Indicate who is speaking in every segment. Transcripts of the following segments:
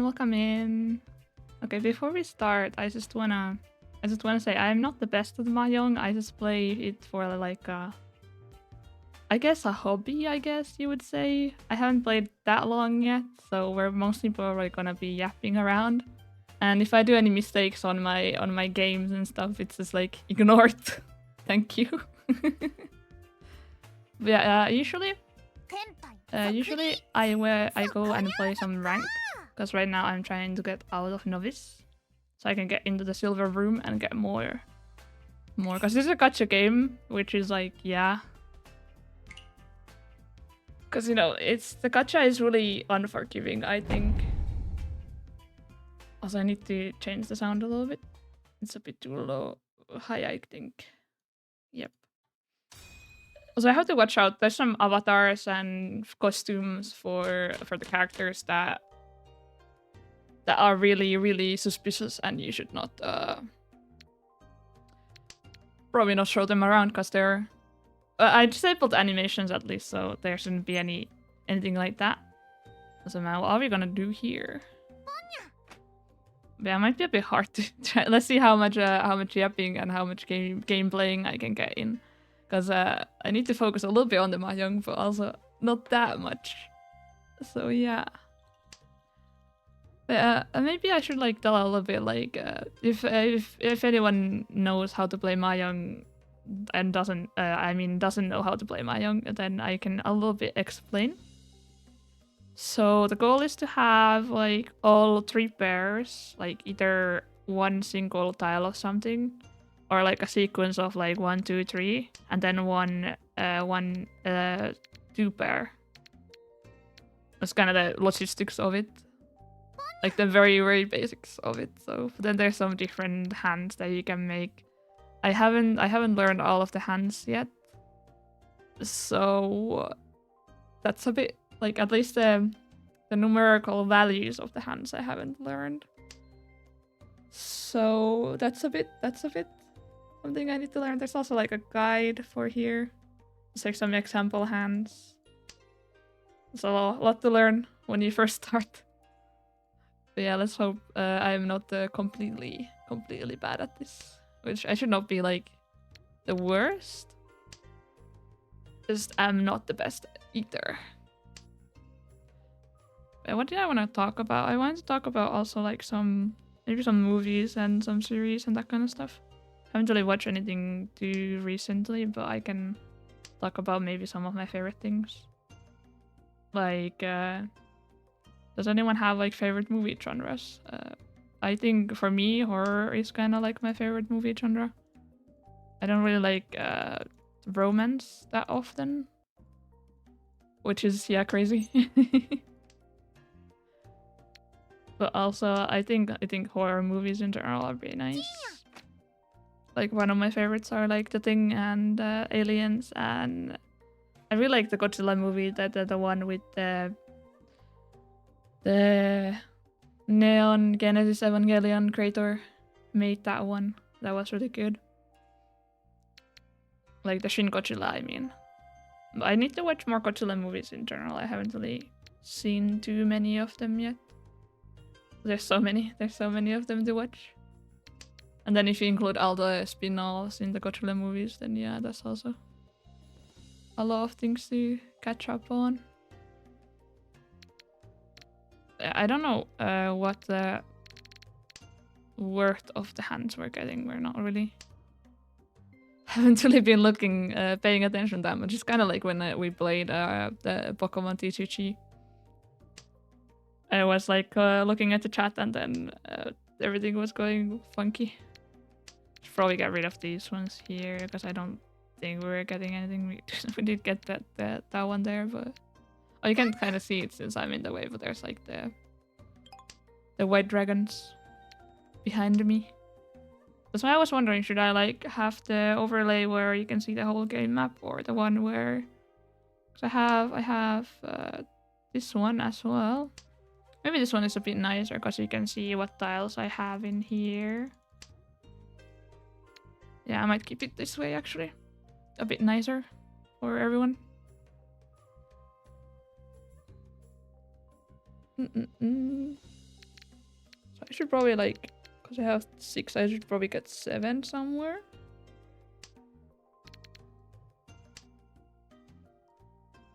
Speaker 1: welcome in. Okay, before we start, I just wanna say I'm not the best at Mahjong. I just play it for like I guess a hobby, I guess you would say. I haven't played that long yet, so we're mostly probably gonna be yapping around. And if I do any mistakes on my games and stuff, it's just like ignored. Thank you. But yeah, usually I go and play some rank, because right now I'm trying to get out of novice, so I can get into the silver room and get more. Because this is a gacha game, which is like, yeah. Because, you know, the gacha is really unforgiving, I think. Also, I need to change the sound a little bit. It's a bit too low, high, I think. Yep. Also, I have to watch out. There's some avatars and costumes for the characters that are really, really suspicious, and you should not probably not show them around, because they're I disabled animations at least, so there shouldn't be anything like that. So now, what are we gonna do here? Yeah, it might be a bit hard to try. Let's see how much yapping and how much game playing I can get in, because I need to focus a little bit on the Mahjong, but also not that much. So yeah. Maybe I should like tell a little bit, like if anyone knows how to play Mahjong and doesn't know how to play Mahjong, then I can a little bit explain. So the goal is to have like all 3 pairs, like either one single tile of something, or like a sequence of like 1, 2, 3, and then one 2 pair. That's kind of the logistics of it. Like the very, very basics of it. So then there's some different hands that you can make. I haven't learned all of the hands yet. So that's a bit like, at least the numerical values of the hands I haven't learned. So that's a bit something I need to learn. There's also like a guide for here. It's like some example hands. There's a lot to learn when you first start. But yeah, let's hope I'm not completely bad at this. Which I should not be like the worst. Just I'm not the best either. But what did I want to talk about? I wanted to talk about also like maybe some movies and some series and that kind of stuff. I haven't really watched anything too recently, but I can talk about maybe some of my favorite things. Like, does anyone have like favorite movie genres? I think for me, horror is kind of like my favorite movie genre. I don't really like romance that often, which is, yeah, crazy. But also, I think horror movies in general are really nice. Like, one of my favorites are like The Thing and Aliens, and I really like the Godzilla movie, the one with the Neon Genesis Evangelion creator made that one. That was really good. Like the Shin Godzilla, I mean. But I need to watch more Godzilla movies in general. I haven't really seen too many of them yet. There's so many of them to watch. And then if you include all the spin-offs in the Godzilla movies, then yeah, that's also a lot of things to catch up on. I don't know what the worth of the hands we're getting. We're not really... haven't really been paying attention that much. It's kind of like when we played the Pokemon TCG. I was like looking at the chat, and then everything was going funky. Should probably get rid of these ones here, because I don't think we were getting anything. We did get that one there, but oh, you can kind of see it since I'm in the way. But there's like the white dragons behind me. That's why I was wondering, should I like have the overlay where you can see the whole game map, or the one where... Cause I have this one as well. Maybe this one is a bit nicer because you can see what tiles I have in here. Yeah, I might keep it this way actually. A bit nicer for everyone. should probably like, because I have 6, I should probably get 7 somewhere.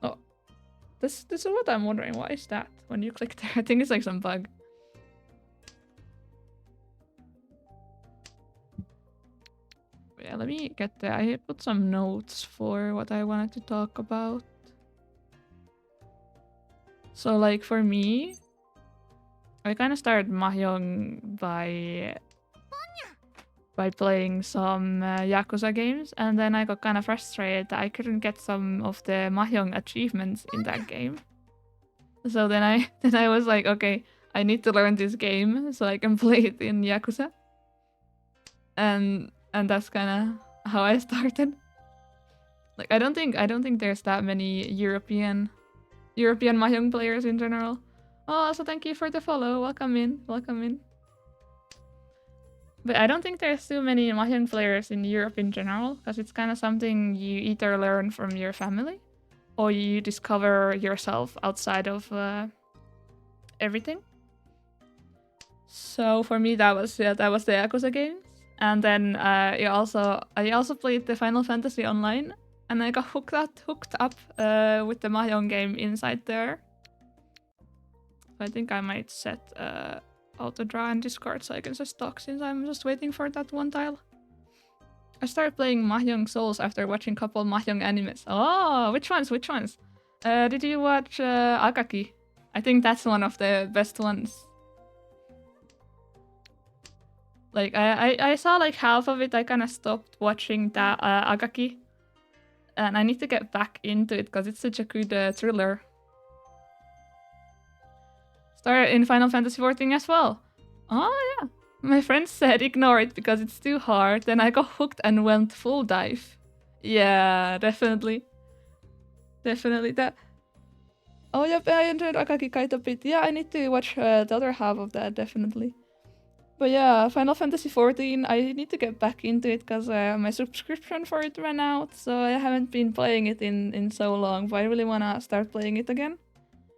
Speaker 1: Oh, this is what I'm wondering. Why is that when you click there? I think it's like some bug. Yeah, let me get there. I put some notes for what I wanted to talk about. So like for me, I kind of started Mahjong by playing some Yakuza games, and then I got kind of frustrated that I couldn't get some of the Mahjong achievements in that game. So then I was like, okay, I need to learn this game so I can play it in Yakuza. And that's kind of how I started. Like I don't think there's that many European Mahjong players in general. Oh, so thank you for the follow. Welcome in. Welcome in. But I don't think there's too many Mahjong players in Europe in general, because it's kind of something you either learn from your family or you discover yourself outside of everything. So for me, that was the Yakuza games, and then I also played the Final Fantasy Online, and I got hooked up with the Mahjong game inside there. So I think I might set auto draw and discard so I can just talk, since I'm just waiting for that one tile. I started playing Mahjong Souls after watching a couple Mahjong animes. Oh, which ones? Did you watch Akaki? I think that's one of the best ones. Like I saw like half of it. I kind of stopped watching that Akaki, and I need to get back into it because it's such a good thriller. Started in Final Fantasy XIV as well. Oh yeah. My friend said ignore it because it's too hard. Then I got hooked and went full dive. Yeah, definitely. Definitely that. Oh yeah, I enjoyed Akaki quite a bit. Yeah, I need to watch the other half of that, definitely. But yeah, Final Fantasy XIV, I need to get back into it because my subscription for it ran out. So I haven't been playing it in so long, but I really want to start playing it again.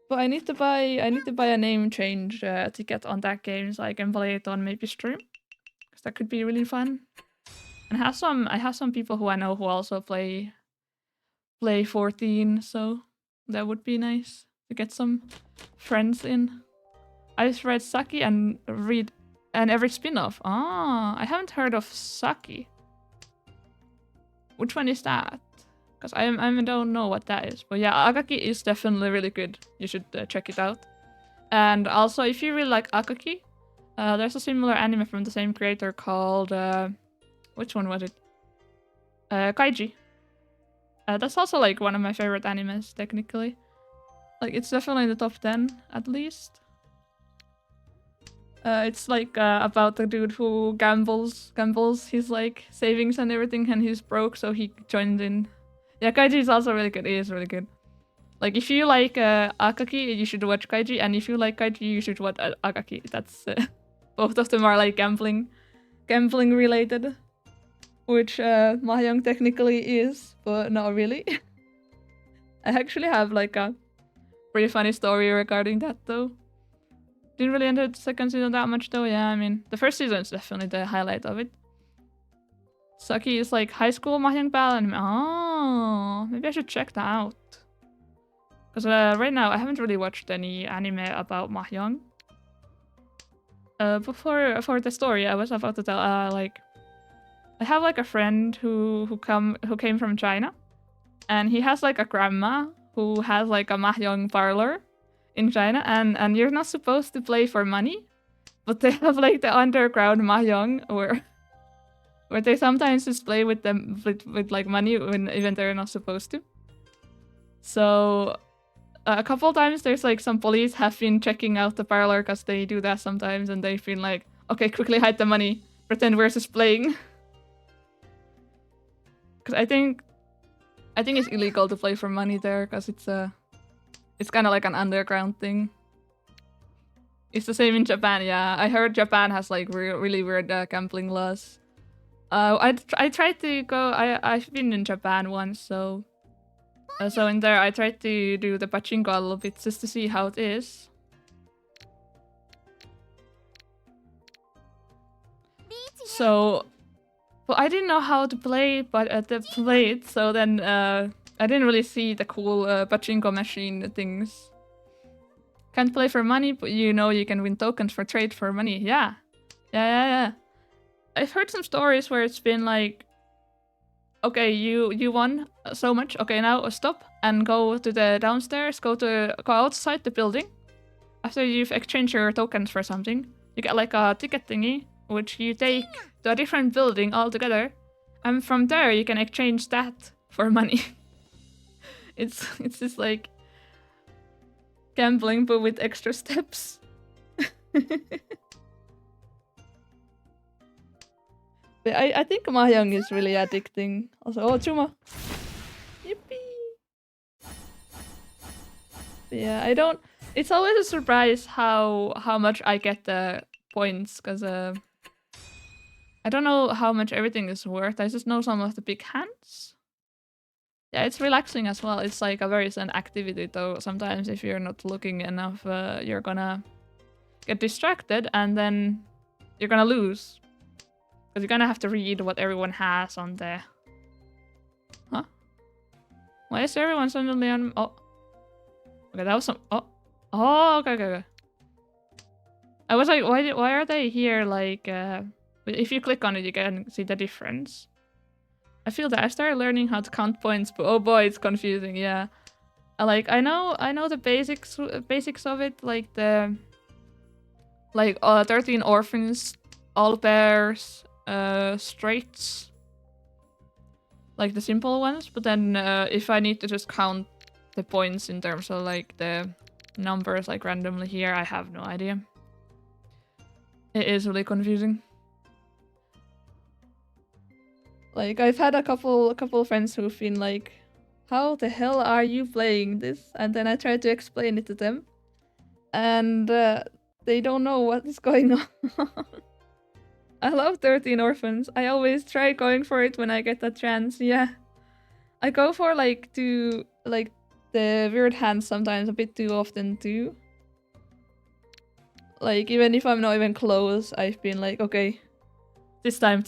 Speaker 1: But I need to buy a name change ticket on that game so I can play it on maybe stream, because that could be really fun. And I have some people who I know who also play 14, so that would be nice to get some friends in. I just read Saki and every spin-off. Ah, I haven't heard of Saki. Which one is that? Because I don't know what that is. But yeah, Akaki is definitely really good. You should check it out. And also, if you really like Akaki, there's a similar anime from the same creator called... which one was it? Kaiji. That's also like one of my favorite animes, technically. Like, it's definitely in the top 10, at least. It's like about the dude who gambles his like savings and everything, and he's broke, so he joined in. Yeah, Kaiji is also really good. It is really good. Like, if you like Akaki, you should watch Kaiji, and if you like Kaiji, you should watch Akaki. That's both of them are like gambling related, which Mahjong technically is, but not really. I actually have like a pretty funny story regarding that though. Didn't really enjoy the second season that much though. Yeah, I mean, the first season is definitely the highlight of it. Saki is like high school Mahjong Pal anime. Oh, maybe I should check that out. Because right now I haven't really watched any anime about Mahjong. Before for the story, I was about to tell like I have like a friend who came from China, and he has like a grandma who has like a Mahjong parlor in China, and you're not supposed to play for money, but they have like the underground Mahjong where they sometimes just play with them with like money when even they're not supposed to. So a couple times there's like some police have been checking out the parlor because they do that sometimes, and they've been like, okay, quickly hide the money, pretend we're just playing. Because I think it's illegal to play for money there, because it's kind of like an underground thing. It's the same in Japan, yeah. I heard Japan has like really weird gambling laws. I tried to go. I've been in Japan once, so in there I tried to do the pachinko a little bit just to see how it is. So, well, I didn't know how to play, but the plate. So then I didn't really see the cool pachinko machine things. Can't play for money, but you know you can win tokens for trade for money. Yeah. Yeah. I've heard some stories where it's been like, okay, you won so much. Okay, now stop and go to the downstairs. Go outside the building. After you've exchanged your tokens for something, you get like a ticket thingy, which you take to a different building altogether, and from there you can exchange that for money. It's just like gambling but with extra steps. But I think Mahjong is really addicting. Also, oh, Chuma. Yippee! But yeah, I don't. It's always a surprise how much I get the points, because I don't know how much everything is worth. I just know some of the big hands. Yeah, it's relaxing as well. It's like a very zen activity, though. Sometimes if you're not looking enough, you're gonna get distracted and then you're gonna lose. Because you're gonna have to read what everyone has on the... Huh? Why is everyone suddenly on... Oh. Okay, that was some... Oh. Oh, okay. I was like, why are they here, like... if you click on it, you can see the difference. I feel that I started learning how to count points, but oh boy, it's confusing, yeah. I know the basics of it, like the... Like, 13 orphans, all pairs, straights. Like the simple ones, but then if I need to just count the points in terms of like the numbers like randomly here, I have no idea. It is really confusing. Like I've had a couple friends who've been like, how the hell are you playing this? And then I tried to explain it to them. And they don't know what is going on. I love 13 Orphans. I always try going for it when I get the chance, yeah. I go for like the weird hands sometimes a bit too often too. Like even if I'm not even close, I've been like, okay, this time.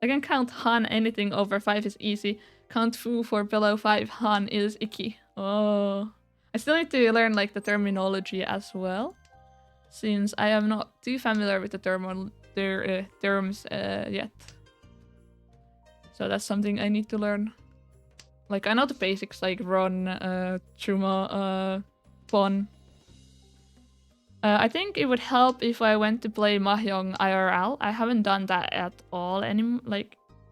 Speaker 1: I can count Han, anything over 5 is easy. Count Fu for below 5 Han is icky. Oh. I still need to learn like the terminology as well, since I am not too familiar with the terms yet. So that's something I need to learn. Like I know the basics like Ron, Chuma, Bon. I think it would help if I went to play Mahjong IRL. I haven't done that at all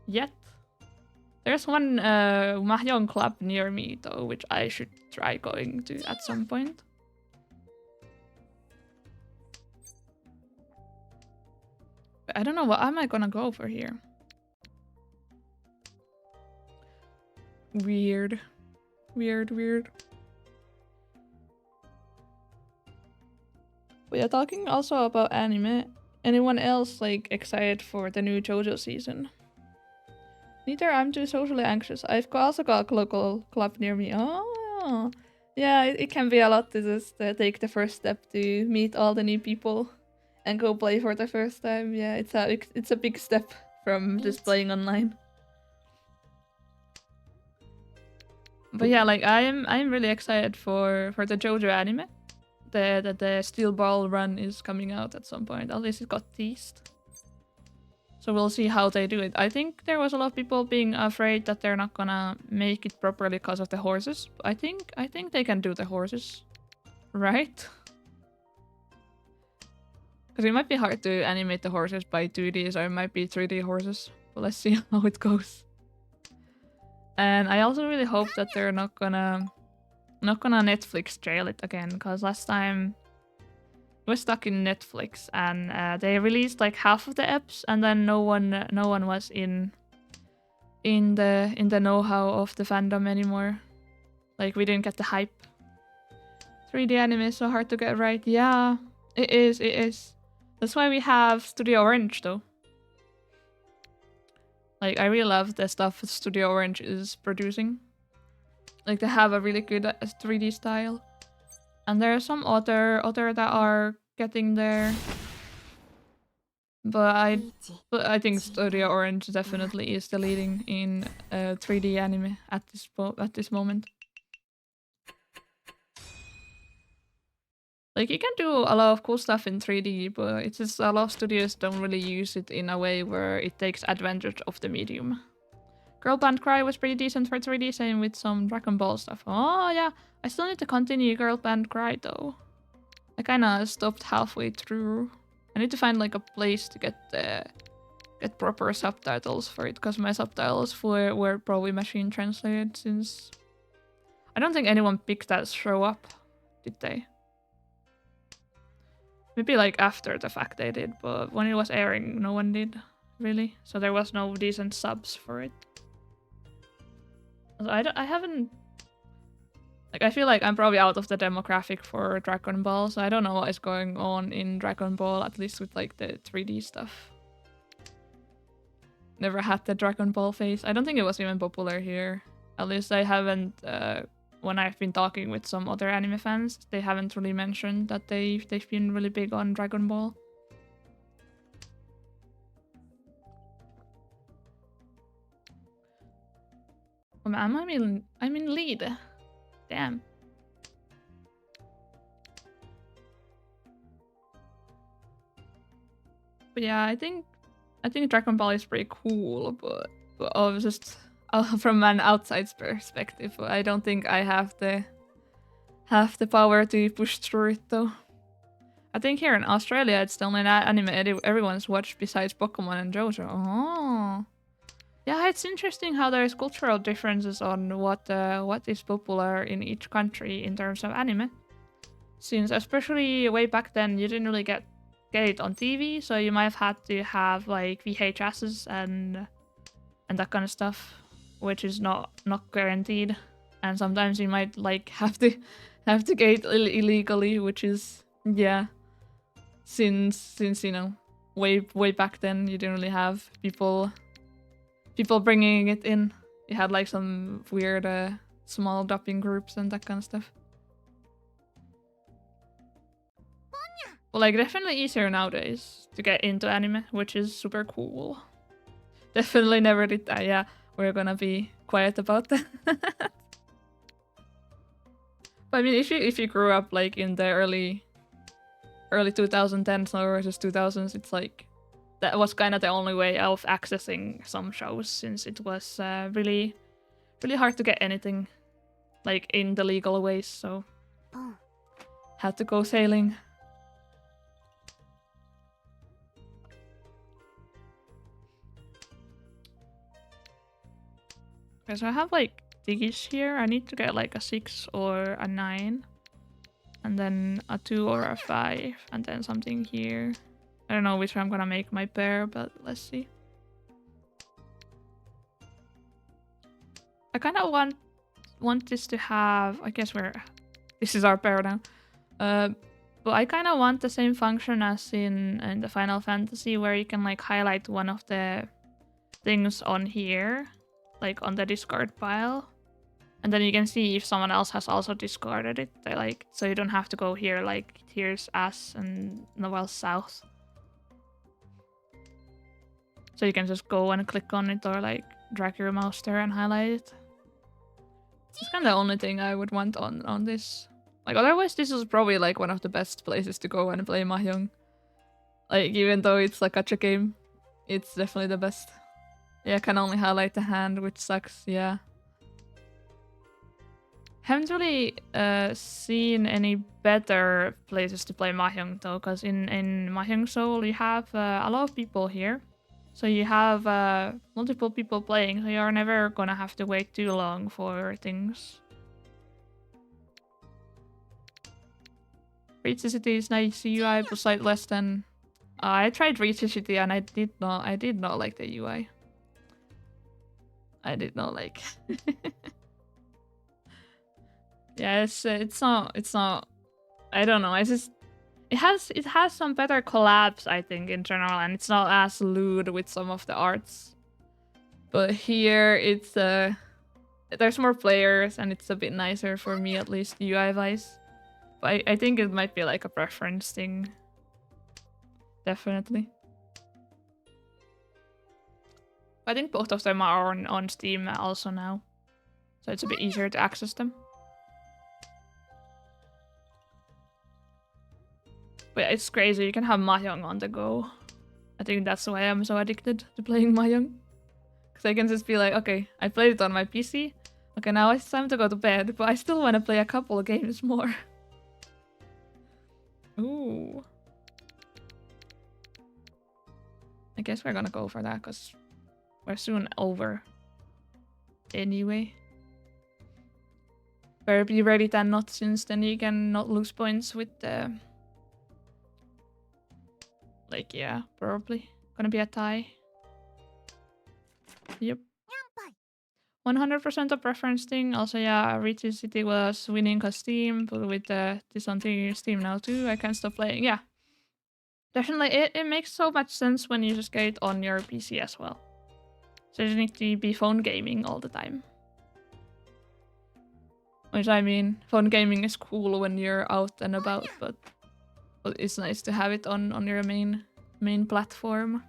Speaker 1: yet. There's one Mahjong club near me though, which I should try going to at some point. But I don't know, what am I gonna go for here? Weird. We are talking also about anime. Anyone else like excited for the new JoJo season? Neither. I'm too socially anxious. I've also got a local club near me. Oh, yeah. It can be a lot to just take the first step to meet all the new people and go play for the first time. Yeah, it's a big step from just playing online. But yeah, like I'm really excited for the JoJo anime. The Steel Ball run is coming out at some point. At least it got teased. So we'll see how they do it. I think there was a lot of people being afraid that they're not gonna make it properly because of the horses. I think they can do the horses, right? Because it might be hard to animate the horses by 2D, so it might be 3D horses. But let's see how it goes. And I also really hope that they're not gonna Netflix jail it again, because last time it was stuck in Netflix and they released like half of the apps, and then no one was in the know-how of the fandom anymore. Like we didn't get the hype. 3D anime is so hard to get right. Yeah, it is. That's why we have Studio Orange though. Like I really love the stuff Studio Orange is producing. Like they have a really good 3D style. And there are some other that are getting there. But I think Studio Orange definitely is the leading in 3D anime at this moment. Like you can do a lot of cool stuff in 3D, but it's just a lot of studios don't really use it in a way where it takes advantage of the medium. Girl Band Cry was pretty decent for 3D, same with some Dragon Ball stuff. Oh yeah, I still need to continue Girl Band Cry though. I kinda stopped halfway through. I need to find like a place to get proper subtitles for it, because my subtitles were probably machine translated, since I don't think anyone picked that show up, did they? Maybe like after the fact they did, but when it was airing, no one did, really. So there was no decent subs for it. So I haven't... Like, I feel like I'm probably out of the demographic for Dragon Ball, so I don't know what is going on in Dragon Ball, at least with like the 3D stuff. Never had the Dragon Ball phase. I don't think it was even popular here. At least I haven't, when I've been talking with some other anime fans, they haven't really mentioned that they've been really big on Dragon Ball. I'm in lead. Damn. But yeah, I think Dragon Ball is pretty cool, but just from an outside perspective, I don't think I have the power to push through it though. I think here in Australia, it's the only anime everyone's watched besides Pokemon and JoJo. Oh. Yeah, it's interesting how there's cultural differences on what is popular in each country in terms of anime. Since especially way back then, you didn't really get it on TV, so you might have had to have like VHSs and that kind of stuff, which is not guaranteed. And sometimes you might like have to get it illegally, which is, yeah. Since you know, way back then, you didn't really have people bringing it in. You had like some weird small dubbing groups and that kind of stuff. But like definitely easier nowadays to get into anime, which is super cool. Definitely never did that. Yeah, we're gonna be quiet about that. But I mean, if you grew up like in the early 2010s or just 2000s, it's like that was kind of the only way of accessing some shows, since it was really hard to get anything like in the legal ways, so had to go sailing. Okay, so I have like diggies here. I need to get like a 6 or a 9, and then a 2 or a 5, and then something here. I don't know which one I'm gonna make my pair, but let's see. I kind of want this to have, I guess this is our pair now. But I kind of want the same function as in the Final Fantasy, where you can like highlight one of the things on here, like on the discard pile, and then you can see if someone else has also discarded it. So you don't have to go here like here's us and Noel South. So you can just go and click on it, or like drag your mouse there and highlight it. It's kind of the only thing I would want on this. Like otherwise, this is probably like one of the best places to go and play Mahjong. Like even though it's like a gacha game, it's definitely the best. Yeah, I can only highlight the hand, which sucks. Yeah. Haven't really seen any better places to play Mahjong though, because in Mahjong Soul you have a lot of people here. So you have multiple people playing, so you're never gonna have to wait too long for things. Reach City is nice UI, but slightly less than... I tried Reach City and I did not like the UI. I did not like. Yeah, it's not. I don't know. It's just it has some better collabs, I think, in general, and it's not as lewd with some of the arts. But here it's there's more players and it's a bit nicer for me, at least UI wise. But I think it might be like a preference thing. Definitely. I think both of them are on Steam also now. So it's a bit easier to access them. But it's crazy, you can have Mahjong on the go. I think that's why I'm so addicted to playing Mahjong. Because I can just be like, okay, I played it on my PC. Okay, now it's time to go to bed, but I still want to play a couple of games more. Ooh. I guess we're gonna go for that, because we're soon over. Anyway. Better be ready than not, since then you can not lose points with the... Like, yeah, probably. Gonna be a tie. Yep. 100% of preference thing. Also, yeah, Richie City was winning because Steam, but with this on Steam now too, I can't stop playing. Yeah. Definitely, it makes so much sense when you just get it on your PC as well. So you just need to be phone gaming all the time. Which, I mean, phone gaming is cool when you're out and about, but it's nice to have it on your main platform,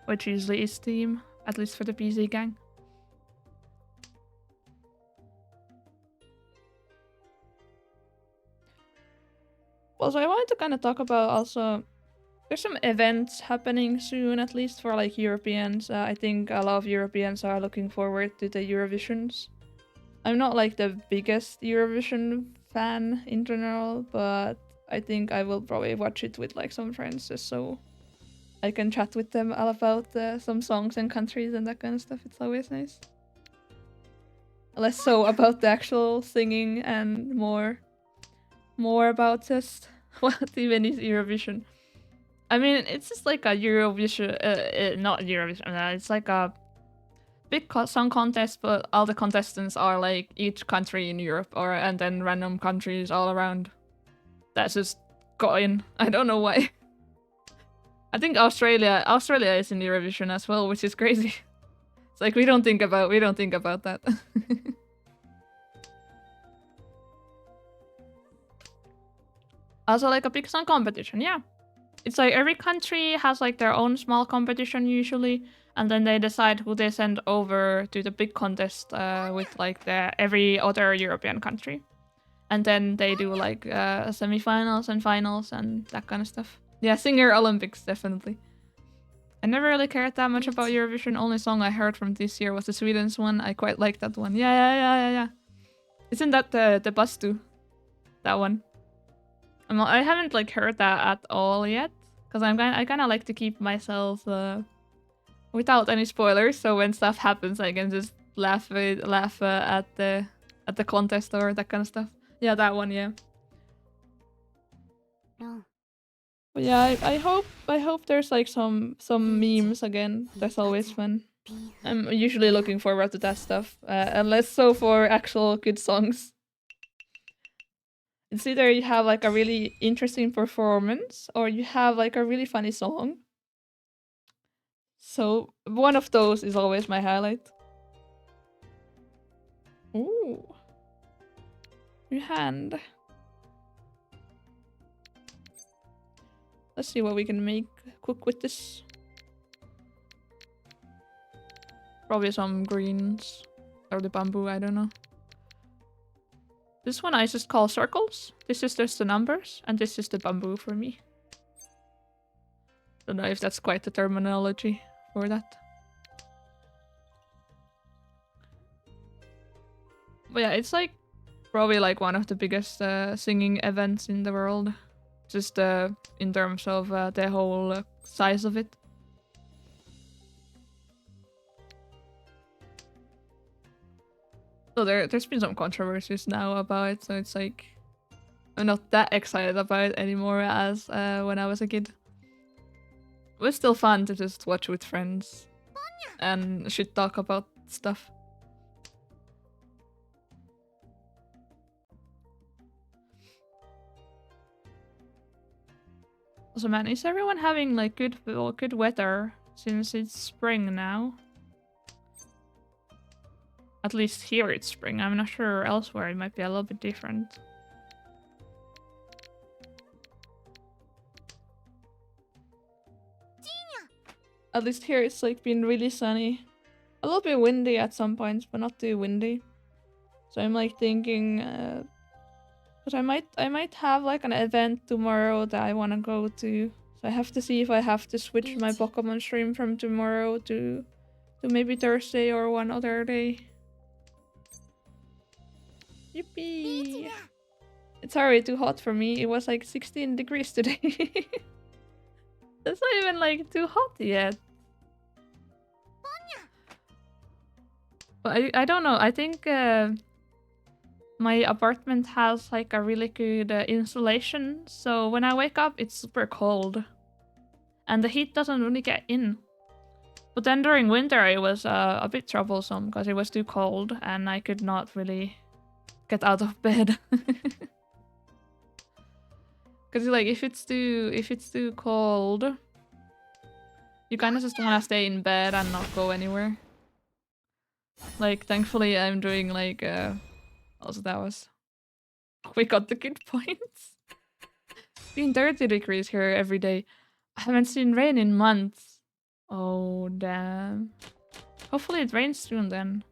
Speaker 1: which usually is Steam, at least for the PC gang. Also, I wanted to kind of talk about also, there's some events happening soon, at least for like Europeans. I think a lot of Europeans are looking forward to the Eurovisions. I'm not like the biggest Eurovision fan in general, but I think I will probably watch it with like some friends just so I can chat with them all about some songs and countries and that kind of stuff. It's always nice. Less so about the actual singing and more about just what even is Eurovision. I mean, it's just like a Eurovision, not Eurovision, it's like a big song contest, but all the contestants are like each country in Europe, and then random countries all around. That's just got in. I don't know why. I think Australia is in Eurovision as well, which is crazy. It's like we don't think about that. Also, like a big song competition, yeah. It's like every country has like their own small competition usually, and then they decide who they send over to the big contest with like every other European country. And then they do like semifinals and finals and that kind of stuff. Yeah, Singer Olympics, definitely. I never really cared that much about Eurovision. Only song I heard from this year was the Sweden's one. I quite like that one. Yeah. Isn't that the Bastu? That one. I haven't like heard that at all yet, because I kind of like to keep myself without any spoilers. So when stuff happens, I can just laugh at the contest or that kind of stuff. Yeah, that one. Yeah.
Speaker 2: No.
Speaker 1: But yeah, I hope there's like some memes again. That's always fun. I'm usually looking forward to that stuff, unless so for actual good songs. It's either you have like a really interesting performance or you have like a really funny song. So one of those is always my highlight. Ooh. New hand. Let's see what we can cook with this. Probably some greens. Or the bamboo, I don't know. This one I just call circles. This is just the numbers, and this is the bamboo for me. Don't know if that's quite the terminology for that. But yeah, it's like probably like one of the biggest singing events in the world. Just in terms of the whole size of it. So there's been some controversies now about it, so it's like I'm not that excited about it anymore as when I was a kid. It was still fun to just watch with friends and shit talk about stuff. Also, man, is everyone having like good weather since it's spring now? At least here it's spring. I'm not sure elsewhere. It might be a little bit different. At least here it's like been really sunny. little bit windy at some points, but not too windy. So I'm like thinking, but I might have like an event tomorrow that I want to go to. So I have to see if I have to switch my Pokemon stream from tomorrow to maybe Thursday or one other day. Yippee! It's already too hot for me. It was like 16 degrees today. That's not even like too hot yet. But I don't know. I think my apartment has like a really good insulation. So when I wake up, it's super cold. And the heat doesn't really get in. But then during winter, it was a bit troublesome because it was too cold and I could not really get out of bed. Because like if it's too cold, you kind of just want to stay in bed and not go anywhere. Like thankfully I'm doing like also that was we got the good points. It's been 30 degrees here every day. I haven't seen rain in months. Oh damn. Hopefully it rains soon then.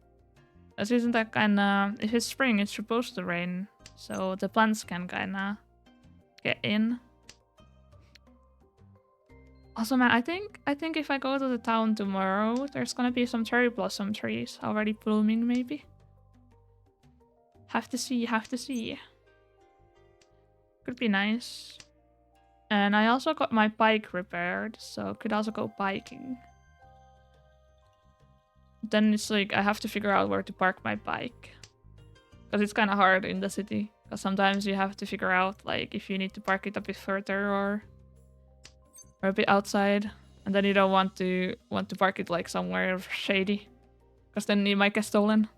Speaker 1: As isn't that kinda if it's spring it's supposed to rain. So the plants can kinda get in. Also, man, I think if I go to the town tomorrow, there's gonna be some cherry blossom trees already blooming, maybe. Have to see, have to see. Could be nice. And I also got my bike repaired, so could also go biking. Then it's like I have to figure out where to park my bike. Because it's kind of hard in the city. Because sometimes you have to figure out like if you need to park it a bit further or a bit outside. And then you don't want to park it like somewhere shady. Because then it might get stolen.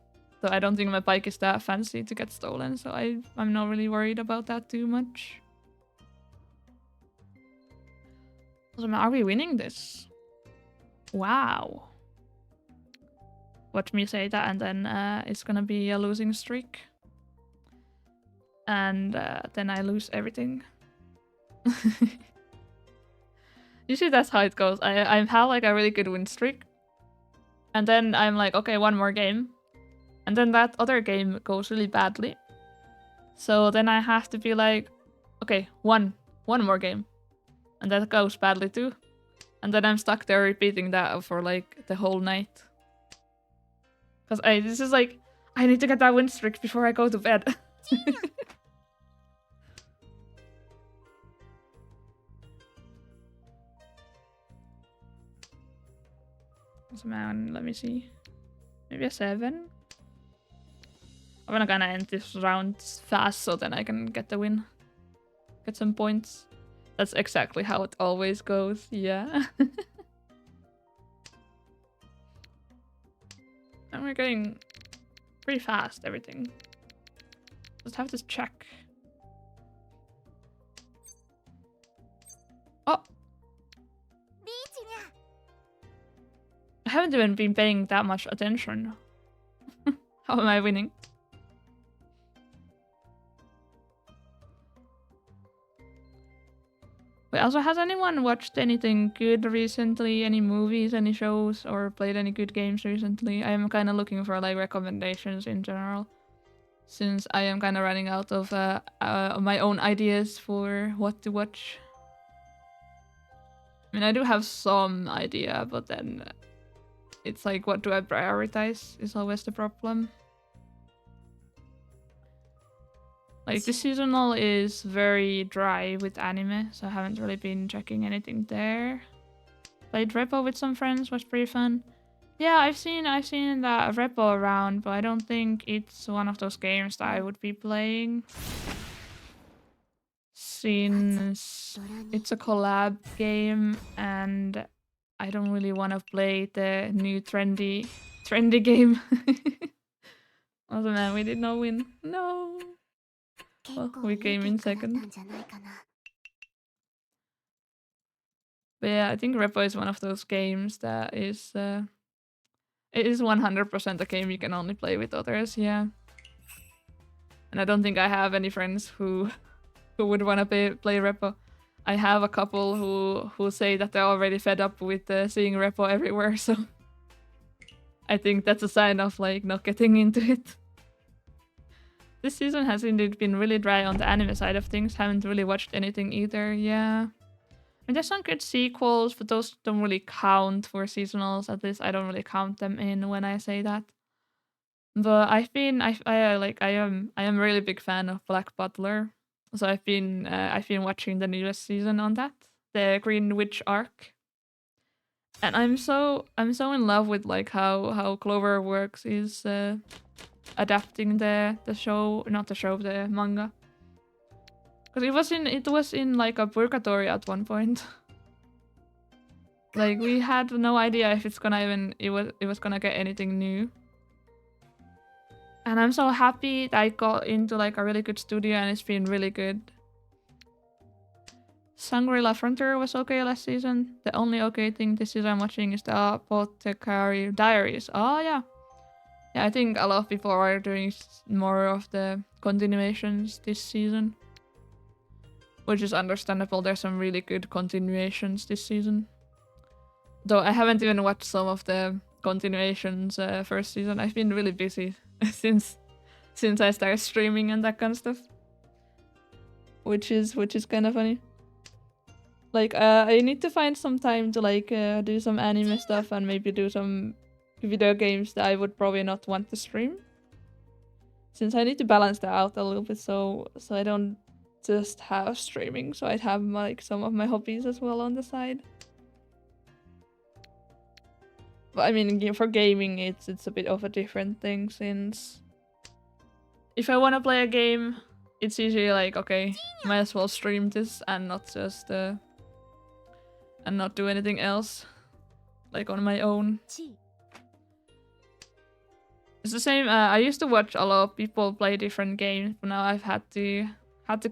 Speaker 1: So I don't think my bike is that fancy to get stolen. So I'm not really worried about that too much. Also, are we winning this? Wow. Watch me say that and then it's gonna be a losing streak. And then I lose everything. Usually that's how it goes. I have like a really good win streak. And then I'm like, okay, one more game. And then that other game goes really badly. So then I have to be like, okay, one more game. And that goes badly too. And then I'm stuck there repeating that for like the whole night. Because this is like, I need to get that win streak before I go to bed. So man, let me see. Maybe a 7? I'm gonna end this round fast so then I can get the win. Get some points. That's exactly how it always goes, yeah. And we're getting pretty fast, everything. Just have to check. Oh! I haven't even been paying that much attention. How am I winning? Wait, also, has anyone watched anything good recently? Any movies, any shows, or played any good games recently? I am kind of looking for like recommendations in general. Since I am kind of running out of my own ideas for what to watch. I mean, I do have some idea, but then it's like, what do I prioritize is always the problem. Like, the seasonal is very dry with anime, so I haven't really been checking anything there. Played Repo with some friends, was pretty fun. Yeah, I've seen that Repo around, but I don't think it's one of those games that I would be playing. Since it's a collab game and I don't really want to play the new trendy game. Also, man, we did not win. No. Well, we came in second. But yeah, I think Repo is one of those games that is it is 100% a game you can only play with others, yeah. And I don't think I have any friends who would want to play Repo. I have a couple who say that they're already fed up with seeing Repo everywhere, so I think that's a sign of like not getting into it. This season has indeed been really dry on the anime side of things. Haven't really watched anything either. Yeah. And there's some good sequels, but those don't really count for seasonals. At least I don't really count them in when I say that. But I am a really big fan of Black Butler. So I've been watching the newest season on that, the Green Witch arc. And I'm so in love with like how Cloverworks is adapting the show, not the show, the manga. Because it was in like a purgatory at one point. Like we had no idea if it was gonna get anything new. And I'm so happy that I got into like a really good studio and it's been really good. Shangri-La Frontier was okay last season. The only okay thing this season I'm watching is the Apothecary Diaries. Oh yeah. Yeah, I think a lot of people are doing more of the continuations this season. Which is understandable. There's some really good continuations this season. Though I haven't even watched some of the continuations first season. I've been really busy since I started streaming and that kind of stuff. Which is kind of funny. Like I need to find some time to like do some anime stuff and maybe do some video games that I would probably not want to stream. Since I need to balance that out a little bit so I don't just have streaming, so I'd have like some of my hobbies as well on the side. But I mean, for gaming, it's a bit of a different thing, since if I want to play a game, it's usually like, okay, might as well stream this and not just and not do anything else, like on my own. It's the same. I used to watch a lot of people play different games, but now I've had to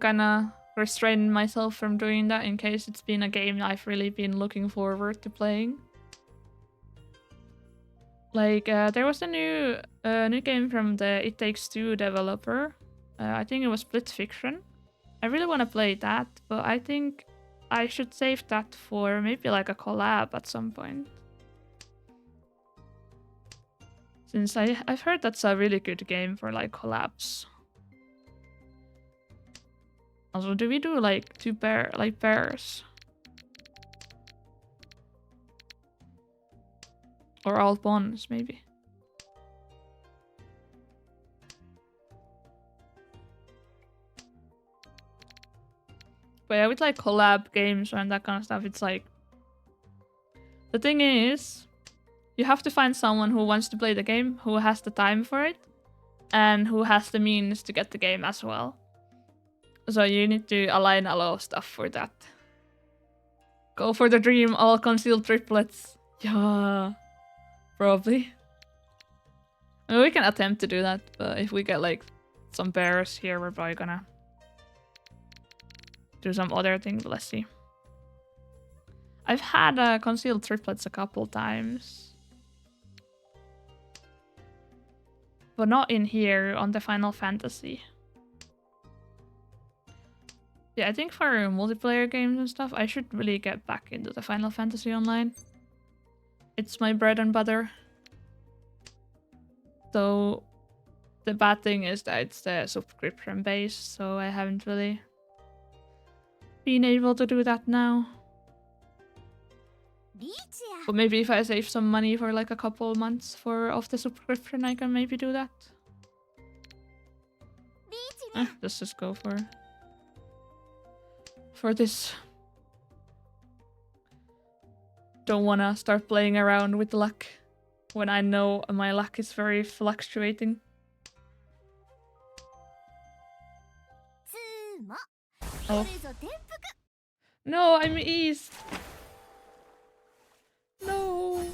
Speaker 1: kind of restrain myself from doing that in case it's been a game I've really been looking forward to playing. Like there was a new game from the It Takes Two developer. I think it was Split Fiction. I really want to play that, but I think I should save that for maybe like a collab at some point. Since I've heard that's a really good game for like collabs. Also, do we do like pairs? Or all bonds, maybe. But yeah, with like collab games and that kind of stuff, it's like... The thing is, you have to find someone who wants to play the game, who has the time for it, and who has the means to get the game as well. So you need to align a lot of stuff for that. Go for the dream, all concealed triplets. Yeah. Probably. I mean, we can attempt to do that, but if we get like some bears here, we're probably gonna do some other thing. Let's see. I've had concealed triplets a couple times. But not in here on the Final Fantasy. Yeah, I think for multiplayer games and stuff, I should really get back into the Final Fantasy Online. It's my bread and butter. Though the bad thing is that it's the subscription based, so I haven't really been able to do that now. But maybe if I save some money for like a couple months of the subscription, I can maybe do that. Let's just go for this. Don't wanna start playing around with luck when I know my luck is very fluctuating. Oh. No, I'm east. No.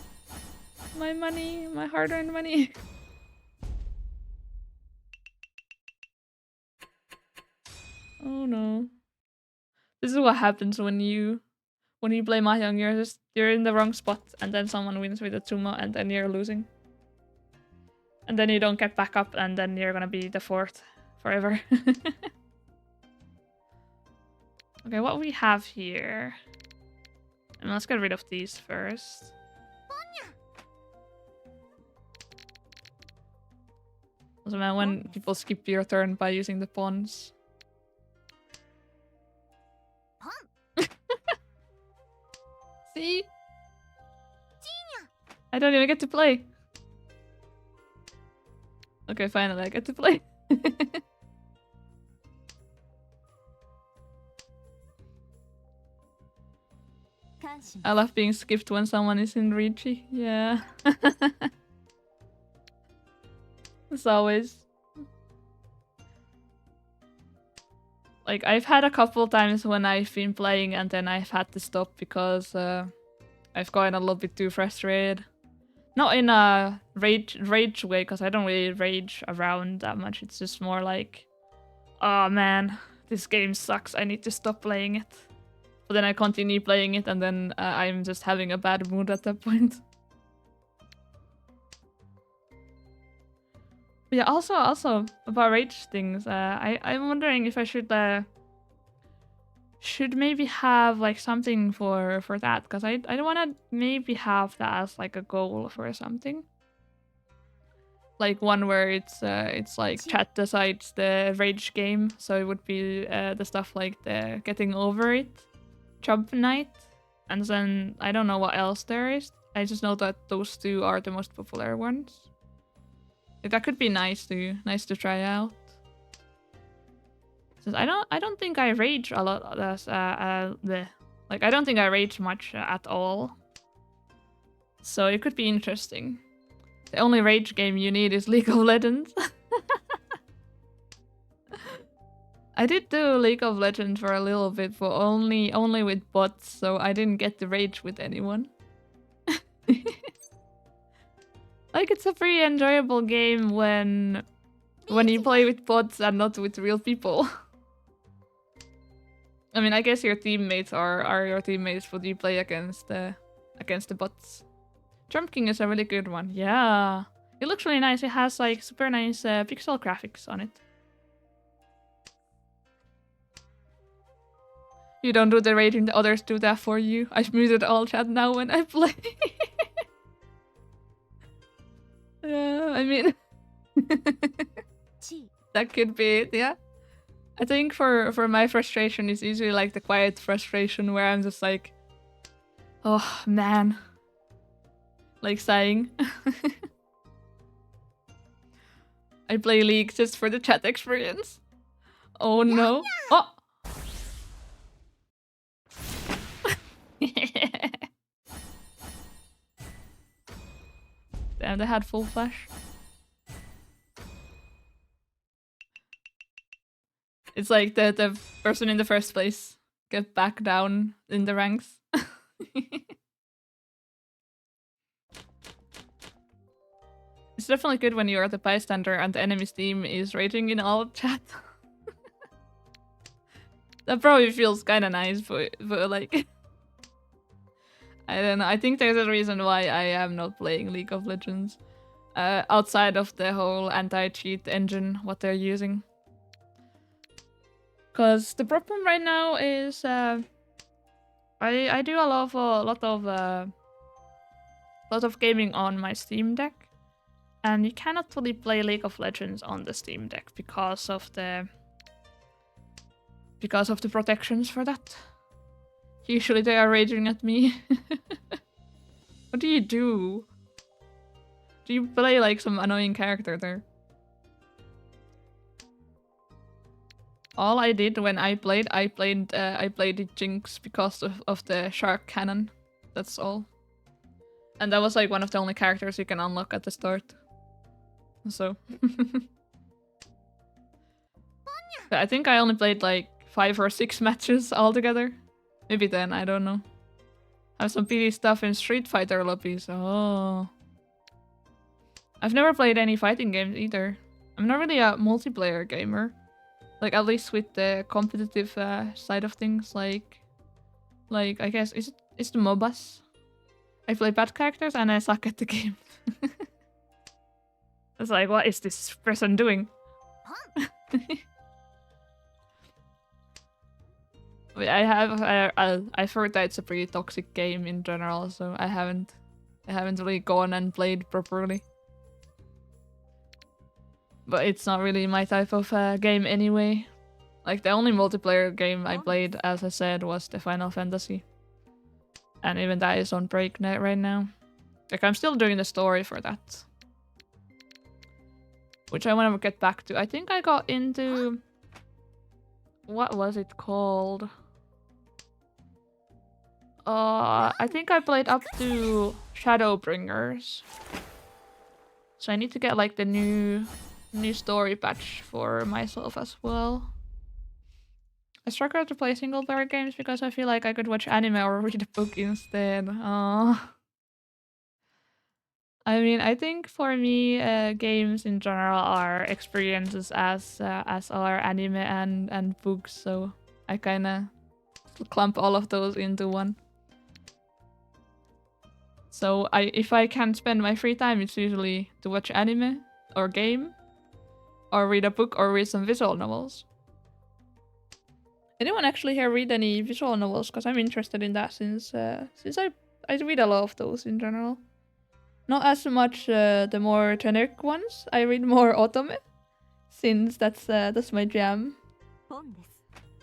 Speaker 1: My money, my hard-earned money. Oh no. This is what happens when you play Mahjong. You're in the wrong spot and then someone wins with a Tsumo and then you're losing. And then you don't get back up and then you're gonna be the fourth forever. Okay, what we have here? And let's get rid of these first. Also, man, when people skip your turn by using the pawns. See? I don't even get to play. Okay, finally I get to play. I love being skipped when someone is in Ricci. Yeah. As always. Like, I've had a couple times when I've been playing and then I've had to stop because I've gotten a little bit too frustrated. Not in a rage way, because I don't really rage around that much. It's just more like, oh man, this game sucks. I need to stop playing it. But then I continue playing it and then I'm just having a bad mood at that point. But yeah, also about rage things, I'm wondering if I should maybe have like something for that, because I don't want to maybe have that as like a goal for something. Like one where it's like chat decides the rage game, so it would be the stuff like the getting over it, jump night, and then I don't know what else there is. I just know that those two are the most popular ones. Like, that could be nice to try out. Since I don't think I rage a lot. Like, I don't think I rage much at all. So it could be interesting. The only rage game you need is League of Legends. I did do League of Legends for a little bit, but only with bots, so I didn't get to rage with anyone. Like, it's a pretty enjoyable game when you play with bots and not with real people. I mean, I guess your teammates are your teammates, but you play against the bots. Jump King is a really good one. Yeah, it looks really nice. It has like super nice pixel graphics on it. You don't do the raging, the others do that for you. I've muted all chat now when I play. Yeah, I mean, that could be it, yeah. I think for my frustration, it's usually like the quiet frustration where I'm just like, oh man, like sighing. I play League just for the chat experience. Oh no. Oh! Damn, they had full flash. It's like the person in the first place get back down in the ranks. It's definitely good when you're the bystander and the enemy's team is raging in all chat. That probably feels kind of nice, but like... I don't know. I think there's a reason why I am not playing League of Legends. Outside of the whole anti-cheat engine, what they're using. Because the problem right now is... I do a lot of gaming on my Steam Deck. And you cannot really play League of Legends on the Steam Deck because of the protections for that. Usually they are raging at me. What do you do? Do you play like some annoying character there? All I did when I played the Jinx because of the shark cannon. That's all. And that was like one of the only characters you can unlock at the start. So. I think I only played like 5 or 6 matches altogether. Maybe 10, I don't know. I have some PD stuff in Street Fighter lobbies. Oh. I've never played any fighting games either. I'm not really a multiplayer gamer. Like, at least with the competitive side of things. Like I guess, it's the MOBAs. I play bad characters and I suck at the game. It's like, what is this person doing? I've heard that it's a pretty toxic game in general, so I haven't really gone and played properly. But it's not really my type of game anyway. Like, the only multiplayer game I played, as I said, was the Final Fantasy. And even that is on break right now. Like, I'm still doing the story for that. Which I want to get back to. I think I got into... What was it called? I think I played up to Shadowbringers. So I need to get like the new story patch for myself as well. I struggle to play single player games because I feel like I could watch anime or read a book instead. I mean, I think for me, games in general are experiences as are anime and books. So I kind of clump all of those into one. So if I can spend my free time, it's usually to watch anime or game or read a book or read some visual novels. Anyone actually here read any visual novels? Because I'm interested in that since I read a lot of those in general. Not as much the more generic ones. I read more otome since that's my jam.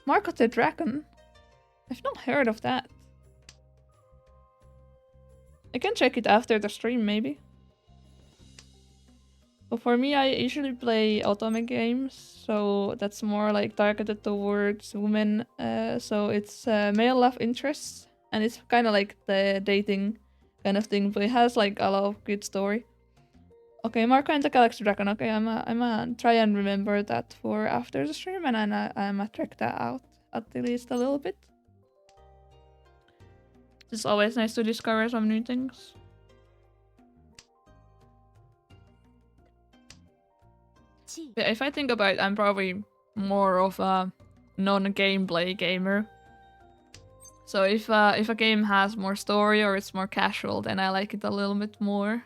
Speaker 1: Mark of the Dragon. I've not heard of that. I can check it after the stream, maybe. But for me, I usually play otome games, so that's more like targeted towards women. So it's male love interests, and it's kind of like the dating kind of thing, but it has like a lot of good story. Okay, Marco and the Galaxy Dragon. Okay, I'm try and remember that for after the stream, and I'm check that out at least a little bit. It's always nice to discover some new things. Yeah, if I think about it, I'm probably more of a non-gameplay gamer. So if a game has more story or it's more casual, then I like it a little bit more.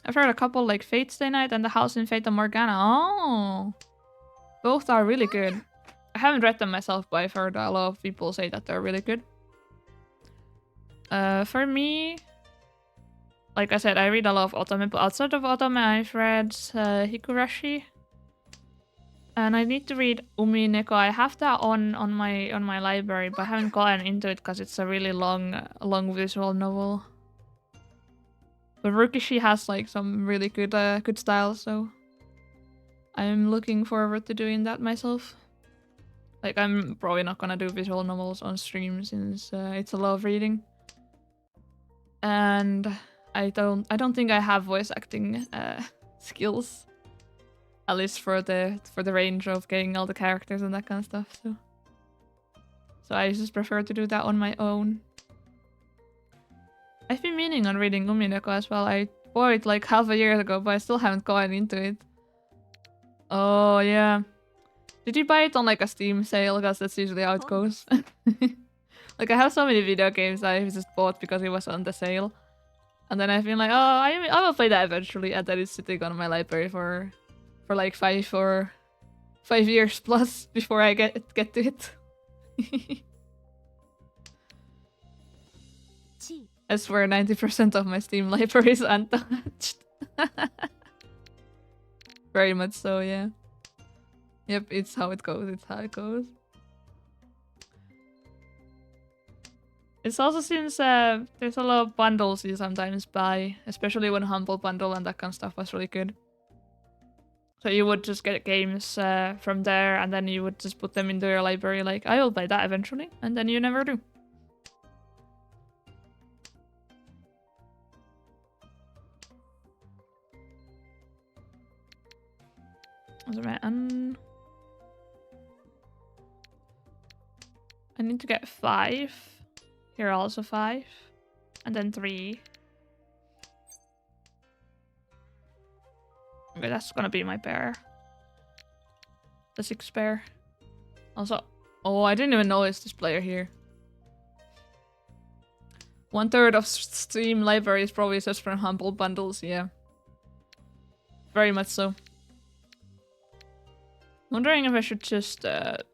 Speaker 1: I've heard a couple like Fate Stay Night and The House in Fata Morgana. Oh! Both are really good. I haven't read them myself, but I've heard a lot of people say that they're really good. For me, like I said, I read a lot of otome, but outside of otome, I've read Higurashi. And I need to read Umi Neko. I have that on my library, but I haven't gotten into it because it's a really long visual novel. But Rukishi has like some really good good style, so I'm looking forward to doing that myself. Like, I'm probably not gonna do visual novels on stream since it's a lot of reading, and I don't think I have voice acting skills, at least for the range of getting all the characters and that kind of stuff. So I just prefer to do that on my own. I've been meaning on reading Umineko as well. I bought it like half a year ago, but I still haven't gotten into it. Oh yeah. Did you buy it on like a Steam sale? Because that's usually how it goes. Like, I have so many video games I just bought because it was on the sale. And then I've been like, oh, I will play that eventually. And then it's sitting on my library for like 5 years plus before I get to it. I swear 90% of my Steam library is untouched. Very much so, yeah. Yep, it's how it goes. It's how it goes. It's also since there's a lot of bundles you sometimes buy, especially when Humble Bundle and that kind of stuff was really good. So you would just get games from there, and then you would just put them into your library like, I will play that eventually, and then you never do. I need to get 5. Here also 5. And then 3. Okay, that's gonna be my pair. The 6 pair. Also, oh, I didn't even notice this player here. 1/3 of Steam library is probably just from Humble Bundles, yeah. Very much so. Wondering if I should just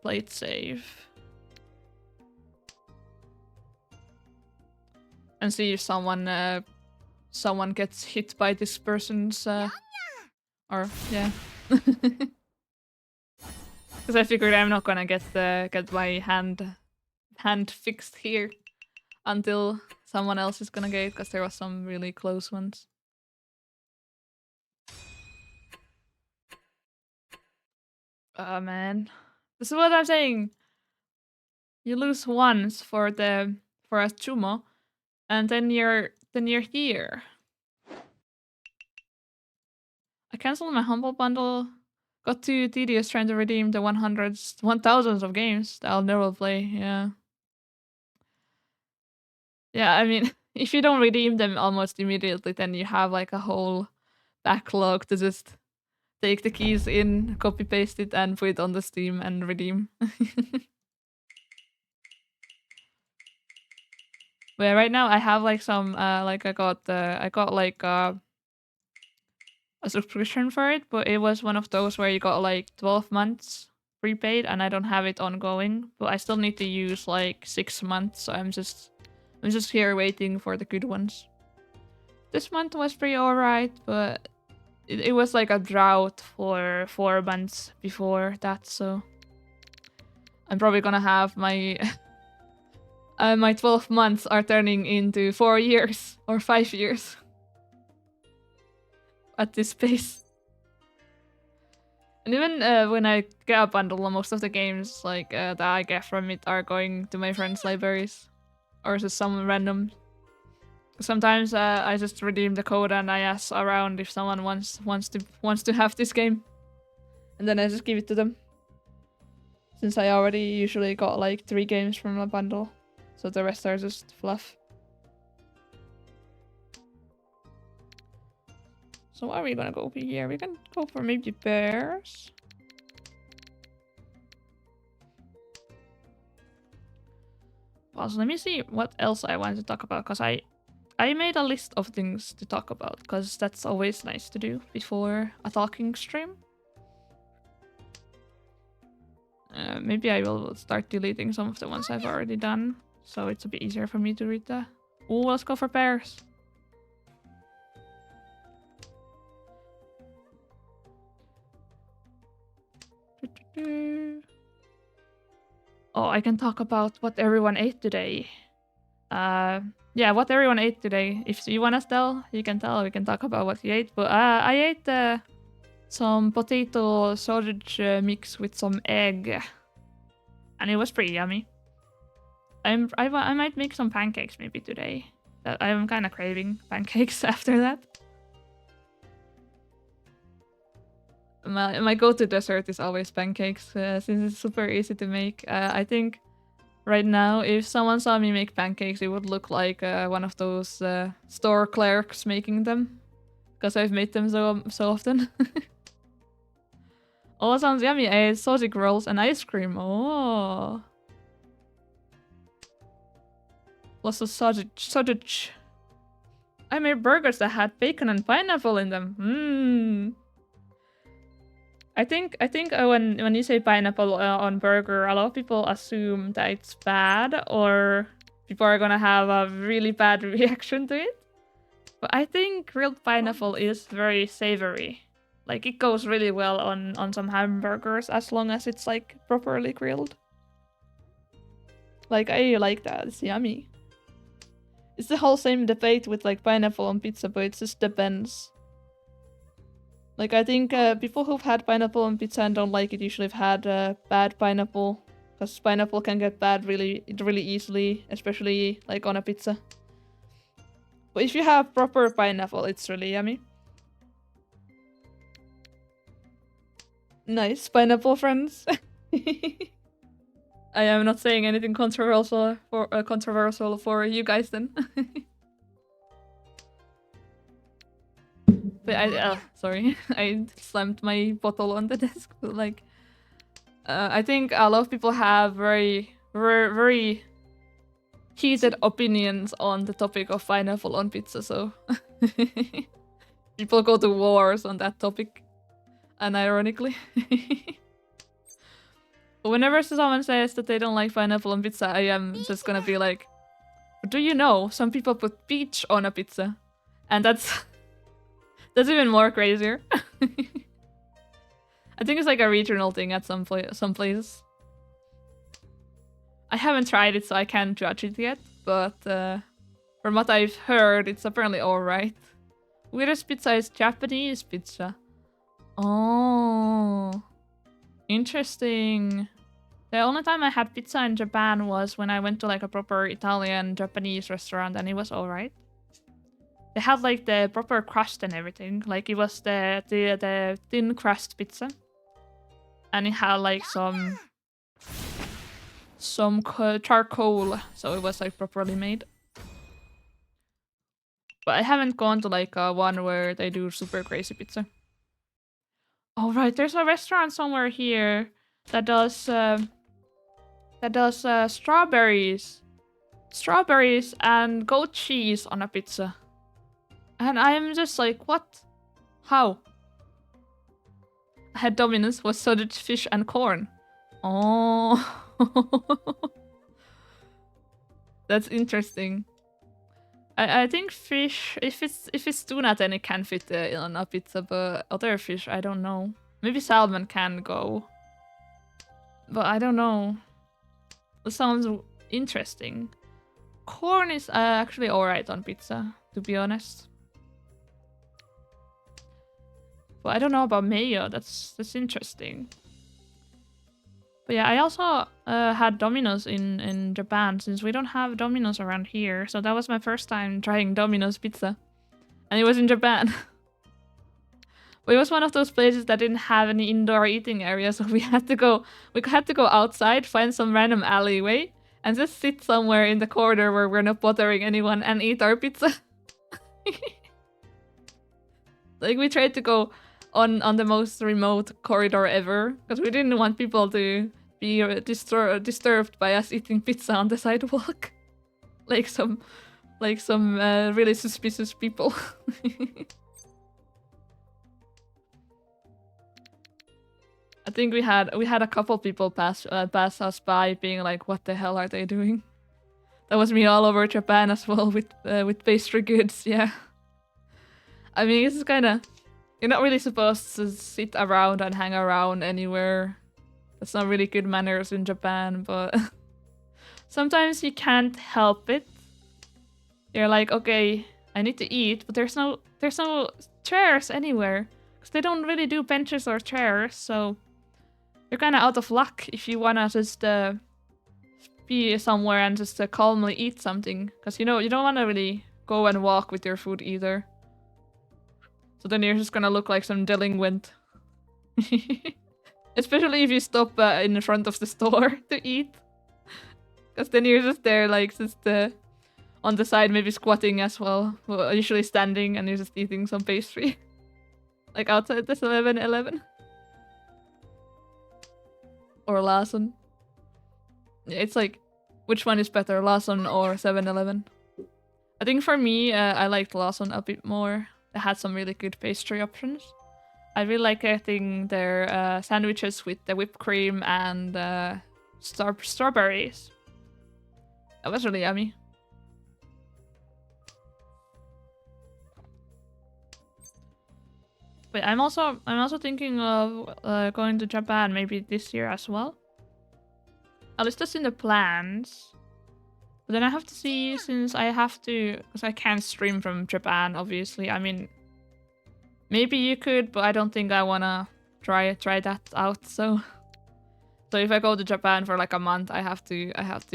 Speaker 1: play it safe. And see if someone gets hit by this person's Or yeah. Because I figured I'm not gonna get my hand fixed here until someone else is gonna get it, because there was some really close ones. Oh man, this is what I'm saying. You lose once for a Chumo, and then you're here. I canceled my Humble bundle. Got too tedious trying to redeem the 1000s of games that I'll never play. Yeah. Yeah, I mean, if you don't redeem them almost immediately, then you have like a whole backlog to just take the keys in, copy paste it, and put it on the Steam and redeem. But right now I have like some like I got like a subscription for it, but it was one of those where you got like 12 months prepaid, and I don't have it ongoing, but I still need to use like 6 months, so I'm just here waiting for the good ones. This month was pretty alright, but it was like a drought for 4 months before that, so I'm probably gonna have my my 12 months are turning into 4 years or 5 years at this pace. And even when I get a bundle, most of the games like that I get from it are going to my friends' libraries, or just some random. Sometimes I just redeem the code and I ask around if someone wants to have this game, and then I just give it to them. Since I already usually got like 3 games from a bundle, so the rest are just fluff. So are we gonna go over here? We can go for maybe bears. Well, so let me see what else I want to talk about, because I made a list of things to talk about, because that's always nice to do before a talking stream. Maybe I will start deleting some of the ones I've already done, so it's a bit easier for me to read that. Oh, let's go for bears. Oh, I can talk about what everyone ate today. Yeah, what everyone ate today. If you wanna tell, you can tell. We can talk about what you ate. But I ate some potato sausage mix with some egg, and it was pretty yummy. I might make some pancakes maybe today. I'm kind of craving pancakes after that. My go-to dessert is always pancakes, since it's super easy to make. I think right now, if someone saw me make pancakes, it would look like one of those store clerks making them, because I've made them so often. Oh, sounds yummy. I ate sausage rolls and ice cream. Oh, lots of sausage. I made burgers that had bacon and pineapple in them. Mmm. I think when you say pineapple on burger, a lot of people assume that it's bad, or people are gonna have a really bad reaction to it. But I think grilled pineapple is very savory. Like, it goes really well on some hamburgers as long as it's like properly grilled. Like, I like that. It's yummy. It's the whole same debate with like pineapple on pizza, but it just depends. Like, I think people who've had pineapple on pizza and don't like it usually have had bad pineapple, because pineapple can get bad really easily, especially like on a pizza. But if you have proper pineapple, it's really yummy. Nice, pineapple friends. I am not saying anything controversial for you guys then. But sorry, I slammed my bottle on the desk. But like, I think a lot of people have very heated opinions on the topic of pineapple on pizza, so people go to wars on that topic, unironically. But whenever someone says that they don't like pineapple on pizza, I am just gonna be like, do you know some people put peach on a pizza? And that's even more crazier. I think it's like a regional thing at some places. I haven't tried it, so I can't judge it yet. But from what I've heard, it's apparently alright. Weirdest pizza is Japanese pizza. Oh, interesting. The only time I had pizza in Japan was when I went to like a proper Italian Japanese restaurant, and it was alright. They had like the proper crust and everything. Like it was the thin crust pizza, and it had like some charcoal, so it was like properly made. But I haven't gone to like one where they do super crazy pizza. Oh right, there's a restaurant somewhere here that does strawberries and goat cheese on a pizza. And I'm just like, what? How? I had Domino's was sausage, fish, and corn. Oh, that's interesting. I think fish, if it's tuna, then it can fit on a pizza, but other fish, I don't know. Maybe salmon can go, but I don't know. It sounds interesting. Corn is actually alright on pizza, to be honest. But I don't know about mayo. That's interesting. But yeah, I also had Domino's in Japan, since we don't have Domino's around here. So that was my first time trying Domino's pizza. And it was in Japan. But it was one of those places that didn't have any indoor eating area, so we had to go outside, find some random alleyway, and just sit somewhere in the corner where we're not bothering anyone and eat our pizza. Like we tried to go on the most remote corridor ever, because we didn't want people to be disturbed by us eating pizza on the sidewalk. like some really suspicious people. I think we had a couple people pass us by, being like, "What the hell are they doing?" That was me all over Japan as well with pastry goods. Yeah, I mean, it's kind of, you're not really supposed to sit around and hang around anywhere. That's not really good manners in Japan, but sometimes you can't help it. You're like, okay, I need to eat, but there's no chairs anywhere, because they don't really do benches or chairs, so you're kind of out of luck if you wanna just be somewhere and just calmly eat something, because you don't want to really go and walk with your food either. So then you're just gonna look like some delinquent. Especially if you stop in front of the store to eat, because then you're just there like just on the side, maybe squatting as well, usually standing, and you're just eating some pastry. Like outside the 7-Eleven. Or Lawson. It's like, which one is better, Lawson or 7-Eleven? I think for me, I liked Lawson a bit more. They had some really good pastry options. I really like getting their sandwiches with the whipped cream and strawberries. That was really yummy. But I'm also thinking of going to Japan maybe this year as well. At least that's in the plans. But then I have to see, since I have to, because I can't stream from Japan, obviously. I mean, maybe you could, but I don't think I wanna try that out. So if I go to Japan for like a month, I have to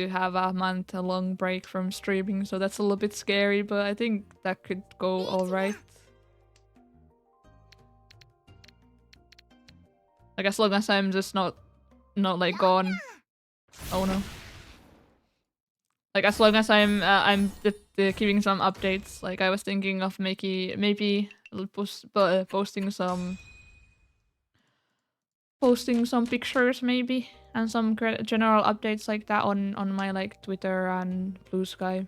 Speaker 1: have a month-long break from streaming. So that's a little bit scary, but I think that could go all right. Like as long as I'm just not like gone. Oh no. Like as long as I'm giving some updates. Like I was thinking of maybe posting some pictures maybe, and some general updates like that on my like Twitter and Blue Sky.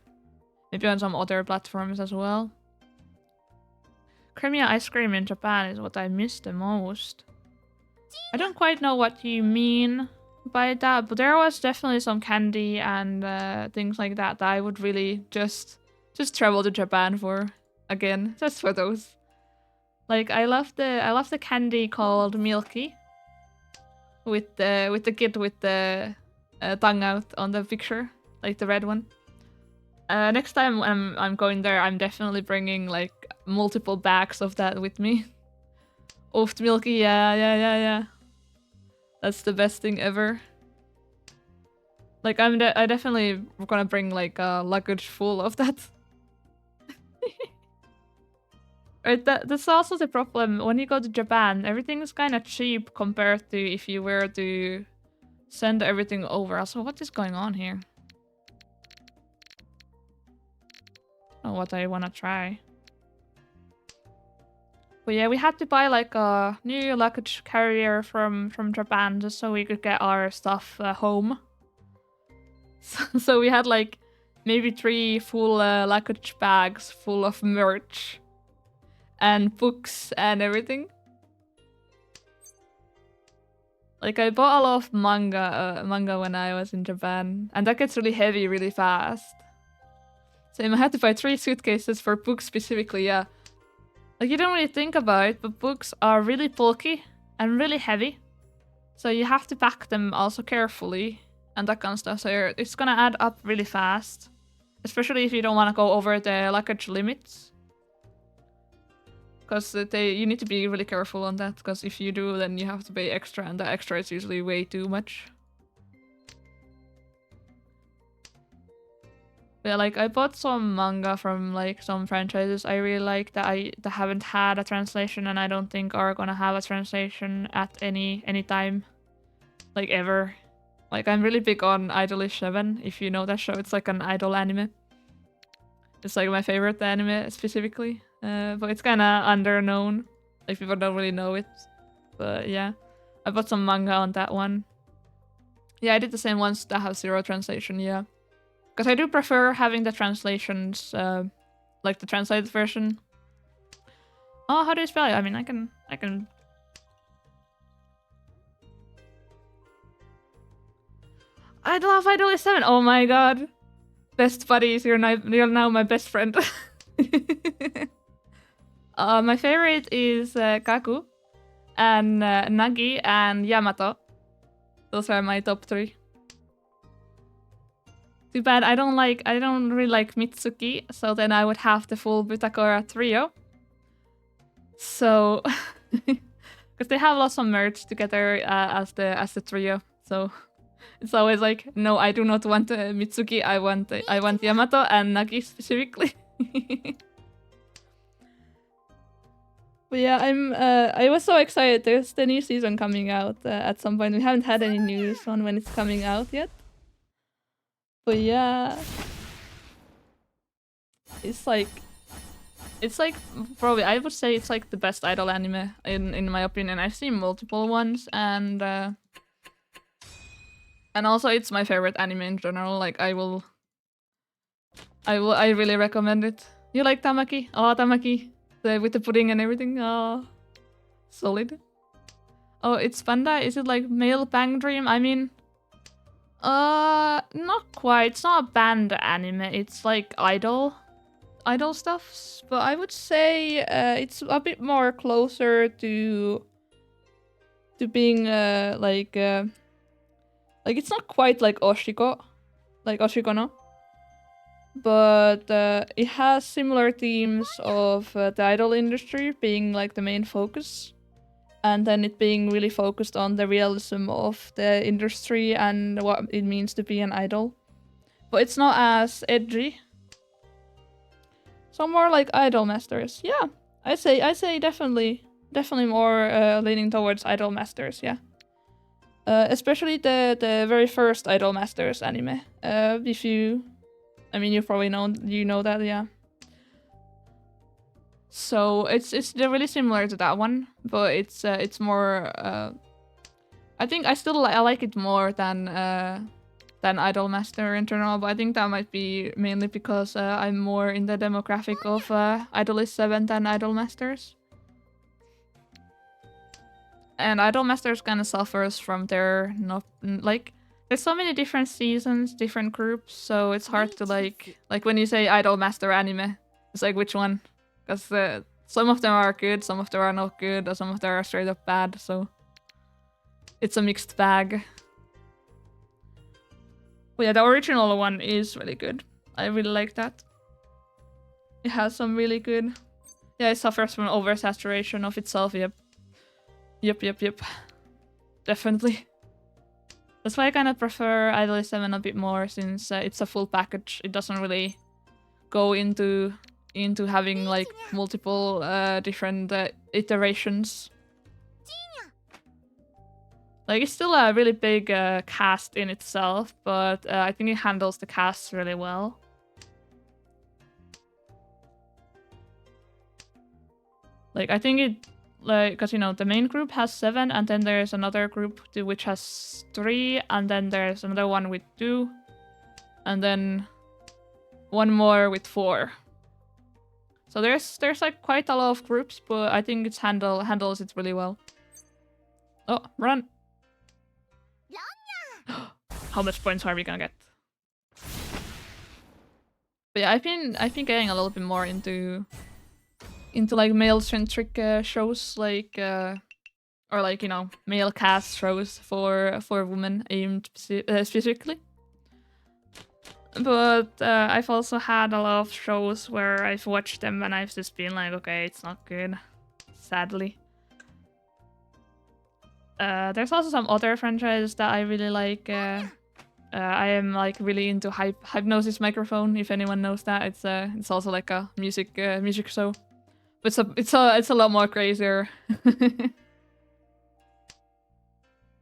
Speaker 1: Maybe on some other platforms as well. Creamy ice cream in Japan is what I miss the most. I don't quite know what you mean by that, but there was definitely some candy and things like that I would really just travel to Japan for again, just for those. Like I love the candy called Milky. with the kid with the tongue out on the picture, like the red one. Next time I'm going there, I'm definitely bringing like multiple bags of that with me. Oat milky, yeah. That's the best thing ever. Like I definitely gonna bring like a luggage full of that. Right, that's also the problem when you go to Japan. Everything is kind of cheap compared to if you were to send everything over. Also, what is going on here? Oh, what I wanna try. But yeah, we had to buy like a new luggage carrier from Japan just so we could get our stuff home. So we had like maybe 3 full luggage bags full of merch and books and everything. Like I bought a lot of manga when I was in Japan, and that gets really heavy really fast. So I had to buy 3 suitcases for books specifically, yeah. Like you don't really think about it, but books are really bulky and really heavy. So you have to pack them also carefully and that kind of stuff. So it's gonna add up really fast. Especially if you don't want to go over the luggage limits. Because you need to be really careful on that, because if you do, then you have to pay extra, and the extra is usually way too much. Yeah, like I bought some manga from like some franchises I really like that haven't had a translation, and I don't think are gonna have a translation at any time, like ever. Like I'm really big on Idolish 7, if you know that show. It's like an idol anime. It's like my favorite anime specifically. But it's kind of underknown. Like people don't really know it. But yeah, I bought some manga on that one. Yeah, I did the same ones that have 0 translation, yeah. Because I do prefer having the translations, like the translated version. Oh, how do you spell it? I mean, I can... I love Idol 7. Oh my god. Best buddies, you're now my best friend. My favorite is Kaku and Nagi and Yamato. Those are my top 3. Too bad I don't really like Mitsuki, so then I would have the full Butakora trio. So, because they have lots of merch together as the trio, so it's always like, no, I do not want Mitsuki. I want Yamato and Nagi specifically. But yeah, I was so excited. There's the new season coming out at some point. We haven't had any news on when it's coming out yet. But yeah, it's like probably I would say it's like the best idol anime in my opinion. I've seen multiple ones, and also it's my favorite anime in general. Like I really recommend it. You like Tamaki? Oh, Tamaki. With the pudding and everything. Oh, solid. Oh, it's Panda. Is it like male bang dream? I mean, not quite. It's not a band anime. It's like idol stuff. But I would say it's a bit more closer to being like it's not quite like Oshiko, no. But it has similar themes of the idol industry being like the main focus, and then it being really focused on the realism of the industry and what it means to be an idol. But it's not as edgy. So more like Idol Masters. Yeah, I say definitely more leaning towards Idol Masters. Yeah. Especially the very first Idol Masters anime. If you... I mean, you probably know that, yeah. So they're really similar to that one, but it's more. I think I like it more than Idol Master in general, but I think that might be mainly because I'm more in the demographic of Idolist 7 than Idol Masters. And Idol Masters kind of suffers from their there's so many different seasons, different groups, so it's hard to like when you say Idol Master anime, it's like which one? Because some of them are good, some of them are not good, or some of them are straight up bad, so it's a mixed bag. But yeah, the original one is really good. I really like that. It has some really good... Yeah, it suffers from oversaturation of itself, yep. Yep. Definitely. That's why I kind of prefer Idol 7 a bit more, since it's a full package. It doesn't really go into having like multiple different iterations. Like, it's still a really big cast in itself, but I think it handles the cast really well. Like, I think it, like, because, you know, the main group has 7, and then there's another group which has 3, and then there's another one with 2, and then one more with 4. So there's like quite a lot of groups, but I think it's handles it really well. Oh, run! How much points are we gonna get? But yeah, I've been getting a little bit more into like male-centric shows, like or like, you know, male cast shows for women aimed specifically. But I've also had a lot of shows where I've watched them and I've just been like, okay, it's not good, sadly. There's also some other franchises that I really like. I am like really into Hypnosis Microphone. If anyone knows that, it's also like a music show, but it's a lot more crazier.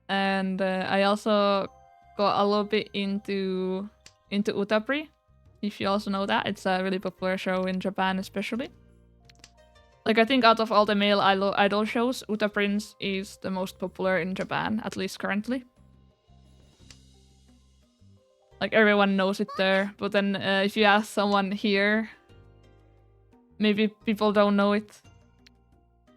Speaker 1: And I also got a little bit into Utapri. If you also know that, it's a really popular show in Japan, especially. Like, I think out of all the male idol shows, Uta Prince is the most popular in Japan, at least currently. Like, everyone knows it there, but then if you ask someone here, maybe people don't know it.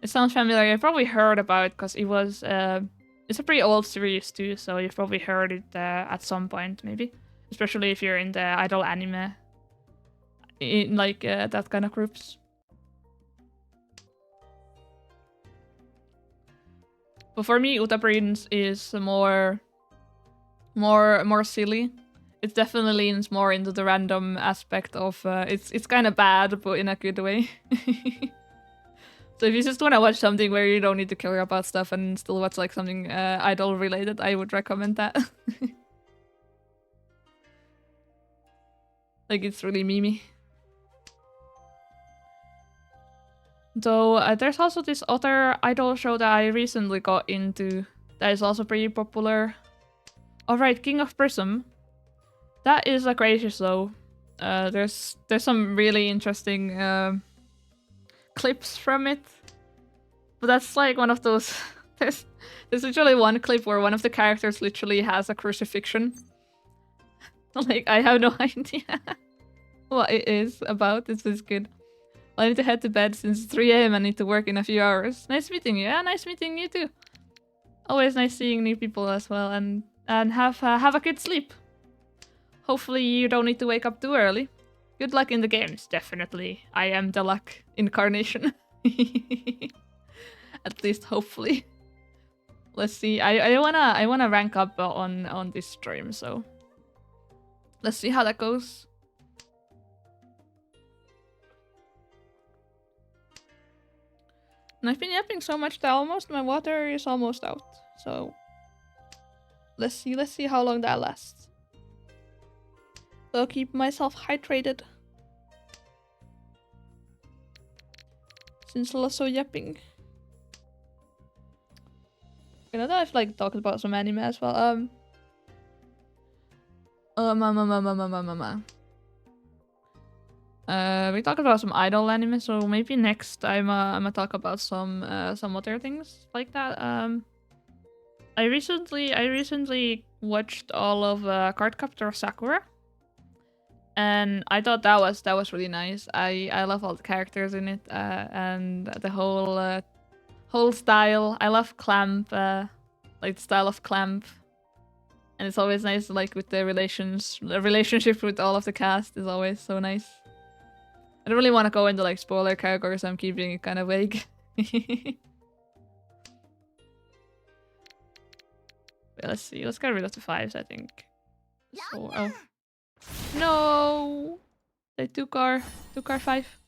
Speaker 1: It sounds familiar. You've probably heard about it because it was... it's a pretty old series too, so you've probably heard it at some point, maybe. Especially if you're in the idol anime, in like that kind of groups. But for me, Uta Prince is more silly. It definitely leans more into the random aspect of it's kind of bad, but in a good way. So if you just want to watch something where you don't need to care about stuff and still watch like something idol related, I would recommend that. Like, it's really memey. Though there's also this other idol show that I recently got into that is also pretty popular. Alright, King of Prism. That is a crazy show. There's some really interesting clips from it. But that's like one of those... there's literally one clip where one of the characters literally has a crucifixion. Like, I have no idea what it is about. It's just good. I need to head to bed since 3 AM. I need to work in a few hours. Nice meeting you. Yeah, nice meeting you too. Always nice seeing new people as well. And have a good sleep. Hopefully you don't need to wake up too early. Good luck in the games, definitely. I am the luck incarnation. At least hopefully. Let's see. I wanna rank up on this stream, so let's see how that goes. And I've been yapping so much that my water is almost out. So let's see how long that lasts. I'll keep myself hydrated. Since also yapping. You know that I've like talked about some anime as well. We talked about some idol anime, so maybe next I'm gonna talk about some other things like that. I recently watched all of Cardcaptor Sakura, and I thought that was really nice. I love all the characters in it, and the whole style. I love Clamp, like the style of Clamp. And it's always nice, like, with the relationship with all of the cast is always so nice. I don't really want to go into, like, spoiler categories, so I'm keeping it kind of vague. Okay, let's see. Let's get rid of the 5s, I think. So, oh. No! They took our 5.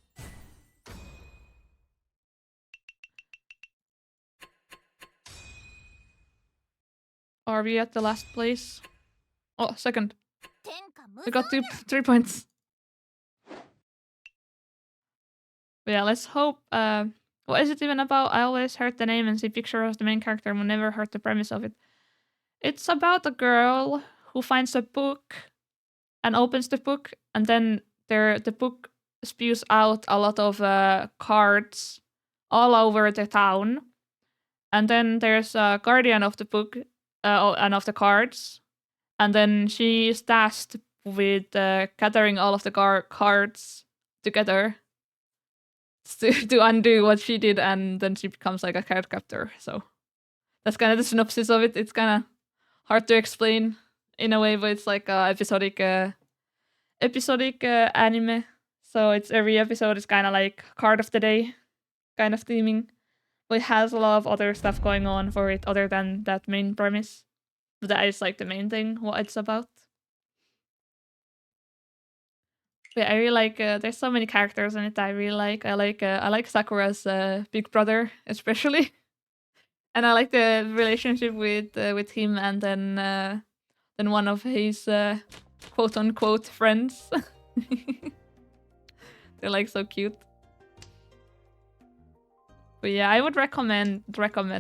Speaker 1: Are we at the last place? Oh, second. We got 3 points. But yeah, let's hope. What is it even about? I always heard the name and see picture of the main character, but never heard the premise of it. It's about a girl who finds a book and opens the book, and then the book spews out a lot of cards all over the town. And then there's a guardian of the book and of the cards. And then she is tasked with gathering all of the cards together to undo what she did, and then she becomes like a card captor. So that's kind of the synopsis of it. It's kind of hard to explain in a way, but it's like a episodic anime. So it's every episode is kind of like card of the day kind of theming. But it has a lot of other stuff going on for it other than that main premise. But that is like the main thing, what it's about. But I really like. There's so many characters in it that I really like. I like Sakura's big brother especially, and I like the relationship with him and then one of his quote unquote friends. They're like so cute. But yeah, I would recommend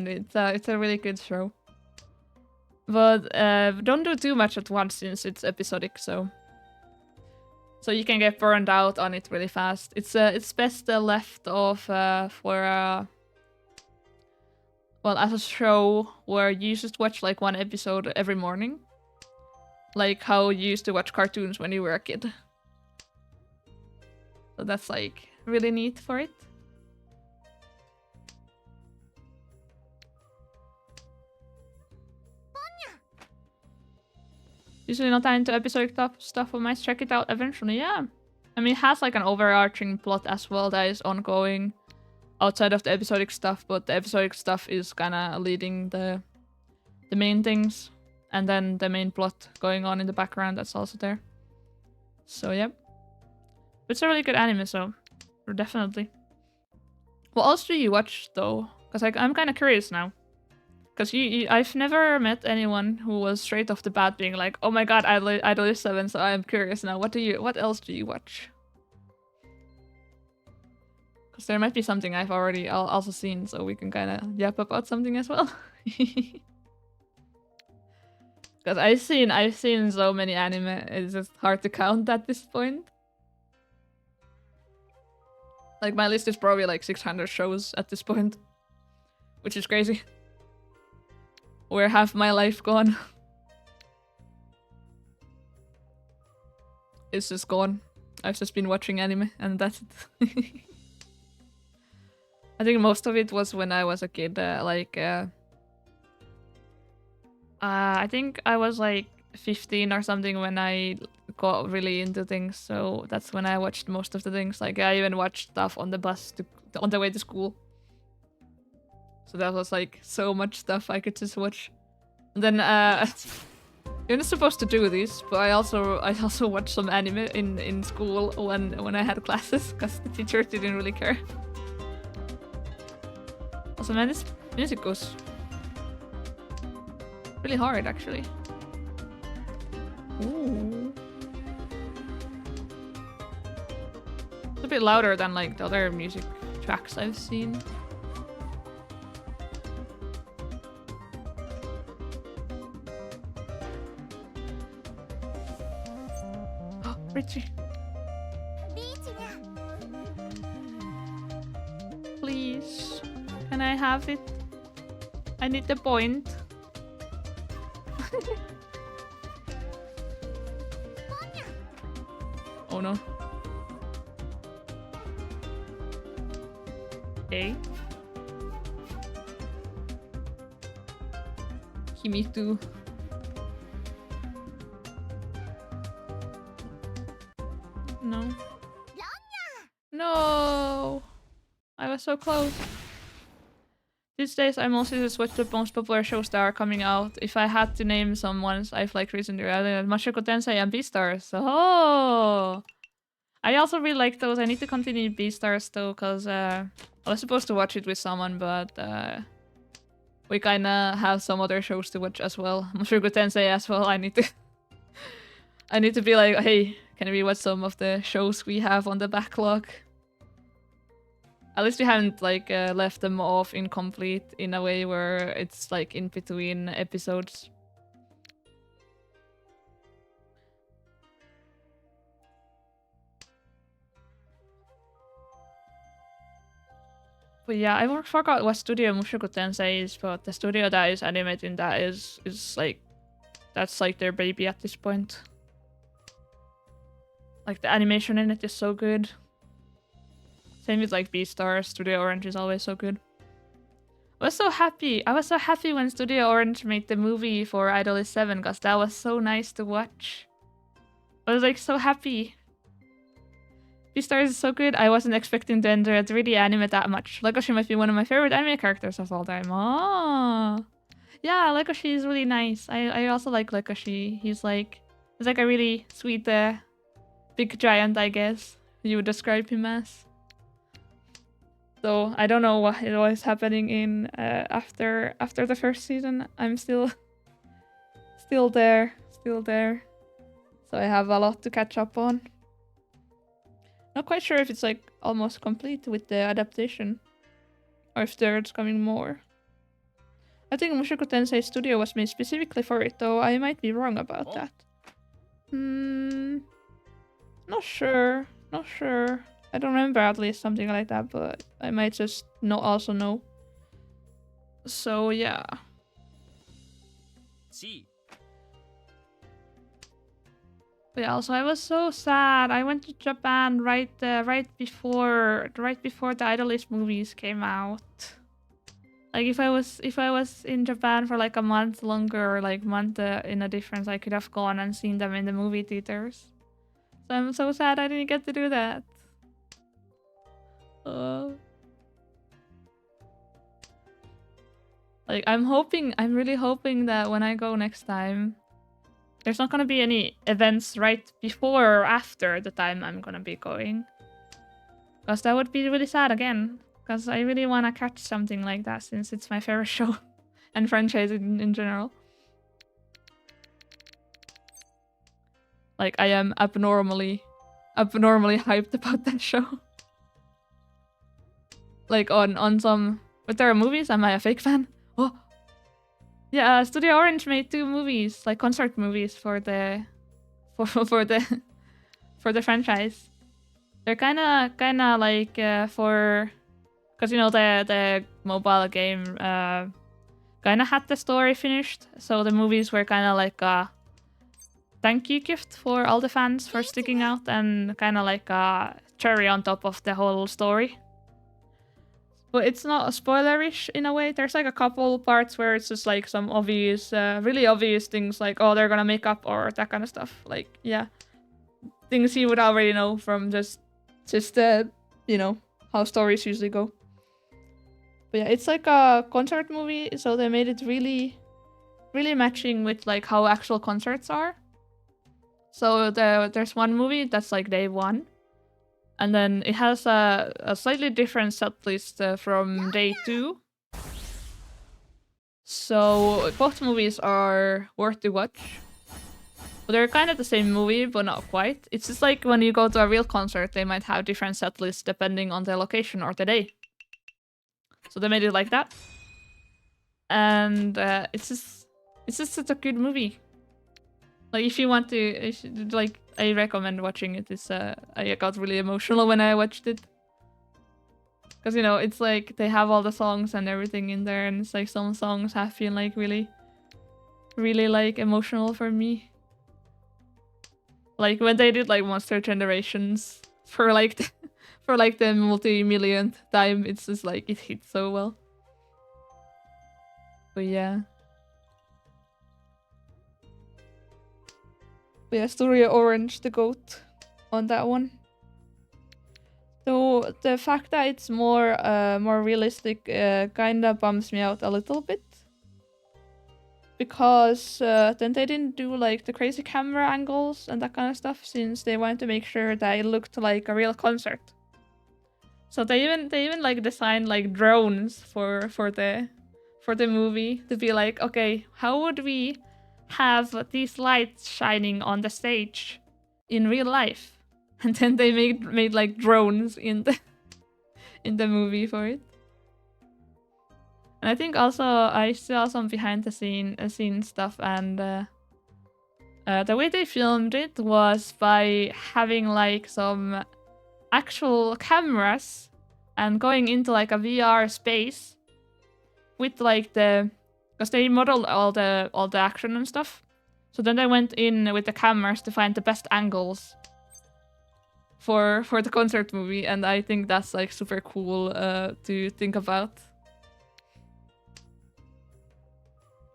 Speaker 1: it. It's a really good show. But don't do too much at once since it's episodic, so you can get burned out on it really fast. It's best left off for well, as a show where you just watch like one episode every morning, like how you used to watch cartoons when you were a kid. So that's like really neat for it. Usually not that into episodic stuff, but might check it out eventually, yeah. I mean, it has like an overarching plot as well that is ongoing outside of the episodic stuff, but the episodic stuff is kind of leading the main things, and then the main plot going on in the background that's also there. So, yeah. It's a really good anime, so definitely. What else do you watch, though? Because I'm kind of curious now. Because I've never met anyone who was straight off the bat being like, "Oh my god, Idol is 7, so I'm curious now. What else do you watch?" Because there might be something I've already also seen, so we can kind of yap about something as well. Because I've seen so many anime, it's just hard to count at this point. Like my list is probably like 600 shows at this point, which is crazy. Where half my life gone? It's just gone. I've just been watching anime and that's it. I think most of it was when I was a kid, I think I was like 15 or something when I got really into things, so that's when I watched most of the things. Like I even watched stuff on the bus on the way to school. So that was like so much stuff I could just watch. And then you're not supposed to do this, but I also watched some anime in school when I had classes because the teacher didn't really care. Also, man, this music goes really hard, actually. Ooh. It's a bit louder than like the other music tracks I've seen. Oh, Richie. Please. Can I have it? I need the point. Oh no. Okay. Me too. No. No! I was so close. These days, I mostly just watch the most popular shows that are coming out. If I had to name some ones I've like recently, Mahjong Tensei and Beastars. Oh, I also really like those. I need to continue Beastars though, cause I was supposed to watch it with someone, but we kinda have some other shows to watch as well. Mahjong Tensei as well. I need to, I need to be like, hey, can we watch some of the shows we have on the backlog? At least we haven't like left them off incomplete in a way where it's like in between episodes. But yeah, I forgot what studio Mushoku Tensei is, but the studio that is animating that is like, that's like their baby at this point. Like the animation in it is so good. Same with like Beastars, Studio Orange is always so good. I was so happy. I was so happy when Studio Orange made the movie for Idol 7 because that was so nice to watch. I was like so happy. Beastars is so good. I wasn't expecting them to 3D anime that much. Legoshi might be one of my favorite anime characters of all time. Oh, yeah, Legoshi is really nice. I also like Legoshi. He's like a really sweet big giant, I guess you would describe him as. So I don't know what is happening in after the first season. I'm still there. So I have a lot to catch up on. Not quite sure if it's like almost complete with the adaptation, or if there's coming more. I think Mushoku Tensei Studio was made specifically for it, though I might be wrong about that. Not sure. I don't remember at least something like that, but I might just also know. So yeah.
Speaker 2: See.
Speaker 1: But yeah, also I was so sad. I went to Japan right before the Idolist movies came out. Like if I was in Japan for like a month longer, or like month in a difference, I could have gone and seen them in the movie theaters. So I'm so sad I didn't get to do that. Like I'm really hoping that when I go next time, there's not gonna be any events right before or after the time I'm gonna be going. Because that would be really sad again. Because I really want to catch something like that since it's my favorite show and franchise in general. Like I am abnormally hyped about that show. Like on some, but there are movies. Am I a fake fan? Oh, yeah. Studio Orange made 2 movies, like concert movies for the franchise. They're kind of like for, because you know the mobile game kind of had the story finished, so the movies were kind of like a thank you gift for all the fans for sticking out and kind of like a cherry on top of the whole story. But it's not spoilerish in a way. There's like a couple parts where it's just like some obvious, really obvious things like, oh, they're gonna make up or that kind of stuff. Like, yeah, things you would already know from just you know, how stories usually go. But yeah, it's like a concert movie, so they made it really, really matching with like how actual concerts are. So there's one movie that's like day 1. And then it has a slightly different set list from day 2. So both movies are worth to watch. But they're kind of the same movie, but not quite. It's just like when you go to a real concert, they might have different set lists depending on the location or the day. So they made it like that. And it's just such a good movie. Like if you want to, like I recommend watching it. It's I got really emotional when I watched it. Because, you know, it's like they have all the songs and everything in there, and it's like some songs have been like really, really like emotional for me. Like when they did like Monster Generations for like the multi-millionth time, it's just like it hits so well. But yeah. But yeah, Studio Orange, the GOAT on that one. So the fact that it's more realistic kind of bums me out a little bit. Because then they didn't do like the crazy camera angles and that kind of stuff, since they wanted to make sure that it looked like a real concert. So they even like designed like drones for the movie to be like, okay, how would we have these lights shining on the stage in real life? And then they made like drones in the movie for it. And I think also I saw some behind the scene stuff, and the way they filmed it was by having like some actual cameras and going into like a VR space with like because they modeled all the action and stuff. So then they went in with the cameras to find the best angles for the concert movie, and I think that's like super cool to think about.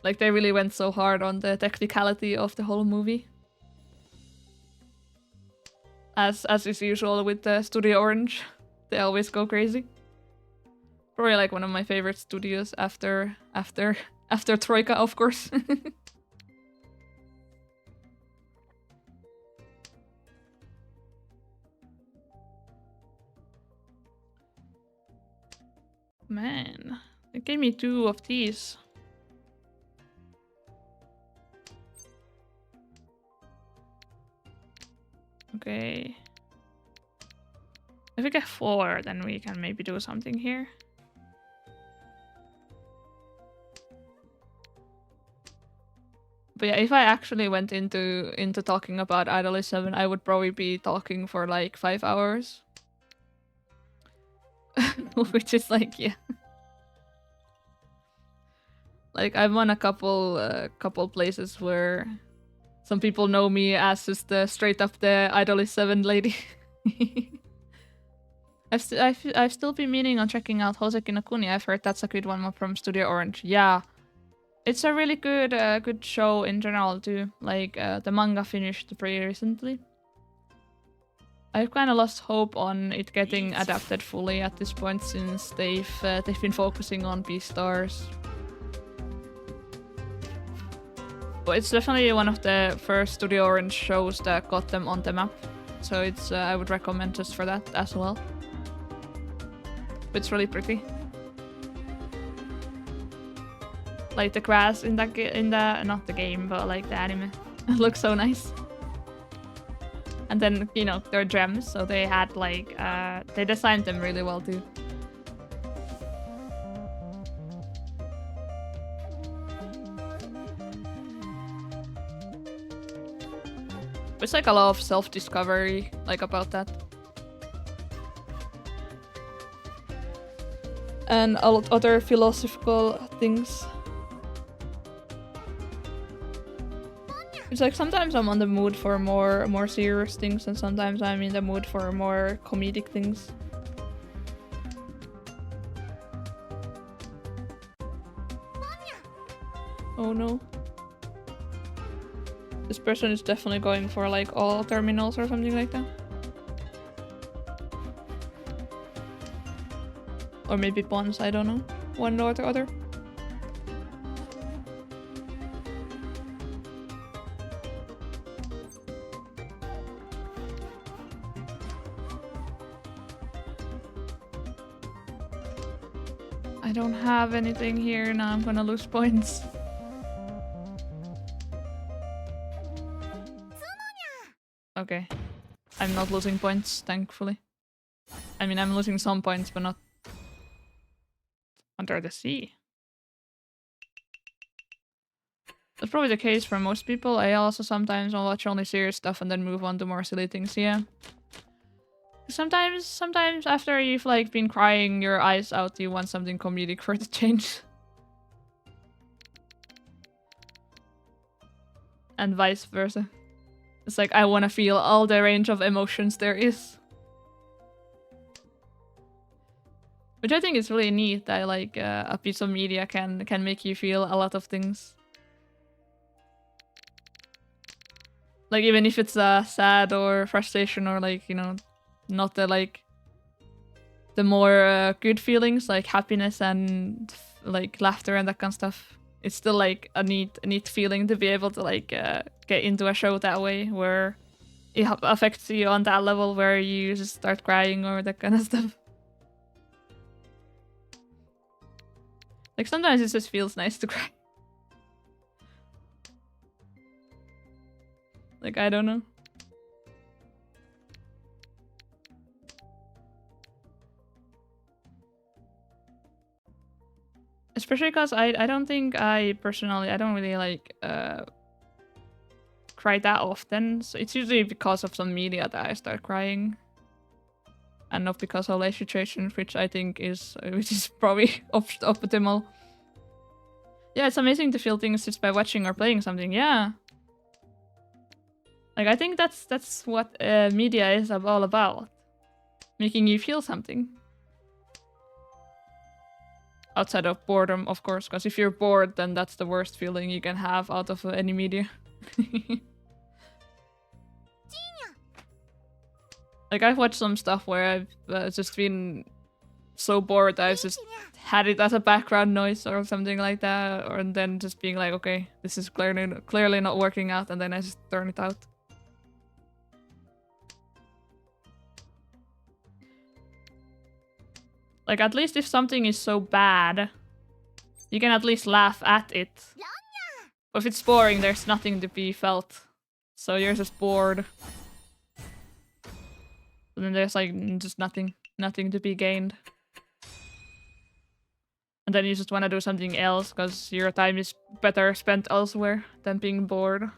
Speaker 1: Like they really went so hard on the technicality of the whole movie. As is usual with the Studio Orange. They always go crazy. Probably like one of my favorite studios after Troika, of course. Man, they gave me 2 of these. Okay. If we get 4, then we can maybe do something here. But yeah, if I actually went into talking about Idol 7, I would probably be talking for like 5 hours. Which is like, yeah. Like I'm on a couple places where some people know me as just straight up the Idol 7 lady. I've still been meaning on checking out Hoseki no Kuni. I've heard that's a good one from Studio Orange. Yeah, it's a really good show in general too. Like the manga finished pretty recently. I've kind of lost hope on it getting adapted fully at this point, since they've been focusing on Beastars. But it's definitely one of the first Studio Orange shows that got them on the map, so it's I would recommend just for that as well. It's really pretty. Like the grass in the not the game, but like the anime, it looks so nice. And then, you know, they're gems, so they had like they designed them really well too. It's like a lot of self-discovery, like about that. And a lot other philosophical things. It's like sometimes I'm on the mood for more serious things, and sometimes I'm in the mood for more comedic things. Oh no. This person is definitely going for like all terminals or something like that. Or maybe pawns, I don't know. One or the other. I don't have anything here, now I'm gonna lose points. Okay. I'm not losing points, thankfully. I mean, I'm losing some points, but not under the sea. That's probably the case for most people. I also sometimes watch only serious stuff and then move on to more silly things, yeah. Sometimes after you've like been crying your eyes out, you want something comedic for the change. And vice versa. It's like I want to feel all the range of emotions there is. Which I think is really neat that like a piece of media can make you feel a lot of things. Like even if it's sad or frustration or like, you know, not the like the more good feelings like happiness and like laughter and that kind of stuff. It's still like a neat feeling to be able to like get into a show that way where it affects you on that level where you just start crying or that kind of stuff. Like sometimes it just feels nice to cry. Like I don't know. Especially because I don't think I personally, I don't really like cry that often. So it's usually because of some media that I start crying. And not because of life situations, which I think is, which is probably optimal. Yeah, it's amazing to feel things just by watching or playing something, yeah. Like I think that's what media is all about. Making you feel something. Outside of boredom, of course, because if you're bored, then that's the worst feeling you can have out of any media. Like, I've watched some stuff where I've just been so bored that I've just had it as a background noise or something like that, or then just being like, okay, this is clearly not working out, and then I just turn it out. Like, at least if something is so bad, you can at least laugh at it. But if it's boring, there's nothing to be felt. So you're just bored. And then there's like just nothing to be gained. And then you just want to do something else because your time is better spent elsewhere than being bored.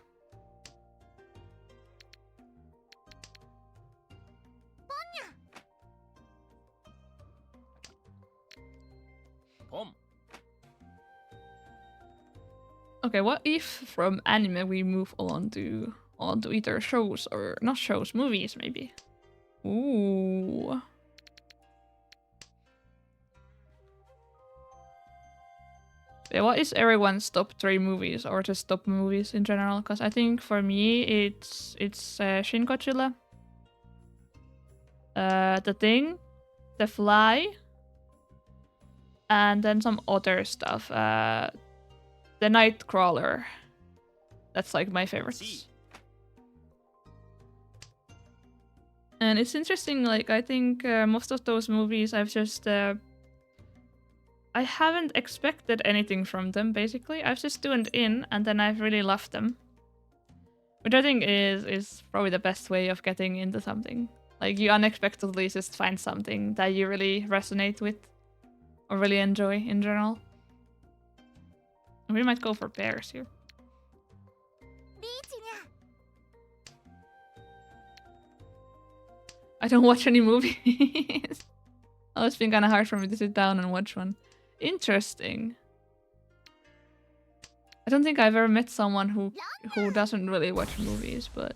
Speaker 1: Okay, what if from anime we move on to either shows or not shows, movies maybe? Ooh. Yeah, what is everyone's top 3 movies or just top movies in general? Because I think for me it's Shin Godzilla, The Thing, The Fly, and then some other stuff. The Nightcrawler. That's like my favorites. And it's interesting, like I think most of those movies I've just I haven't expected anything from them, basically. I've just tuned in and then I've really loved them. Which I think is probably the best way of getting into something. Like you unexpectedly just find something that you really resonate with or really enjoy in general. We might go for bears here. I don't watch any movies. Oh, it's been kind of hard for me to sit down and watch one. Interesting. I don't think I've ever met someone who doesn't really watch movies, but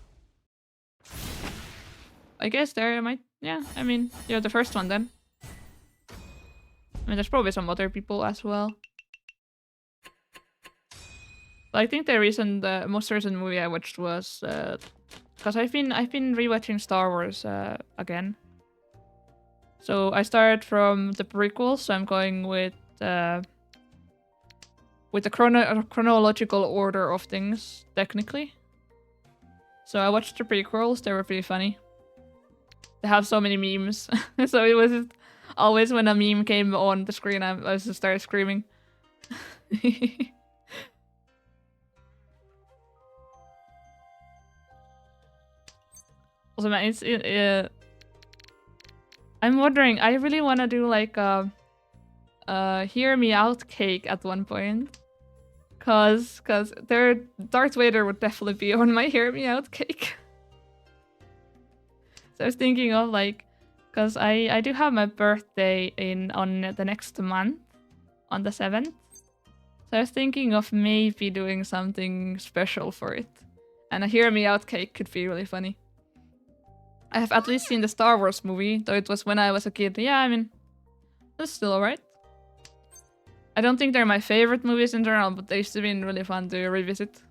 Speaker 1: I guess there might, yeah, I mean, you're the first one then. I mean, there's probably some other people as well. But I think the most recent movie I watched was because I've been rewatching Star Wars again. So I started from the prequels, so I'm going with the chronological order of things, technically. So I watched the prequels, they were pretty funny. They have so many memes. So it was just always when a meme came on the screen, I just started screaming. Also, man, I'm wondering, I really want to do like a hear me out cake at one point. Cause Darth Vader would definitely be on my hear me out cake. So I was thinking of like, cause I do have my birthday on the next month, on the 7th. So I was thinking of maybe doing something special for it. And a hear me out cake could be really funny. I have at least seen the Star Wars movie, though it was when I was a kid. Yeah, I mean, that's still alright. I don't think they're my favorite movies in general, but they've still been really fun to revisit.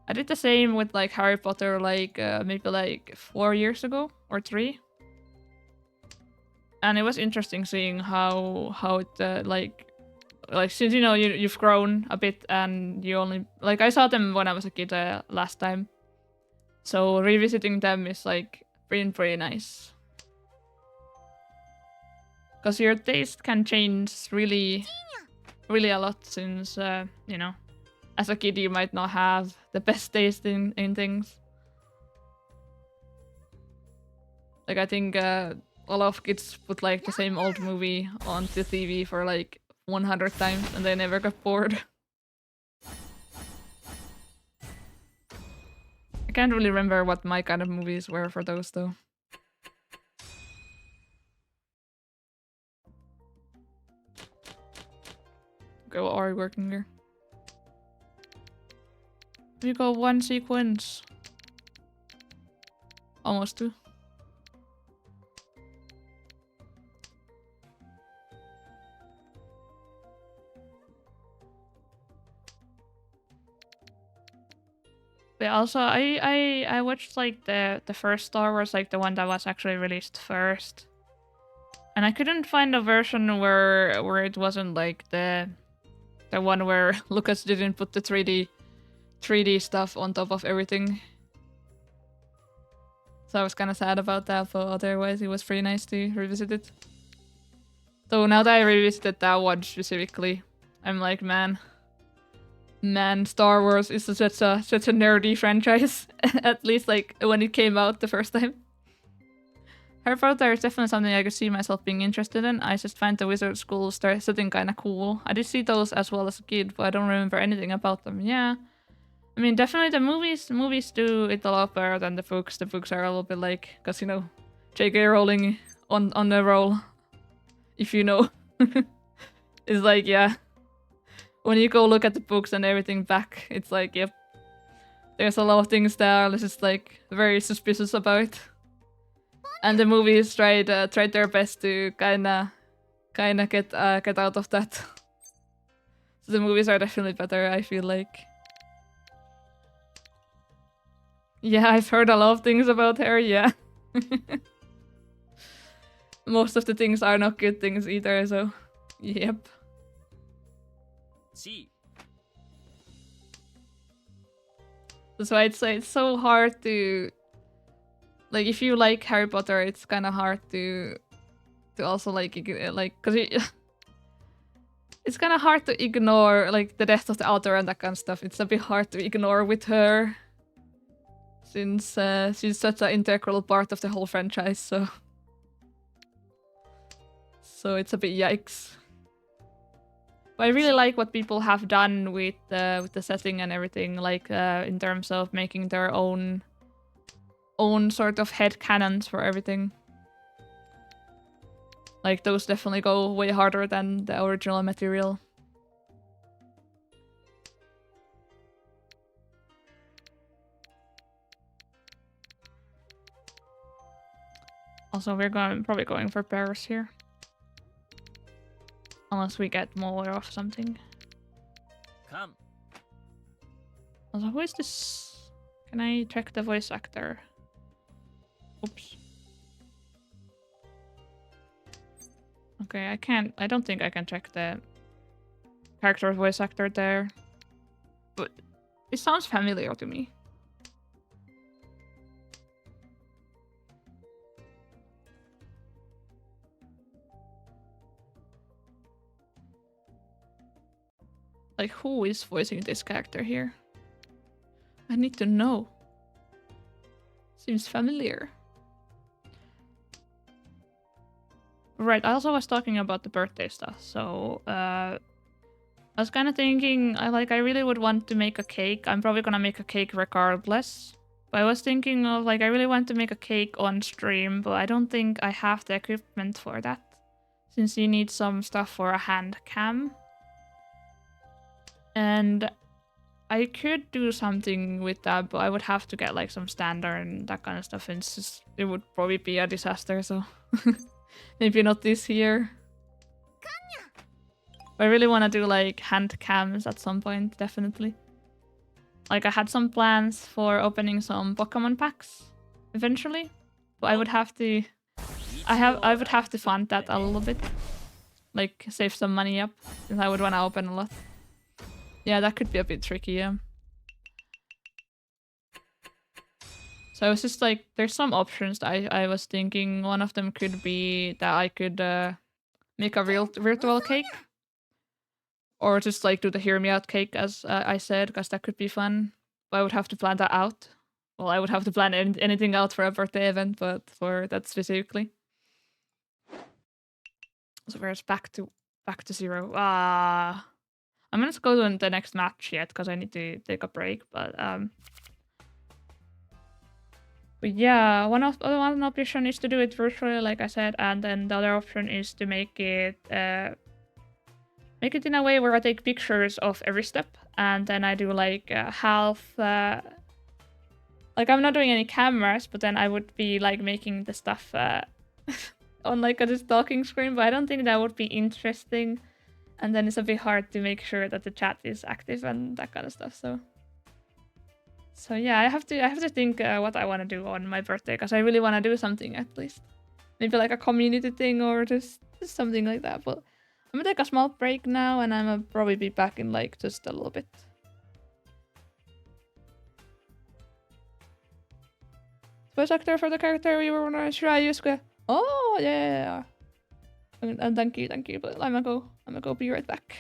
Speaker 1: I did the same with like Harry Potter like maybe like 4 years ago or 3. And it was interesting seeing how it like since you've grown a bit and you only like I saw them when I was a kid last time, so revisiting them is like pretty nice because your taste can change really a lot since as a kid you might not have the best taste in things. Like I think a lot of kids put like the same old movie onto TV for like 100 times and they never got bored. I can't really remember what my kind of movies were for those though. Okay, what are we working here? We got one sequence. Almost two. But also, I watched like the first Star Wars, like the one that was actually released first, and I couldn't find a version where it wasn't like the one where Lucas didn't put the 3D stuff on top of everything. So I was kind of sad about that, but otherwise it was pretty nice to revisit it. So now that I revisited that one specifically, I'm like, man, Star Wars is such a nerdy franchise. At least like when it came out the first time. Harry Potter is definitely something I could see myself being interested in. I just find the wizard school setting kind of cool. I did see those as well as a kid, but I don't remember anything about them. Yeah, I mean definitely the movies do it a lot better than the books. The books are a little bit like, because you know, J.K. Rowling on the roll. If you know, it's like yeah. When you go look at the books and everything back, it's like, yep, there's a lot of things that are just like very suspicious about. And the movies tried their best to kinda get out of that. So the movies are definitely better, I feel like. Yeah, I've heard a lot of things about her, yeah. Most of the things are not good things either, so yep.
Speaker 2: See.
Speaker 1: That's why I'd say it's so hard to like if you like Harry Potter, it's kind of hard to also like because it's kind of hard to ignore like the death of the author and that kind of stuff. It's a bit hard to ignore with her since she's such an integral part of the whole franchise. So it's a bit yikes. But I really like what people have done with the setting and everything, like in terms of making their own sort of head canons for everything. Like those definitely go way harder than the original material. Also, we're probably going for Paris here. Unless we get more of something.
Speaker 2: Come.
Speaker 1: Also, who is this? Can I check the voice actor? Oops. Okay, I can't. I don't think I can check the character voice actor there. But it sounds familiar to me. Like, who is voicing this character here? I need to know. Seems familiar. Right, I also was talking about the birthday stuff, so I was kind of thinking, I really would want to make a cake. I'm probably gonna make a cake regardless. But I was thinking of, like, I really want to make a cake on stream, but I don't think I have the equipment for that. Since you need some stuff for a hand cam. And I could do something with that, but I would have to get like some standard and that kind of stuff, and it would probably be a disaster, so maybe not this year. But I really want to do like hand cams at some point, definitely. Like I had some plans for opening some Pokemon packs eventually, but I would have to I would have to fund that a little bit. Like, save some money up, since I would want to open a lot. Yeah, that could be a bit tricky, yeah. So it's just like, there's some options that I was thinking. One of them could be that I could make a real virtual cake. Or just like do the hear me out cake, as I said, because that could be fun. But I would have to plan that out. Well, I would have to plan anything out for a birthday event, but for that specifically. So where's back to zero? I'm gonna go to the next match yet because I need to take a break. But yeah, one option is to do it virtually, like I said, and then the other option is to make it in a way where I take pictures of every step, and then I do like half. Like, I'm not doing any cameras, but then I would be like making the stuff on like a just talking screen. But I don't think that would be interesting, and then it's a bit hard to make sure that the chat is active and that kind of stuff. So yeah, I have to think what I want to do on my birthday, because I really want to do something at least, maybe like a community thing or just something like that. But I'm gonna take a small break now, and I'm gonna probably be back in like just a little bit. Voice actor for the character we were on Shirai Yusuke. Oh yeah. And thank you. But I'm gonna go be right back.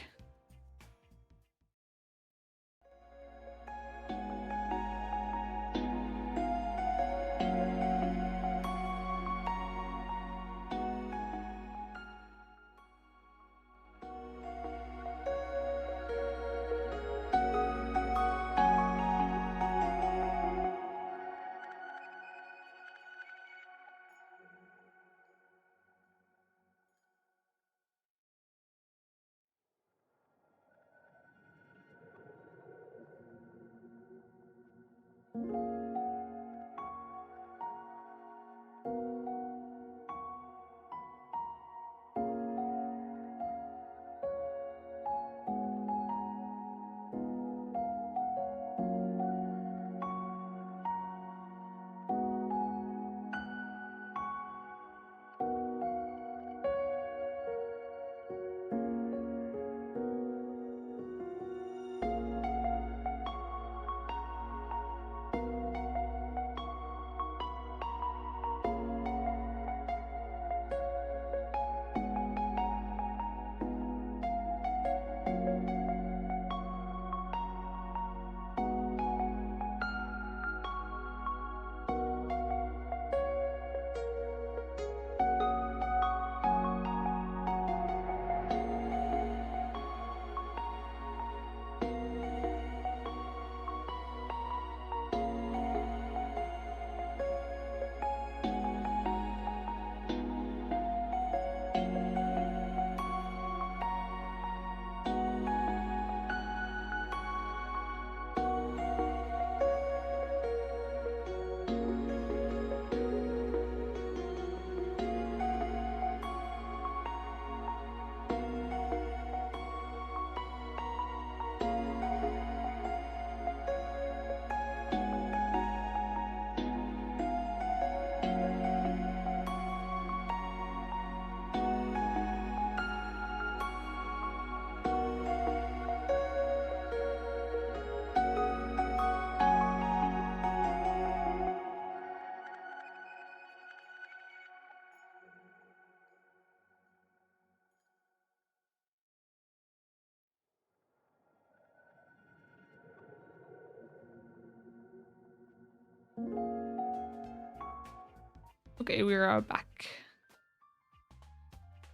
Speaker 1: Okay, we are back.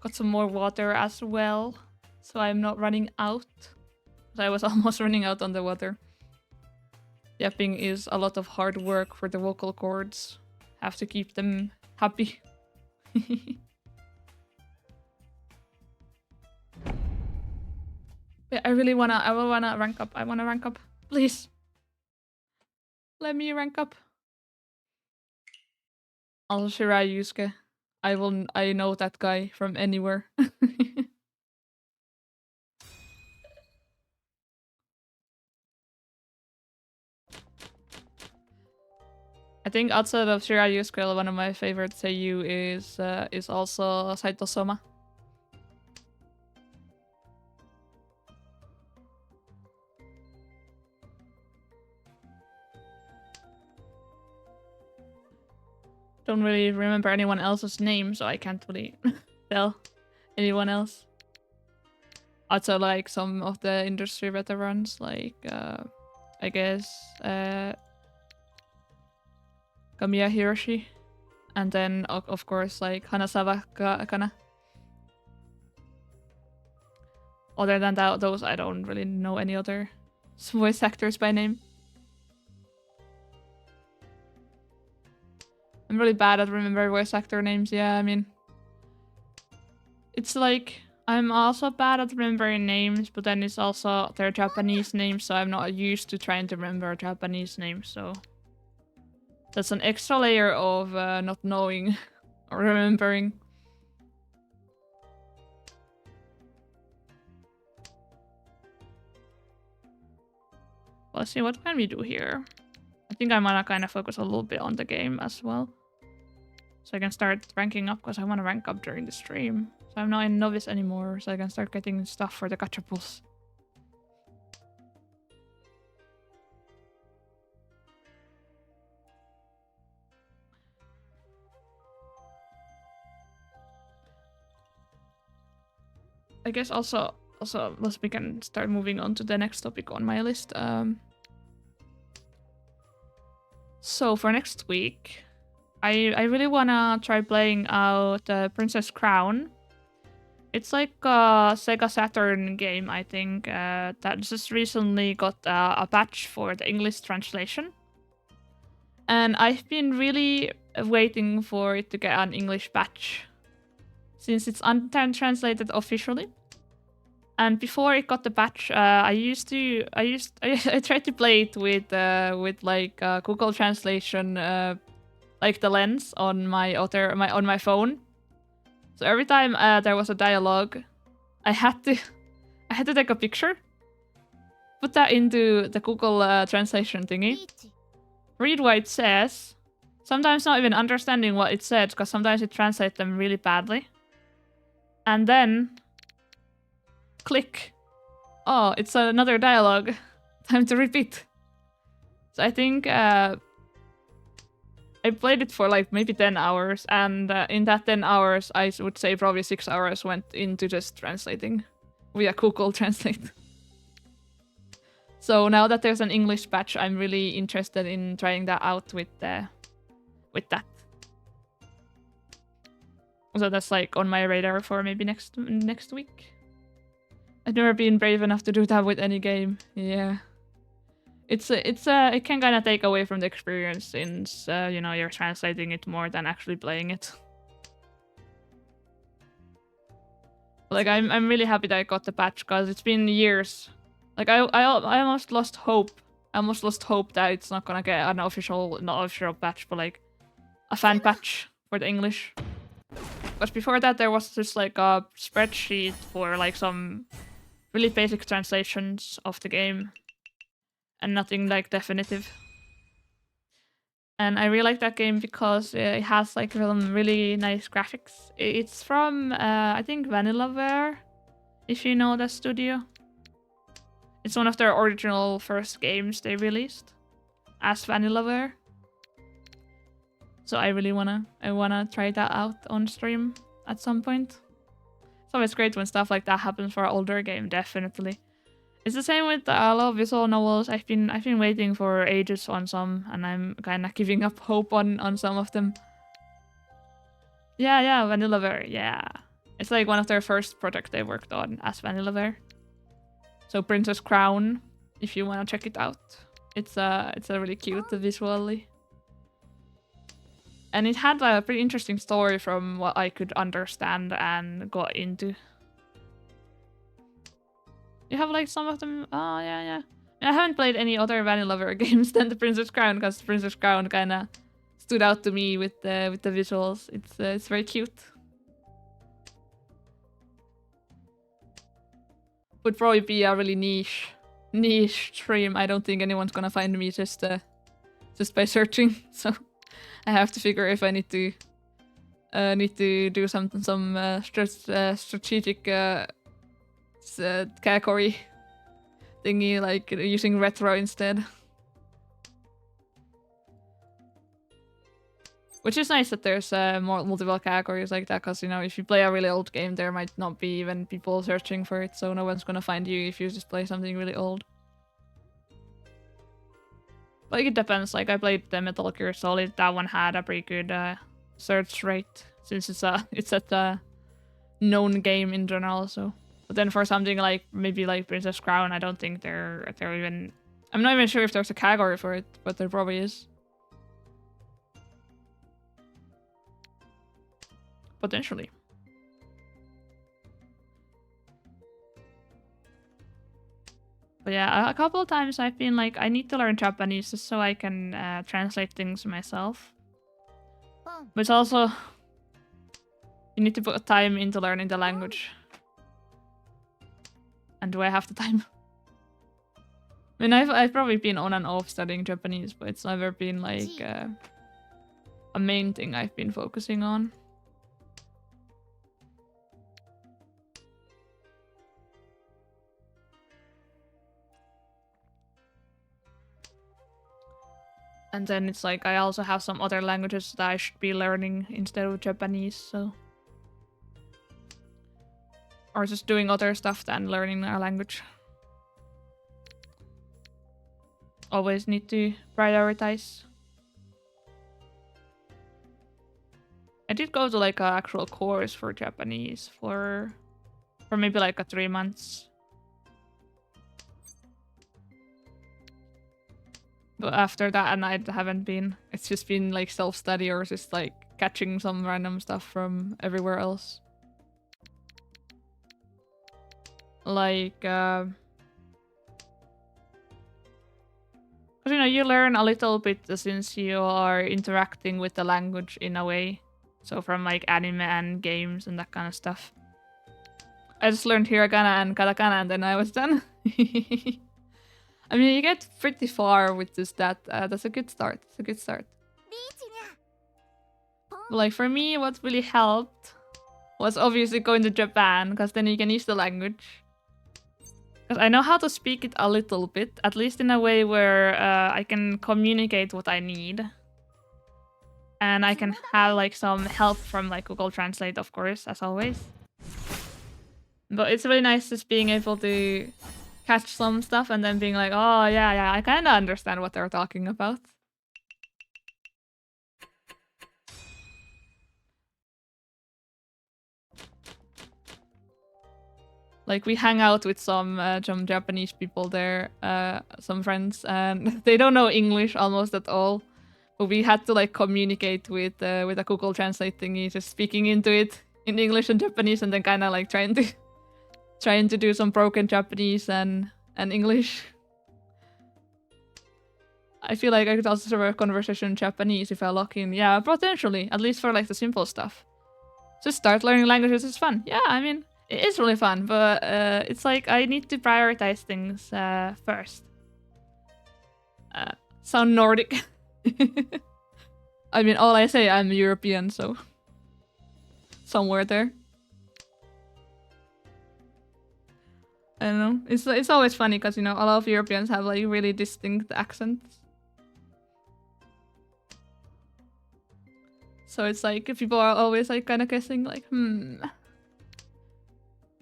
Speaker 1: Got some more water as well, so I'm not running out. But I was almost running out on the water. Yapping is a lot of hard work for the vocal cords. Have to keep them happy. Yeah, I wanna rank up. I wanna rank up. Please. Let me rank up. Also Shirai Yusuke. I know that guy from anywhere. I think outside of Shirayu's Skill, one of my favorite Seiyu is also Saito Soma. Don't really remember anyone else's name, so I can't really tell anyone else. Also, like some of the industry veterans, like I guess Kamiya Hiroshi, and then of course like Hanasawa Kana. Other than that, those I don't really know any other voice actors by name. I'm really bad at remembering voice actor names. Yeah, I mean, it's like I'm also bad at remembering names, but then it's also their Japanese names, so I'm not used to trying to remember Japanese names. So that's an extra layer of not knowing or remembering. Let's see, what can we do here? I think I wanna kind of focus a little bit on the game as well. So I can start ranking up, because I want to rank up during the stream. So I'm not a novice anymore, so I can start getting stuff for the gacha pulls. I guess also we can start moving on to the next topic on my list. So for next week, I really wanna try playing out Princess Crown. It's like a Sega Saturn game, I think, that just recently got a patch for the English translation. And I've been really waiting for it to get an English patch, since it's untranslated officially. And before it got the patch, I tried to play it with like Google Translation, like the lens on my phone. So every time there was a dialogue, I had to take a picture, put that into the Google Translation thingy, read what it says, sometimes not even understanding what it said, because sometimes it translates them really badly, and then click. Oh, it's another dialogue. Time to repeat. So I think I played it for like maybe 10 hours, and in that 10 hours, I would say probably 6 hours went into just translating via Google Translate. So now that there's an English patch, I'm really interested in trying that out with that. So that's like on my radar for maybe next week. I've never been brave enough to do that with any game. Yeah. It can kind of take away from the experience, since you know, you're translating it more than actually playing it. Like I'm really happy that I got the patch, because it's been years. Like I almost lost hope. I almost lost hope that it's not gonna get an not official patch, but like a fan patch for the English. But before that, there was just like a spreadsheet for like some really basic translations of the game, and nothing like definitive. And I really like that game because it has like some really nice graphics. It's from I think Vanillaware, if you know that studio. It's one of their original first games they released as Vanillaware. So I really wanna try that out on stream at some point. It's always great when stuff like that happens for an older game, definitely. It's the same with a lot of visual novels. I've been waiting for ages on some, and I'm kind of giving up hope on some of them. Yeah, Vanillaware, yeah. It's like one of their first projects they worked on as Vanillaware. So Princess Crown, if you want to check it out. It's a really cute visually. And it had a pretty interesting story from what I could understand and got into. You have like some of them. Oh, yeah. I haven't played any other Vanillaware games than the Princess Crown, because Princess Crown kind of stood out to me with the visuals. It's very cute. Would probably be a really niche stream. I don't think anyone's gonna find me just by searching. So I have to figure if I need to do some strategic category thingy, like using retro instead. Which is nice that there's more multiple categories like that, because, you know, if you play a really old game, there might not be even people searching for it, so no one's gonna find you if you just play something really old. Like, it depends. Like, I played the Metal Gear Solid. That one had a pretty good search rate, since it's a known game in general. So, but then for something like maybe like Princess Crown, I don't think they're even. I'm not even sure if there's a category for it, but there probably is. Potentially. But yeah, a couple of times I've been like, I need to learn Japanese just so I can translate things myself. But it's also, you need to put time into learning the language. And do I have the time? I mean, I've probably been on and off studying Japanese, but it's never been like a main thing I've been focusing on. And then it's like I also have some other languages that I should be learning instead of Japanese, so. Or just doing other stuff than learning a language. Always need to prioritize. I did go to like an actual course for Japanese for maybe like 3 months. But after that, and I haven't been. It's just been like self-study or just like catching some random stuff from everywhere else. Like, because, you know, you learn a little bit since you are interacting with the language in a way. So from like anime and games and that kind of stuff. I just learned hiragana and katakana and then I was done. I mean, you get pretty far with just that. That's a good start. It's a good start. But like for me, what really helped was obviously going to Japan, because then you can use the language. Because I know how to speak it a little bit, at least in a way where I can communicate what I need. And I can have like some help from like Google Translate, of course, as always. But it's really nice just being able to catch some stuff and then being like, oh yeah, I kind of understand what they're talking about. Like, we hang out with some Japanese people there, some friends, and they don't know English almost at all. But we had to like communicate with a Google Translate thingy, just speaking into it in English and Japanese, and then kind of like trying to do some broken Japanese and English. I feel like I could also serve a conversation in Japanese if I lock in. Yeah, potentially, at least for like the simple stuff. Just start learning languages is fun. Yeah, I mean, it is really fun, but it's like I need to prioritize things first. Sound Nordic. I mean, all I say, I'm European, so somewhere there. I don't know. It's always funny because, you know, a lot of Europeans have like really distinct accents. So it's like people are always like kind of guessing like,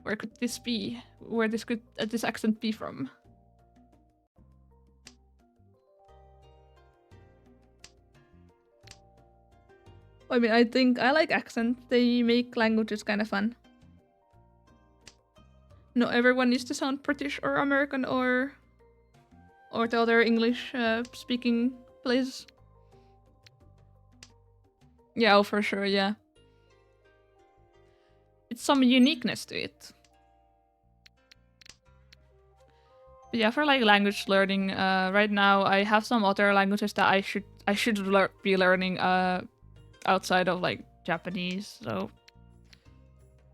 Speaker 1: where could this be? Where could this accent be from? I mean, I think I like accents. They make languages kind of fun. Not everyone needs to sound British or American or the other English speaking places. Yeah, oh, for sure, yeah. It's some uniqueness to it. But yeah, for like language learning, right now I have some other languages that I should be learning outside of like Japanese. So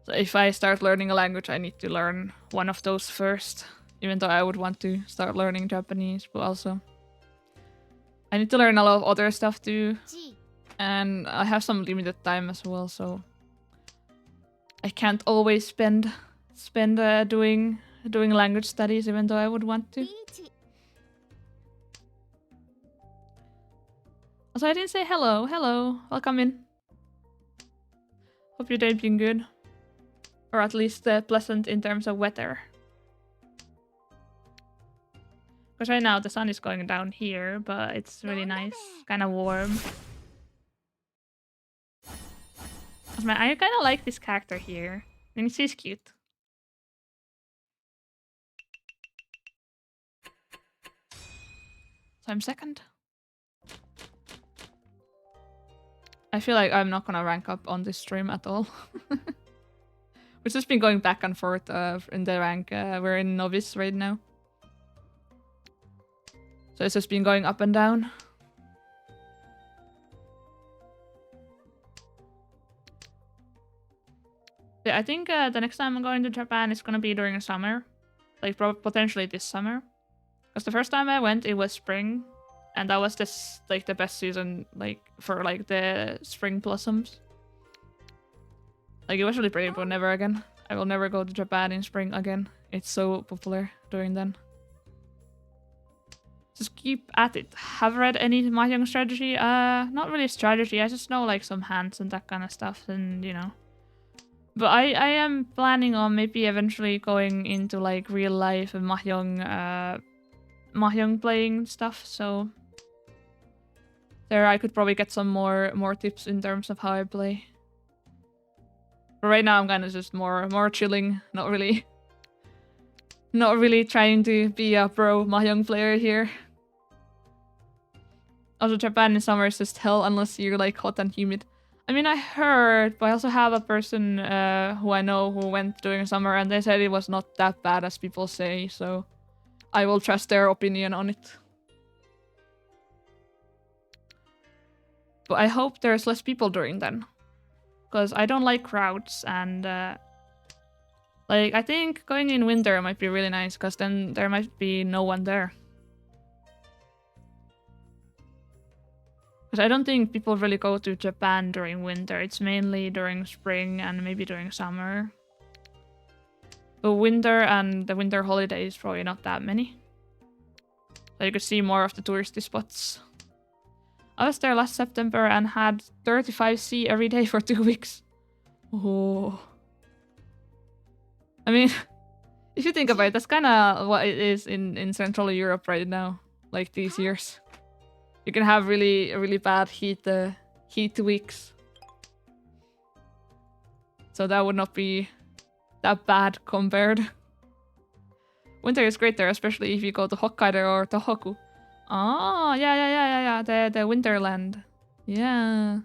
Speaker 1: if I start learning a language, I need to learn one of those first. Even though I would want to start learning Japanese, but also I need to learn a lot of other stuff too. And I have some limited time as well, so I can't always spend doing language studies, even though I would want to. Also, I didn't say hello. Hello, welcome in. Hope your day been good, or at least pleasant in terms of weather. Because right now the sun is going down here, but it's really nice, kind of warm. I kind of like this character here. And she's cute. So I'm second. I feel like I'm not gonna rank up on this stream at all. We've just been going back and forth in the rank. We're in novice right now. So it's just been going up and down. Yeah, I think the next time I'm going to Japan is gonna be during the summer. Like, potentially this summer. Because the first time I went, it was spring. And that was just, like, the best season, like, for, like, the spring blossoms. Like, it was really pretty, but never again. I will never go to Japan in spring again. It's so popular during then. Just keep at it. Have read any Mahjong strategy? Not really strategy. I just know, like, some hands and that kind of stuff, and, you know. But I am planning on maybe eventually going into, like, real life and Mahjong playing stuff, so there I could probably get some more tips in terms of how I play. But right now I'm kind of just more chilling, not really trying to be a pro Mahjong player here. Also, Japan in summer is just hell unless you're like hot and humid. I mean, I heard, but I also have a person who I know who went during summer and they said it was not that bad as people say, so I will trust their opinion on it. But I hope there's less people during then. Because I don't like crowds, and like, I think going in winter might be really nice, because then there might be no one there. Because I don't think people really go to Japan during winter. It's mainly during spring and maybe during summer. But winter and the winter holidays probably not that many. So you could see more of the touristy spots. I was there last September and had 35C every day for 2 weeks. Oh. I mean, if you think about it, that's kind of what it is in Central Europe right now. Like these years. You can have really bad heat weeks. So that would not be that bad compared. Winter is great there, especially if you go to Hokkaido or Tohoku. Oh, yeah. The Winterland. Yeah.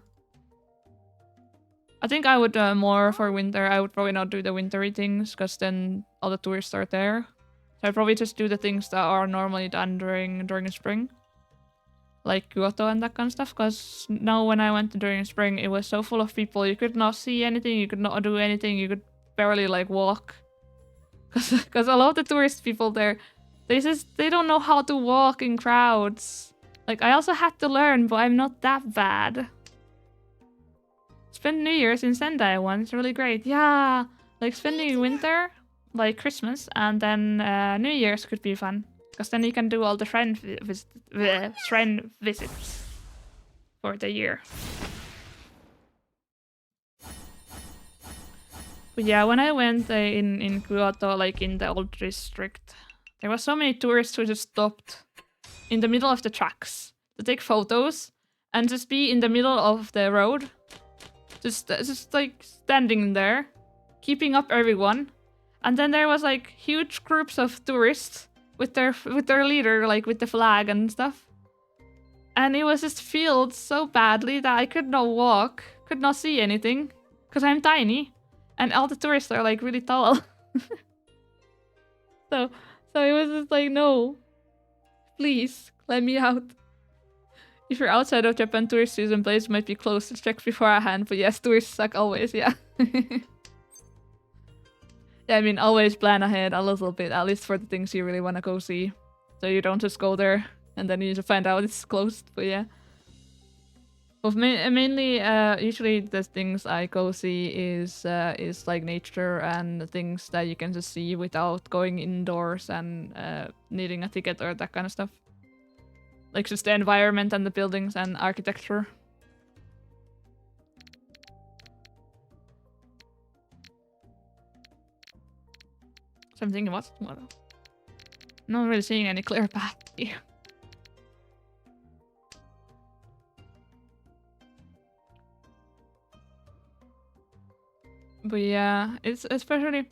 Speaker 1: I think I would more for winter. I would probably not do the wintry things, because then all the tourists are there. So I'd probably just do the things that are normally done during the spring. Like Kyoto and that kind of stuff, because now when I went during spring, it was so full of people. You could not see anything, you could not do anything, you could barely like walk. Because a lot of the tourist people there, they don't know how to walk in crowds. Like, I also had to learn, but I'm not that bad. Spend New Year's in Sendai once, really great. Yeah, like spending winter, like Christmas, and then New Year's could be fun. Because then you can do all the shrine visits for the year. But yeah, when I went in Kyoto, like in the old district, there were so many tourists who just stopped in the middle of the tracks to take photos and just be in the middle of the road. Just like standing there, keeping up everyone. And then there was like huge groups of tourists with their leader, like with the flag and stuff. And it was just filled so badly that I could not walk, could not see anything, because I'm tiny. And all the tourists are like really tall. So it was just like, no, please let me out. If you're outside of Japan, tourist season, places might be closed. Check beforehand, but yes, tourists suck always, yeah. Yeah, I mean, always plan ahead a little bit, at least for the things you really want to go see. So you don't just go there and then you just find out it's closed, but yeah. Well, mainly, usually the things I go see is like nature and things that you can just see without going indoors and needing a ticket or that kind of stuff. Like just the environment and the buildings and architecture. So I'm thinking, what? Not really seeing any clear path here. But yeah, it's especially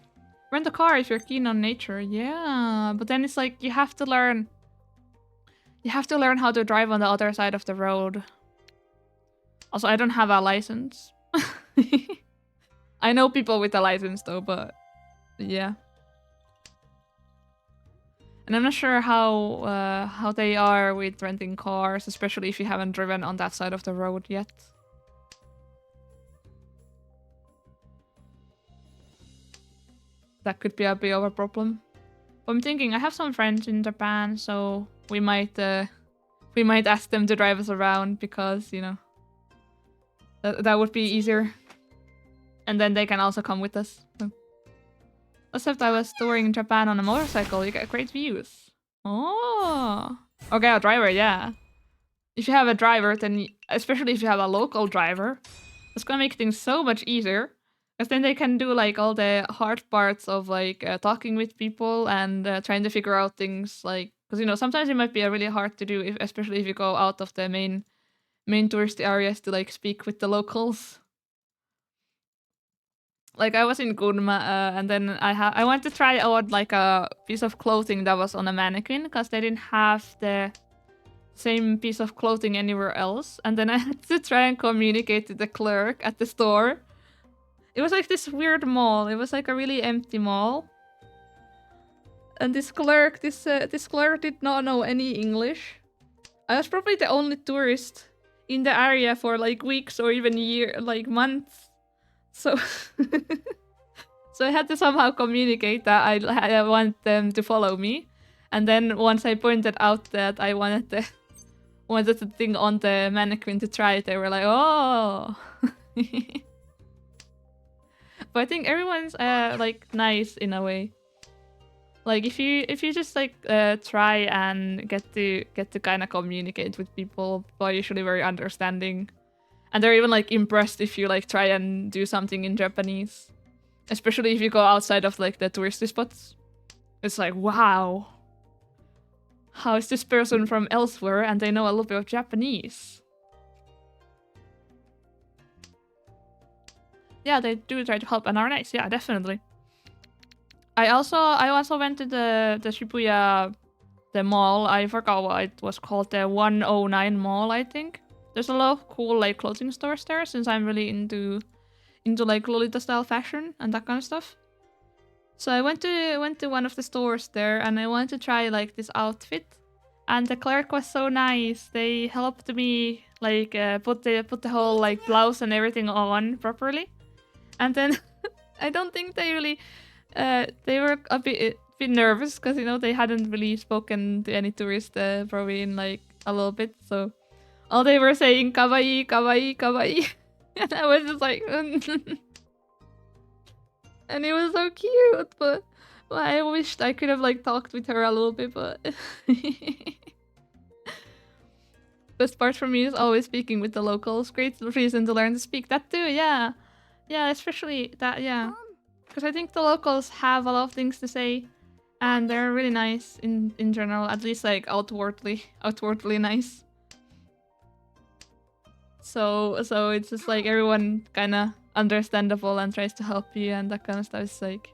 Speaker 1: rent a car if you're keen on nature. Yeah, but then it's like you have to learn. You have to learn how to drive on the other side of the road. Also, I don't have a license. I know people with a license though, but yeah. And I'm not sure how they are with renting cars, especially if you haven't driven on that side of the road yet. That could be a bit of a problem. But I'm thinking I have some friends in Japan, so we might ask them to drive us around because, you know, that would be easier. And then they can also come with us. So. Except I was touring Japan on a motorcycle, you get great views. Oh. Okay, a driver, yeah. If you have a driver, then especially if you have a local driver, it's gonna make things so much easier. Because then they can do like all the hard parts of like talking with people and trying to figure out things like, because you know sometimes it might be really hard to do, especially if you go out of the main tourist areas to like speak with the locals. Like I was in Gunma and then I went to try out like a piece of clothing that was on a mannequin because they didn't have the same piece of clothing anywhere else, and then I had to try and communicate to the clerk at the store. It was like this weird mall. It was like a really empty mall. And this clerk did not know any English. I was probably the only tourist in the area for like weeks or even months. So so I had to somehow communicate that I want them to follow me. And then once I pointed out that I wanted the thing on the mannequin to try it, they were like, "Oh." But I think everyone's like nice in a way. Like if you just like try and get to kind of communicate with people, they're usually very understanding, and they're even like impressed if you like try and do something in Japanese, especially if you go outside of like the touristy spots. It's like, wow, how is this person from elsewhere and they know a little bit of Japanese? Yeah, they do try to help and are nice. Yeah, definitely. I also went to the Shibuya, the mall. I forgot what it was called. The 109 Mall, I think. There's a lot of cool like clothing stores there since I'm really into like Lolita style fashion and that kind of stuff. So I went to one of the stores there and I wanted to try like this outfit. And the clerk was so nice. They helped me like put the whole like blouse and everything on properly. And then I don't think they really they were a bit nervous because you know they hadn't really spoken to any tourist probably in like a little bit. So all they were saying kawaii, kawaii, kawaii, and I was just like, and it was so cute. But well, I wished I could have like talked with her a little bit, but. Best part for me is always speaking with the locals. Great reason to learn to speak. That too, yeah. Yeah, especially that, yeah. Because I think the locals have a lot of things to say. And they're really nice in general. At least like outwardly nice. So it's just like everyone kind of understandable and tries to help you and that kind of stuff. It's like,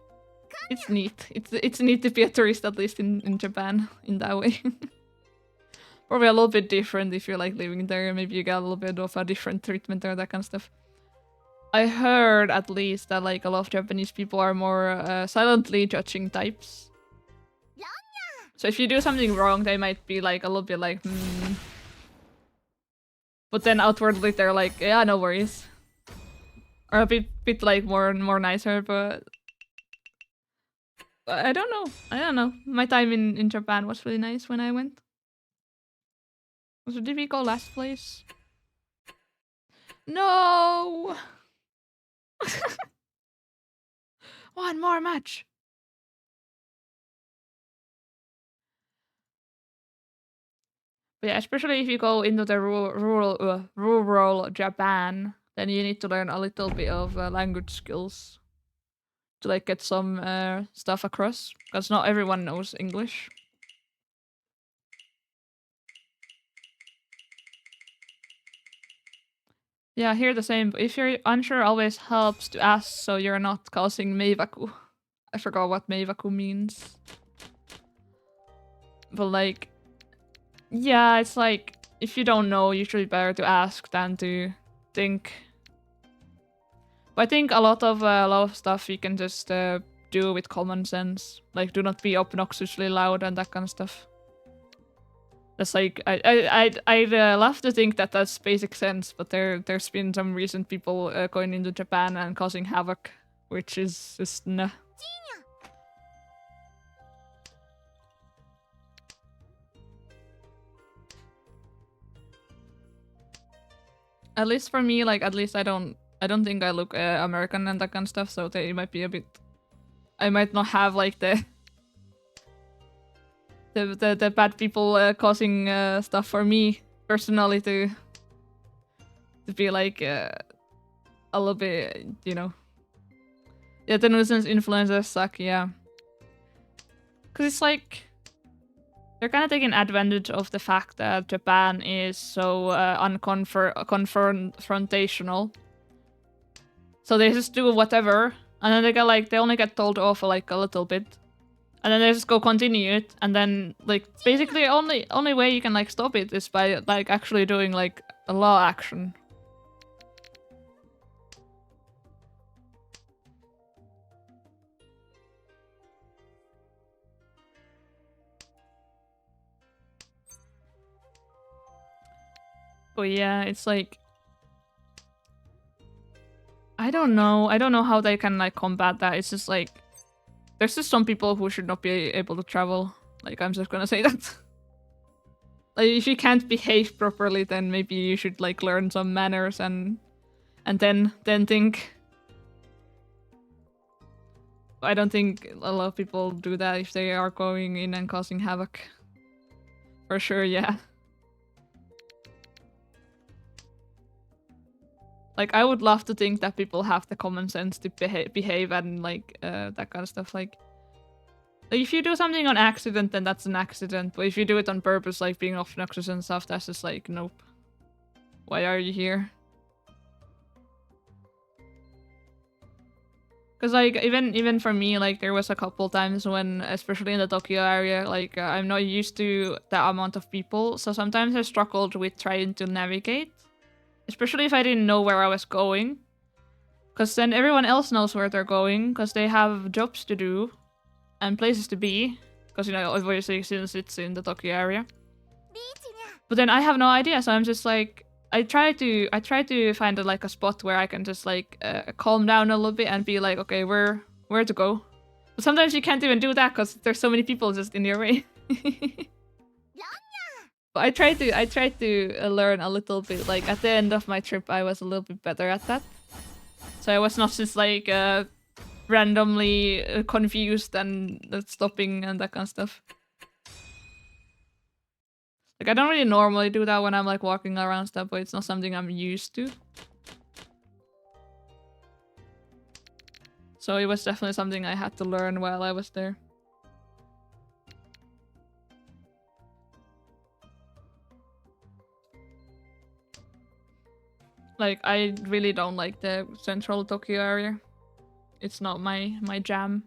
Speaker 1: it's neat. It's neat to be a tourist, at least in Japan, in that way. Probably a little bit different if you're like living there. Maybe you get a little bit of a different treatment or that kind of stuff. I heard at least that like a lot of Japanese people are more silently judging types. So if you do something wrong, they might be like a little bit like, hmm. But then outwardly they're like, yeah, no worries. Or a bit like more nicer, but I don't know. I don't know. My time in Japan was really nice when I went. So did we go last place? No! One more match. But yeah, especially if you go into the rural Japan, then you need to learn a little bit of language skills to like get some stuff across, because not everyone knows English. Yeah, here the same. If you're unsure, always helps to ask so you're not causing meivaku. I forgot what meivaku means. But like, yeah, it's like, if you don't know, usually better to ask than to think. But I think a lot of stuff you can just do with common sense. Like, do not be obnoxiously loud and that kind of stuff. That's like, I'd love to think that that's basic sense, but there's been some recent people going into Japan and causing havoc, which is just nah. At least for me, like, at least I don't think I look American and that kind of stuff, so they might be a bit... I might not have, like, the bad people causing stuff for me, personally, to be, like, a little bit, you know... Yeah, the nuisance influencers suck, yeah. Because it's like... They're kind of taking advantage of the fact that Japan is so unconfrontational. So they just do whatever, and then they get like, they only get told off like a little bit. And then they just go continue it, and then like basically only way you can like stop it is by like actually doing like a law action. But yeah, it's like, I don't know how they can like combat that. It's just like, there's just some people who should not be able to travel. Like, I'm just gonna say that. Like, if you can't behave properly, then maybe you should like learn some manners and then think. I don't think a lot of people do that if they are going in and causing havoc. For sure, yeah. Like, I would love to think that people have the common sense to behave and like that kind of stuff. Like, if you do something on accident, then that's an accident. But if you do it on purpose, like being obnoxious and stuff, that's just like, nope. Why are you here? Because like even for me, like there was a couple times when, especially in the Tokyo area, like I'm not used to the amount of people, so sometimes I struggled with trying to navigate, especially if I didn't know where I was going. Because then everyone else knows where they're going, because they have jobs to do and places to be, because, you know, obviously since it's in the Tokyo area. But then I have no idea, so I'm just like, I try to find like a spot where I can just like calm down a little bit and be like, okay, where to go. But sometimes you can't even do that because there's so many people just in your way. But I try to learn a little bit. Like at the end of my trip, I was a little bit better at that. So I was not just like randomly confused and stopping and that kind of stuff. Like, I don't really normally do that when I'm like walking around stuff, but it's not something I'm used to. So it was definitely something I had to learn while I was there. Like, I really don't like the central Tokyo area. It's not my jam.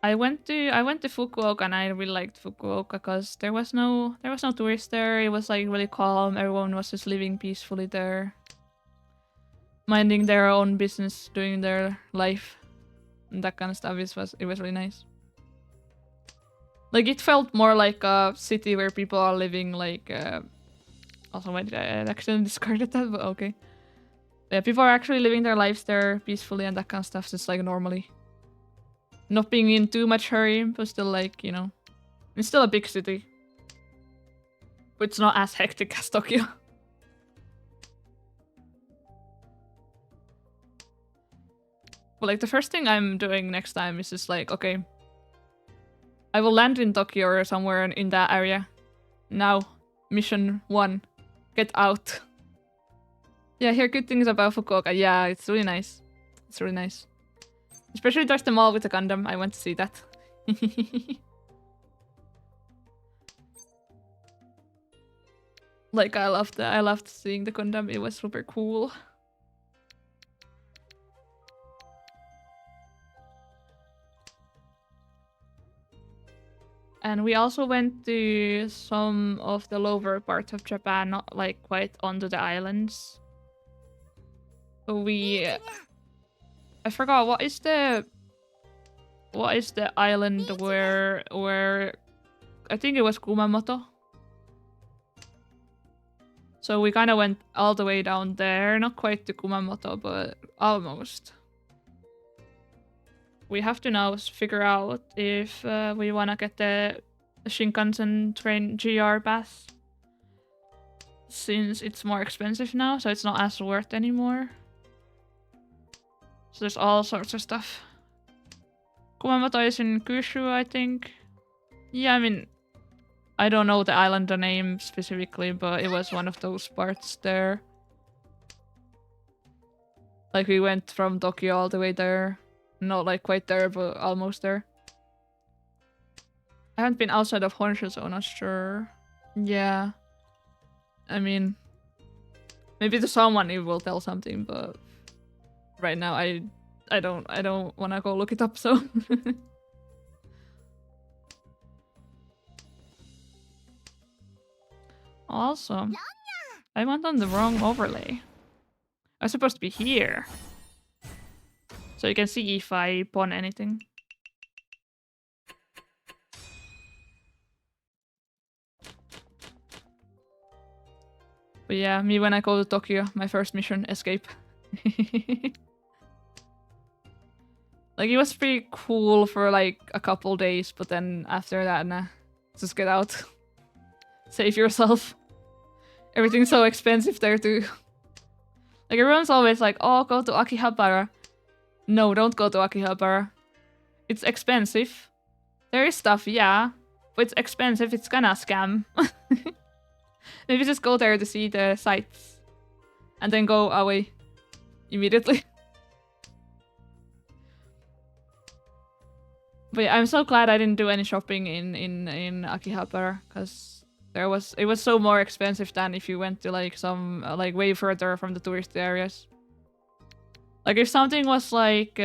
Speaker 1: I went to Fukuoka and I really liked Fukuoka because there was no tourists there. It was like really calm. Everyone was just living peacefully there, minding their own business, doing their life, and that kind of stuff. It was really nice. Like, it felt more like a city where people are living like. Also, why did I accidentally discarded that? But okay. Yeah, people are actually living their lives there peacefully and that kind of stuff, just like normally. Not being in too much hurry, but still like, you know, it's still a big city. But it's not as hectic as Tokyo. But like the first thing I'm doing next time is just like, okay, I will land in Tokyo or somewhere in that area. Now, mission 1, get out. Yeah, I hear good things about Fukuoka. Yeah, it's really nice. It's really nice. Especially there's the mall with the Gundam. I went to see that. Like I loved seeing the Gundam. It was super cool. And we also went to some of the lower parts of Japan, not like quite onto the islands. I forgot what is the island where I think it was Kumamoto. So we kind of went all the way down there, not quite to Kumamoto, but almost. We have to now figure out if we want to get the Shinkansen train GR pass. Since it's more expensive now, so it's not as worth anymore. So there's all sorts of stuff. Kumamoto is in Kyushu, I think. Yeah, I mean, I don't know the island name specifically, but it was one of those parts there. Like we went from Tokyo all the way there. Not like quite there, but almost there. I haven't been outside of Honshu, so I'm not sure. Yeah. I mean, maybe to someone it will tell something, but right now I don't want to go look it up, so. Also, I went on the wrong overlay. I was supposed to be here. So you can see if I pawn anything. But yeah, me when I go to Tokyo, my first mission, escape. Like, it was pretty cool for like a couple days, but then after that, nah. Just get out. Save yourself. Everything's so expensive there too. Like, everyone's always like, oh, go to Akihabara. No, don't go to Akihabara. It's expensive. There is stuff, yeah. But it's expensive, it's kinda a scam. Maybe just go there to see the sights. And then go away. Immediately. But yeah, I'm so glad I didn't do any shopping in Akihabara. Because it was so more expensive than if you went to like some, like way further from the tourist areas. Like if something was like,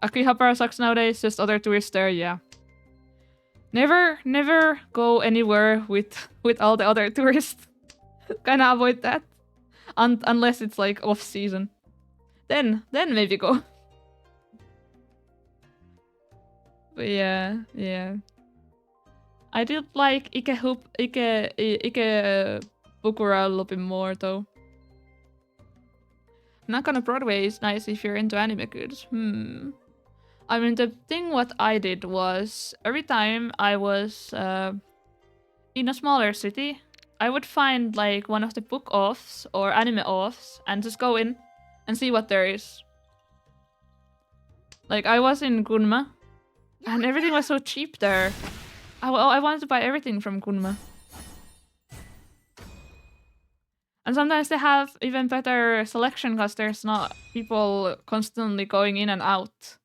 Speaker 1: Akihabara sucks nowadays, just other tourists there, yeah. Never go anywhere with all the other tourists. Kinda avoid that. Unless it's like off season. Then maybe go. But yeah. I did like Ikebukuro a little bit more though. Nakano Broadway is nice if you're into anime goods. I mean, the thing what I did was, every time I was in a smaller city, I would find like one of the book offs or anime offs and just go in and see what there is. Like, I was in Gunma and everything was so cheap there. I wanted to buy everything from Gunma. And sometimes they have even better selection because there's not people constantly going in and out.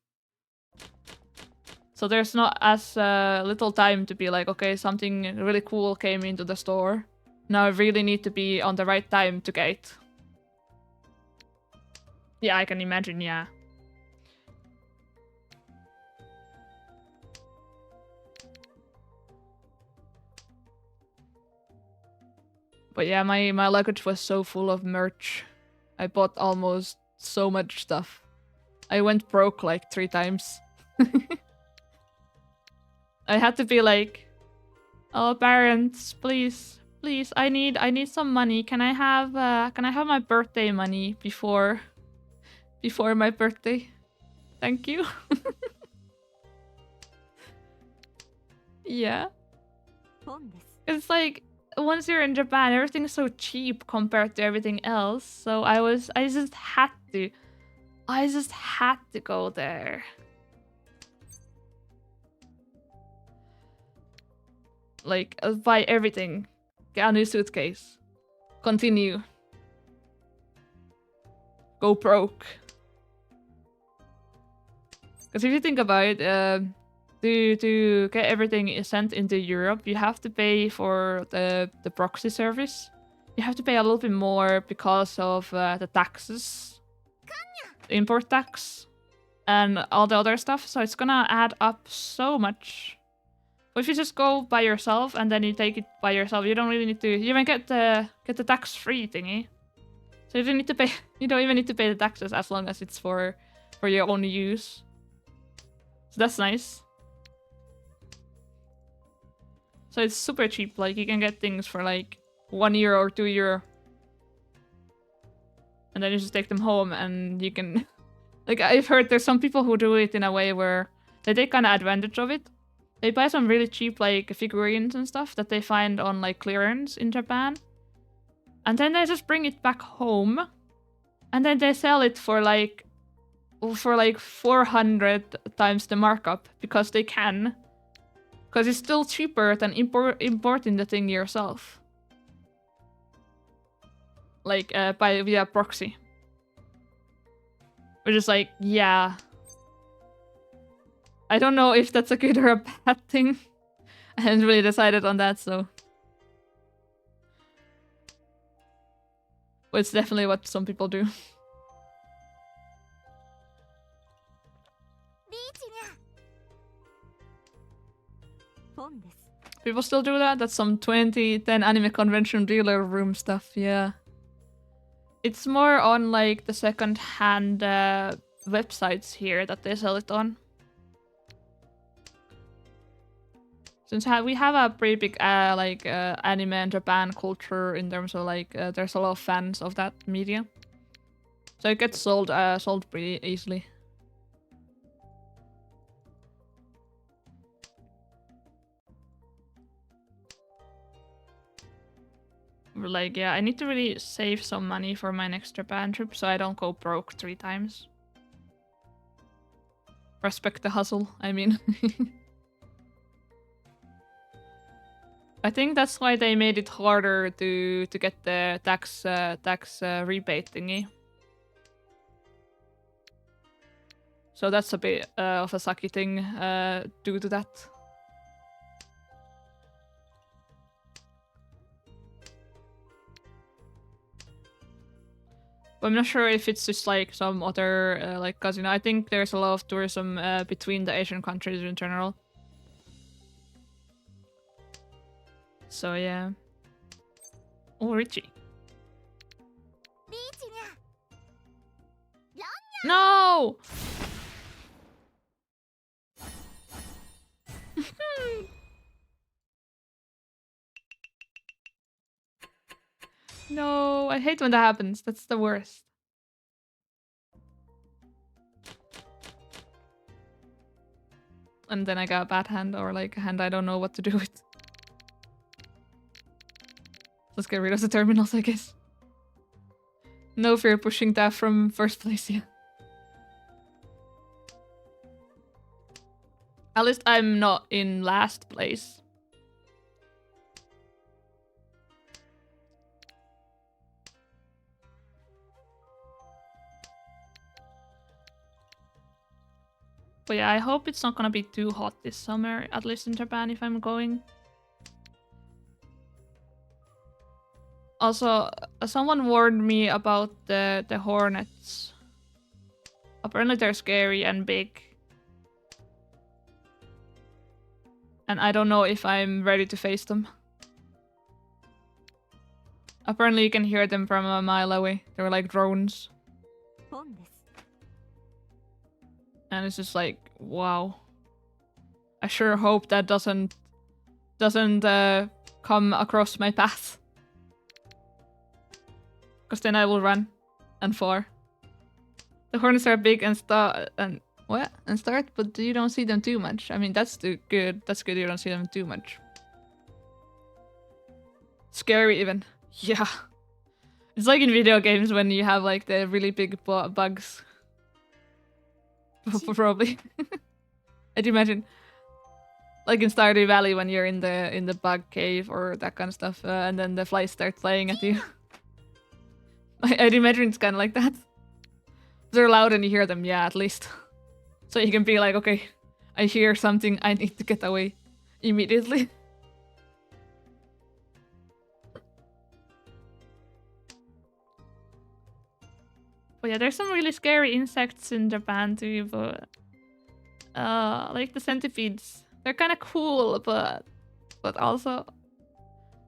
Speaker 1: So there's not as little time to be like, okay, something really cool came into the store. Now I really need to be on the right time to get it. Yeah, I can imagine, yeah. But yeah, my luggage was so full of merch. I bought almost so much stuff. I went broke like 3 times. I had to be like, oh, parents, please, I need some money. Can I have my birthday money before my birthday? Thank you. Yeah. It's like, once you're in Japan, everything's so cheap compared to everything else. So I just had to. I just had to go there. Like, buy everything. Get a new suitcase. Continue. Go broke. Because if you think about it, to get everything sent into Europe, you have to pay for the proxy service. You have to pay a little bit more because of the taxes, the import tax, and all the other stuff. So it's gonna add up so much. But if you just go by yourself and then you take it by yourself, you don't really need to. You even get the tax-free thingy. So you don't need to pay. You don't even need to pay the taxes as long as it's for your own use. So that's nice. So it's super cheap. Like you can get things for like €1 or €2, and then you just take them home, and you can. Like I've heard there's some people who do it in a way where they take kind of advantage of it. They buy some really cheap like figurines and stuff that they find on like clearance in Japan. And then they just bring it back home. And then they sell it for like 400 times the markup because they can. Because it's still cheaper than importing the thing yourself. Like via proxy. Which is like, yeah. I don't know if that's a good or a bad thing. I haven't really decided on that, so. But it's definitely what some people do. People still do that? That's some 2010 anime convention dealer room stuff, yeah. It's more on like the second-hand websites here that they sell it on. Since we have a pretty big anime and Japan culture in terms of like there's a lot of fans of that media, so it gets sold pretty easily. But like yeah, I need to really save some money for my next Japan trip so I don't go broke 3 times. Respect the hustle, I mean. I think that's why they made it harder to get the tax rebate thingy. So that's a bit of a sucky thing due to that. But I'm not sure if it's just like some other like casino. I think there's a lot of tourism between the Asian countries in general. So yeah. Oh, Richie. No! No, I hate when that happens. That's the worst. And then I got a bad hand or like a hand I don't know what to do with. Let's get rid of the terminals, I guess. No fear pushing that from first place, yeah. At least I'm not in last place. But yeah, I hope it's not gonna be too hot this summer, at least in Japan if I'm going. Also, someone warned me about the hornets. Apparently they're scary and big. And I don't know if I'm ready to face them. Apparently you can hear them from a mile away. They're like drones. And it's just like, wow. I sure hope that doesn't come across my path. Because then I will run and far. The hornets are big and start, but you don't see them too much. I mean, that's good. That's good you don't see them too much. Scary even. Yeah. It's like in video games when you have like the really big bugs. Probably. I'd imagine, like in Stardew Valley, when you're in the bug cave or that kind of stuff, and then the flies start flying at you. I'd imagine it's kind of like that. They're loud and you hear them, yeah, at least. So you can be like, okay, I hear something, I need to get away immediately. But yeah, there's some really scary insects in Japan too, but like the centipedes, they're kind of cool, but also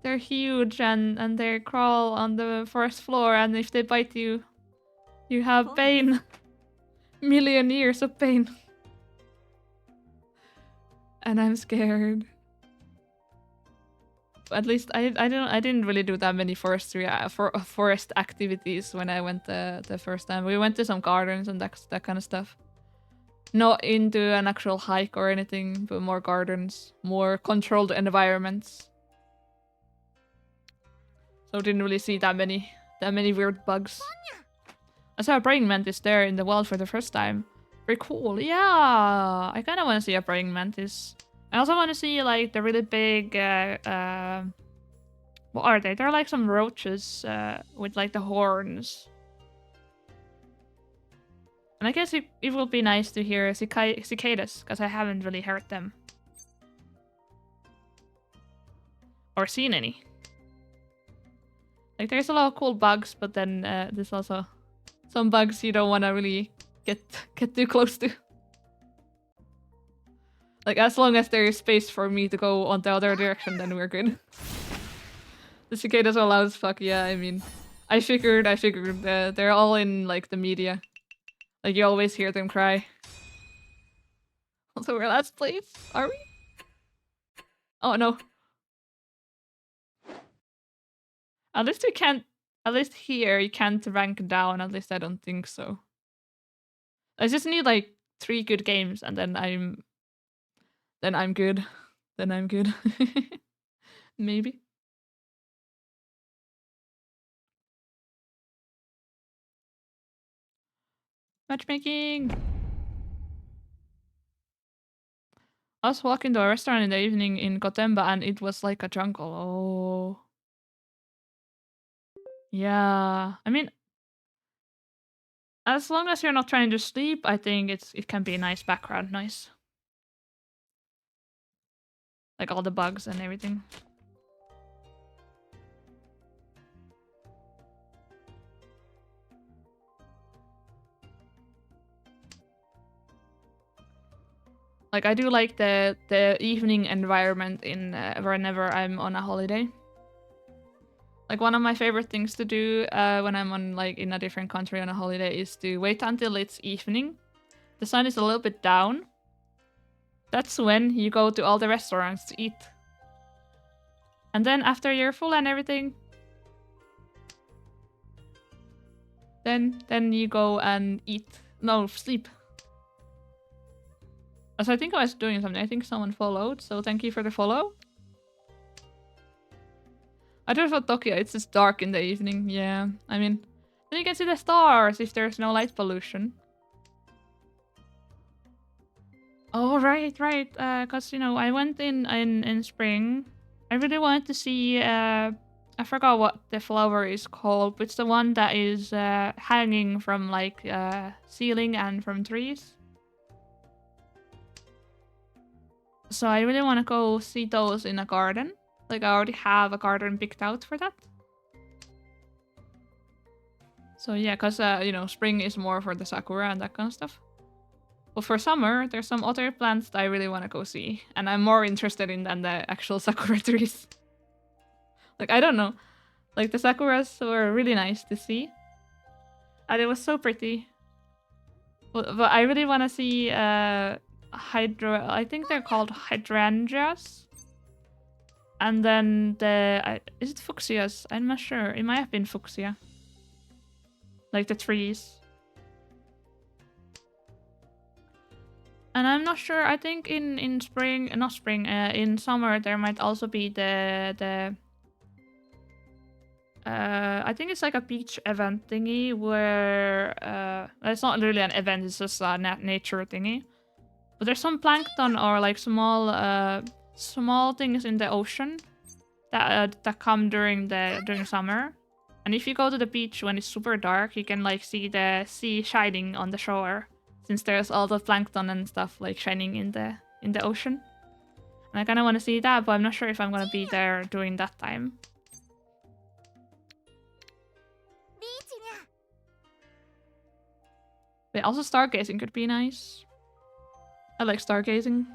Speaker 1: they're huge and they crawl on the first floor, and if they bite you, you have pain. Million years of pain. And I'm scared. At least I didn't really do that many forestry forest activities when I went the first time. We went to some gardens and that kind of stuff. Not into an actual hike or anything, but more gardens, more controlled environments. So didn't really see that many weird bugs. I saw a praying mantis there in the wild for the first time. Very cool. Yeah, I kind of want to see a praying mantis. I also want to see like the really big. What are they? They're like some roaches with like the horns. And I guess it will be nice to hear cicadas, because I haven't really heard them. Or seen any. Like there's a lot of cool bugs, but then there's also some bugs you don't want to really get too close to. Like as long as there is space for me to go on the other direction, then we're good. The cicadas are loud as fuck, yeah, I mean. I figured they're all in like the media. Like you always hear them cry. Also, we're last place, are we? Oh no. At least we can't. At least here you can't rank down. At least I don't think so. I just need like 3 good games, and then I'm good. Then I'm good. Maybe. Matchmaking. I was walking to a restaurant in the evening in Gotemba, and it was like a jungle. Oh. Yeah. I mean, as long as you're not trying to sleep, I think it can be a nice background noise. Like all the bugs and everything. Like I do like the evening environment in whenever I'm on a holiday. Like one of my favorite things to do when I'm on like in a different country on a holiday is to wait until it's evening. The sun is a little bit down. That's when you go to all the restaurants to eat. And then after you're full and everything, then you go and eat. No, sleep. So I think I was doing something. I think someone followed, so thank you for the follow. I don't know Tokyo, it's just dark in the evening. Yeah, I mean, then you can see the stars if there's no light pollution. Oh, right. Cause you know, I went in spring. I really wanted to see. I forgot what the flower is called, but it's the one that is hanging from like ceiling and from trees. So I really want to go see those in a garden. Like I already have a garden picked out for that. So yeah, cause you know, spring is more for the sakura and that kind of stuff. But for summer, there's some other plants that I really want to go see, and I'm more interested in than the actual sakura trees. Like I don't know, like the sakuras were really nice to see, and it was so pretty. But I really want to see I think they're called hydrangeas. And then is it fuchsias? I'm not sure. It might have been fuchsia. Like the trees. And I'm not sure. I think in spring, not spring, in summer there might also be the I think it's like a beach event thingy where it's not really an event, it's just a nature thingy. But there's some plankton or like small things in the ocean that come during summer. And if you go to the beach when it's super dark, you can like see the sea shining on the shore, since there's all the plankton and stuff like shining in the ocean. And I kind of want to see that, but I'm not sure if I'm gonna be there during that time. But also stargazing could be nice. I like stargazing.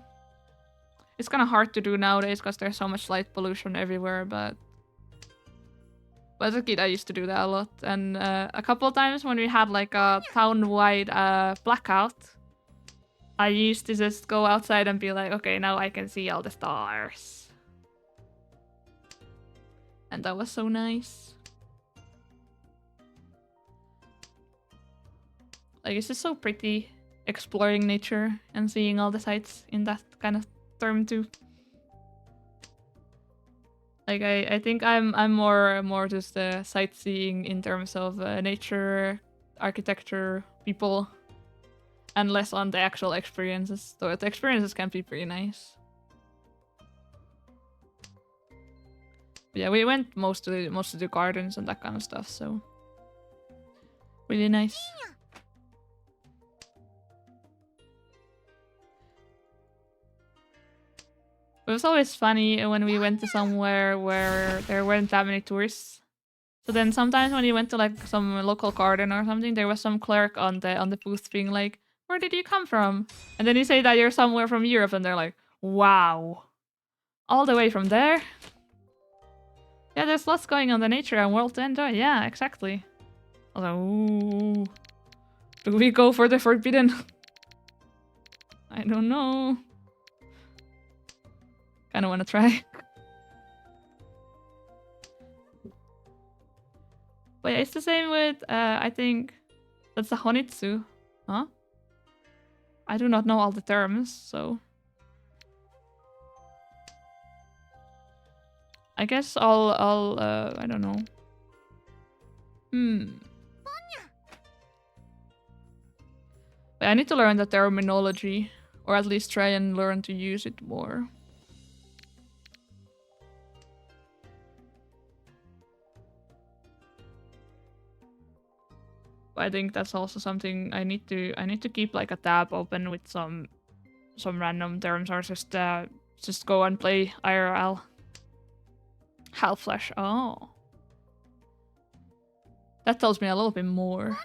Speaker 1: It's kind of hard to do nowadays because there's so much light pollution everywhere, but as a kid I used to do that a lot. And a couple of times when we had like a town-wide blackout, I used to just go outside and be like, okay, now I can see all the stars. And that was so nice. Like, it's just so pretty exploring nature and seeing all the sights in that kind of term too. Like, I think I'm more just sightseeing in terms of nature, architecture, people, and less on the actual experiences. So the experiences can be pretty nice. But yeah, we went most of the gardens and that kind of stuff, so really nice. It was always funny when we went to somewhere where there weren't that many tourists. So then sometimes when you went to like some local garden or something, there was some clerk on the booth being like, "Where did you come from?" And then you say that you're somewhere from Europe, and they're like, "Wow, all the way from there?" Yeah, there's lots going on the nature and world to enjoy. Yeah, exactly. I was like, ooh, do we go for the forbidden? I don't know. Kind of want to try. But yeah, it's the same with, I think that's the Honitsu. Huh? I do not know all the terms, so... I guess I'll I don't know. But I need to learn the terminology, or at least try and learn to use it more. But I think that's also something I need to keep like a tab open with some random terms, or just go and play IRL. Half Flash. Oh. That tells me a little bit more.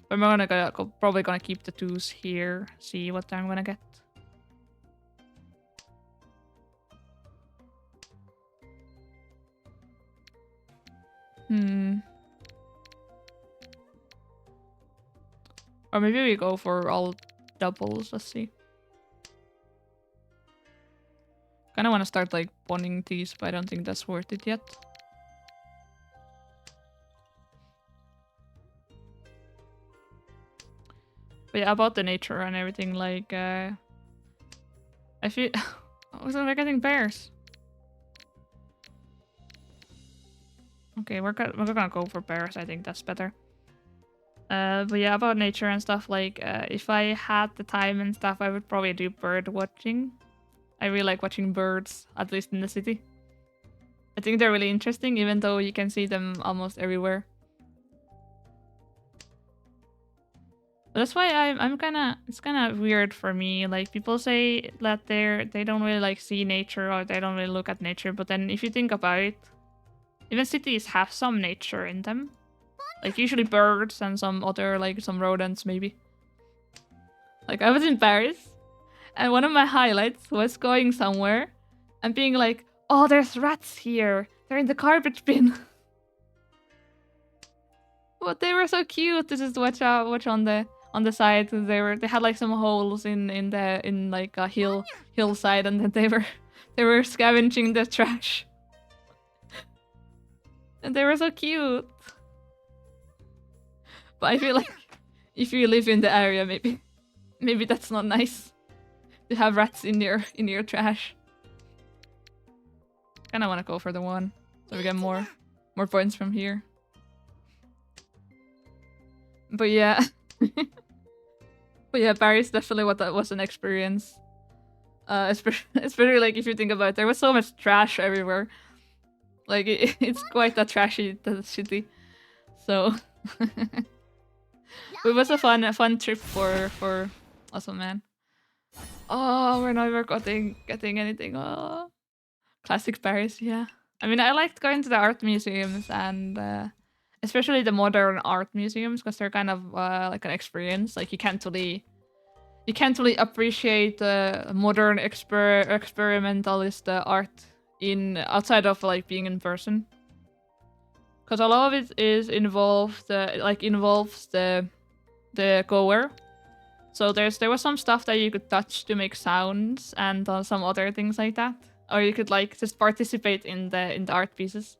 Speaker 1: But I'm probably gonna keep the 2s here, see what I'm gonna get. Or maybe we go for all doubles, let's see. Kinda wanna start like pawning these, but I don't think that's worth it yet. But yeah, about the nature and everything, like, I feel... we're getting bears. Okay, we're gonna go for bears, I think that's better. But yeah, about nature and stuff, like, if I had the time and stuff, I would probably do bird watching. I really like watching birds, at least in the city. I think they're really interesting, even though you can see them almost everywhere. But that's why it's kinda weird for me. Like, people say that they don't really like see nature, or they don't really look at nature, but then if you think about it, even cities have some nature in them. Like, usually birds and some other, like, some rodents, maybe. Like, I was in Paris, and one of my highlights was going somewhere and being like, oh, there's rats here. They're in the garbage bin. But they were so cute to just watch on the side. They had like some holes in like a hillside, and then they were scavenging the trash. And they were so cute. But I feel like if you live in the area, maybe that's not nice to have rats in your trash. Kind of want to go for the 1, so we get more points from here. But yeah, but yeah, Paris definitely was an experience. Especially like if you think about it, there was so much trash everywhere. Like it's quite a trashy city. So it was a fun trip for also man. Oh, we're never getting anything. Oh, classic Paris, yeah. I mean, I liked going to the art museums and especially the modern art museums because they're kind of like an experience. Like you can't really appreciate modern experimentalist art in outside of like being in person. Because a lot of it is involves the goer. So there was some stuff that you could touch to make sounds and some other things like that, or you could like just participate in the art pieces.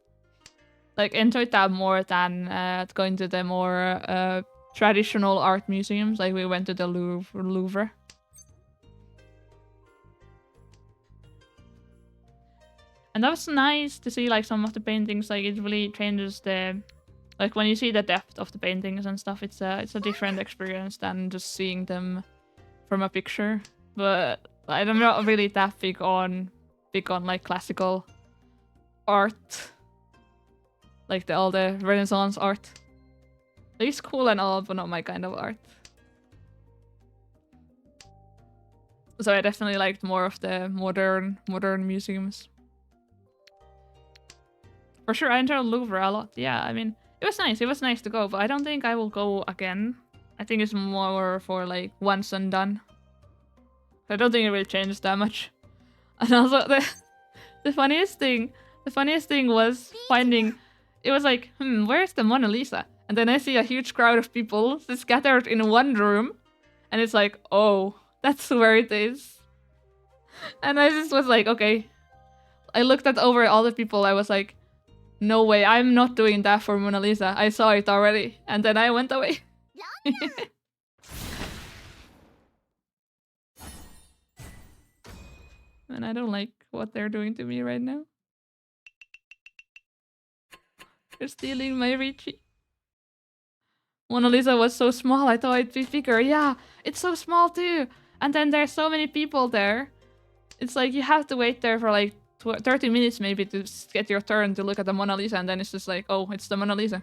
Speaker 1: Like enjoyed that more than going to the more traditional art museums. Like we went to the Louvre. And that was nice to see like some of the paintings. Like it really changes the, like when you see the depth of the paintings and stuff. It's a different experience than just seeing them from a picture. But I'm not really that big on like classical art, like all the Renaissance art. It's cool and all, but not my kind of art. So I definitely liked more of the modern museums. For sure, I enjoyed Louvre a lot. Yeah, I mean, it was nice. It was nice to go, but I don't think I will go again. I think it's more for like once and done. I don't think it really changed that much. And also the funniest thing was finding, it was like, where's the Mona Lisa? And then I see a huge crowd of people scattered in one room, and it's like, oh, that's where it is. And I just was like, okay. I looked at over all the people. I was like, no way, I'm not doing that for Mona Lisa. I saw it already. And then I went away. And I don't like what they're doing to me right now. They're stealing my Richie. Mona Lisa was so small, I thought it'd be bigger. Yeah, it's so small too. And then there's so many people there. It's like you have to wait there for like 30 minutes maybe to get your turn to look at the Mona Lisa, and then it's just like, oh, it's the Mona Lisa.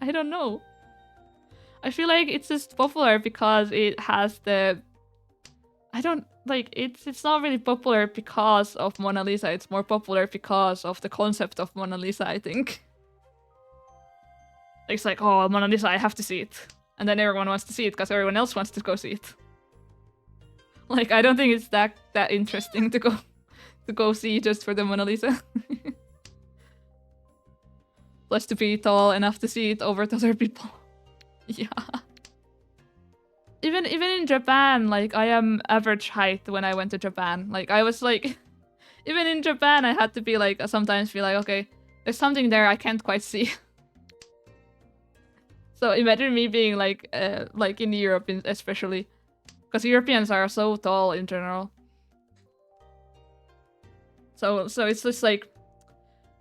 Speaker 1: I don't know. I feel like it's just popular because it has the... I don't... Like, it's not really popular because of Mona Lisa. It's more popular because of the concept of Mona Lisa, I think. It's like, oh, Mona Lisa, I have to see it. And then everyone wants to see it because everyone else wants to go see it. Like, I don't think it's that interesting to go see just for the Mona Lisa. Plus to be tall enough to see it over to other people. Yeah. Even in Japan, like, I am average height when I went to Japan. Like, I was like... Even in Japan, I had to be like, sometimes feel like, okay, there's something there I can't quite see. So imagine me being like in Europe especially. Because Europeans are so tall in general. So it's just like,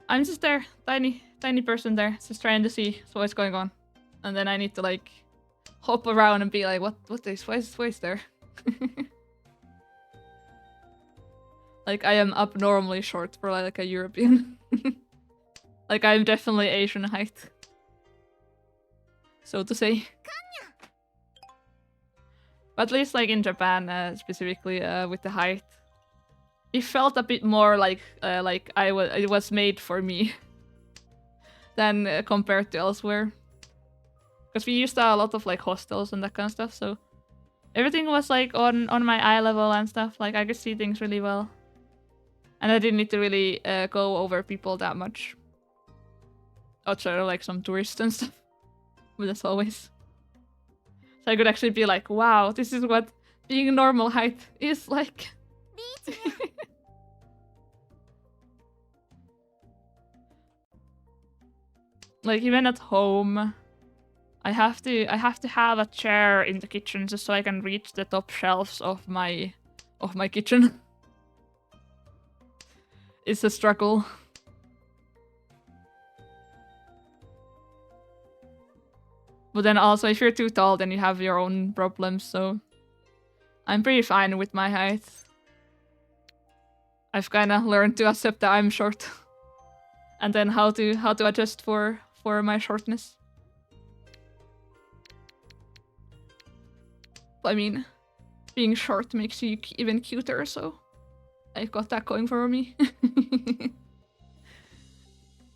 Speaker 1: I'm just there, tiny person there, just trying to see what's going on. And then I need to like hop around and be like, what is, why is there? Like I am abnormally short for like a European. Like I'm definitely Asian height, so to say. But at least like in Japan, specifically with the height, it felt a bit more like it was made for me than compared to elsewhere. Because we used a lot of like hostels and that kind of stuff, so everything was like on my eye level and stuff. Like I could see things really well, and I didn't need to really go over people that much. Outside of like some tourists and stuff, but as always. So I could actually be like, wow, this is what being normal height is like. Like even at home, I have to have a chair in the kitchen just so I can reach the top shelves of my kitchen. it's a struggle. But then also, if you're too tall, then you have your own problems, so... I'm pretty fine with my height. I've kind of learned to accept that I'm short. And then how to adjust for my shortness. I mean, being short makes you even cuter, so... I've got that going for me.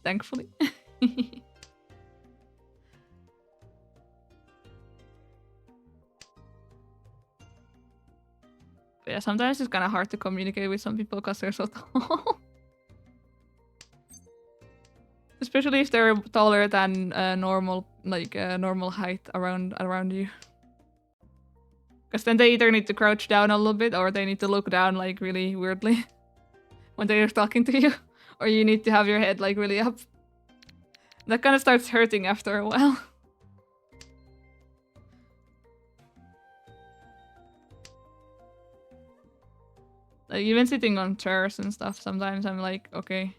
Speaker 1: Thankfully. But yeah, sometimes it's kind of hard to communicate with some people because they're so tall. Especially if they're taller than normal, like normal height around you. Because then they either need to crouch down a little bit or they need to look down like really weirdly when they're talking to you. Or you need to have your head like really up. That kind of starts hurting after a while. Like even sitting on chairs and stuff, sometimes I'm like, okay,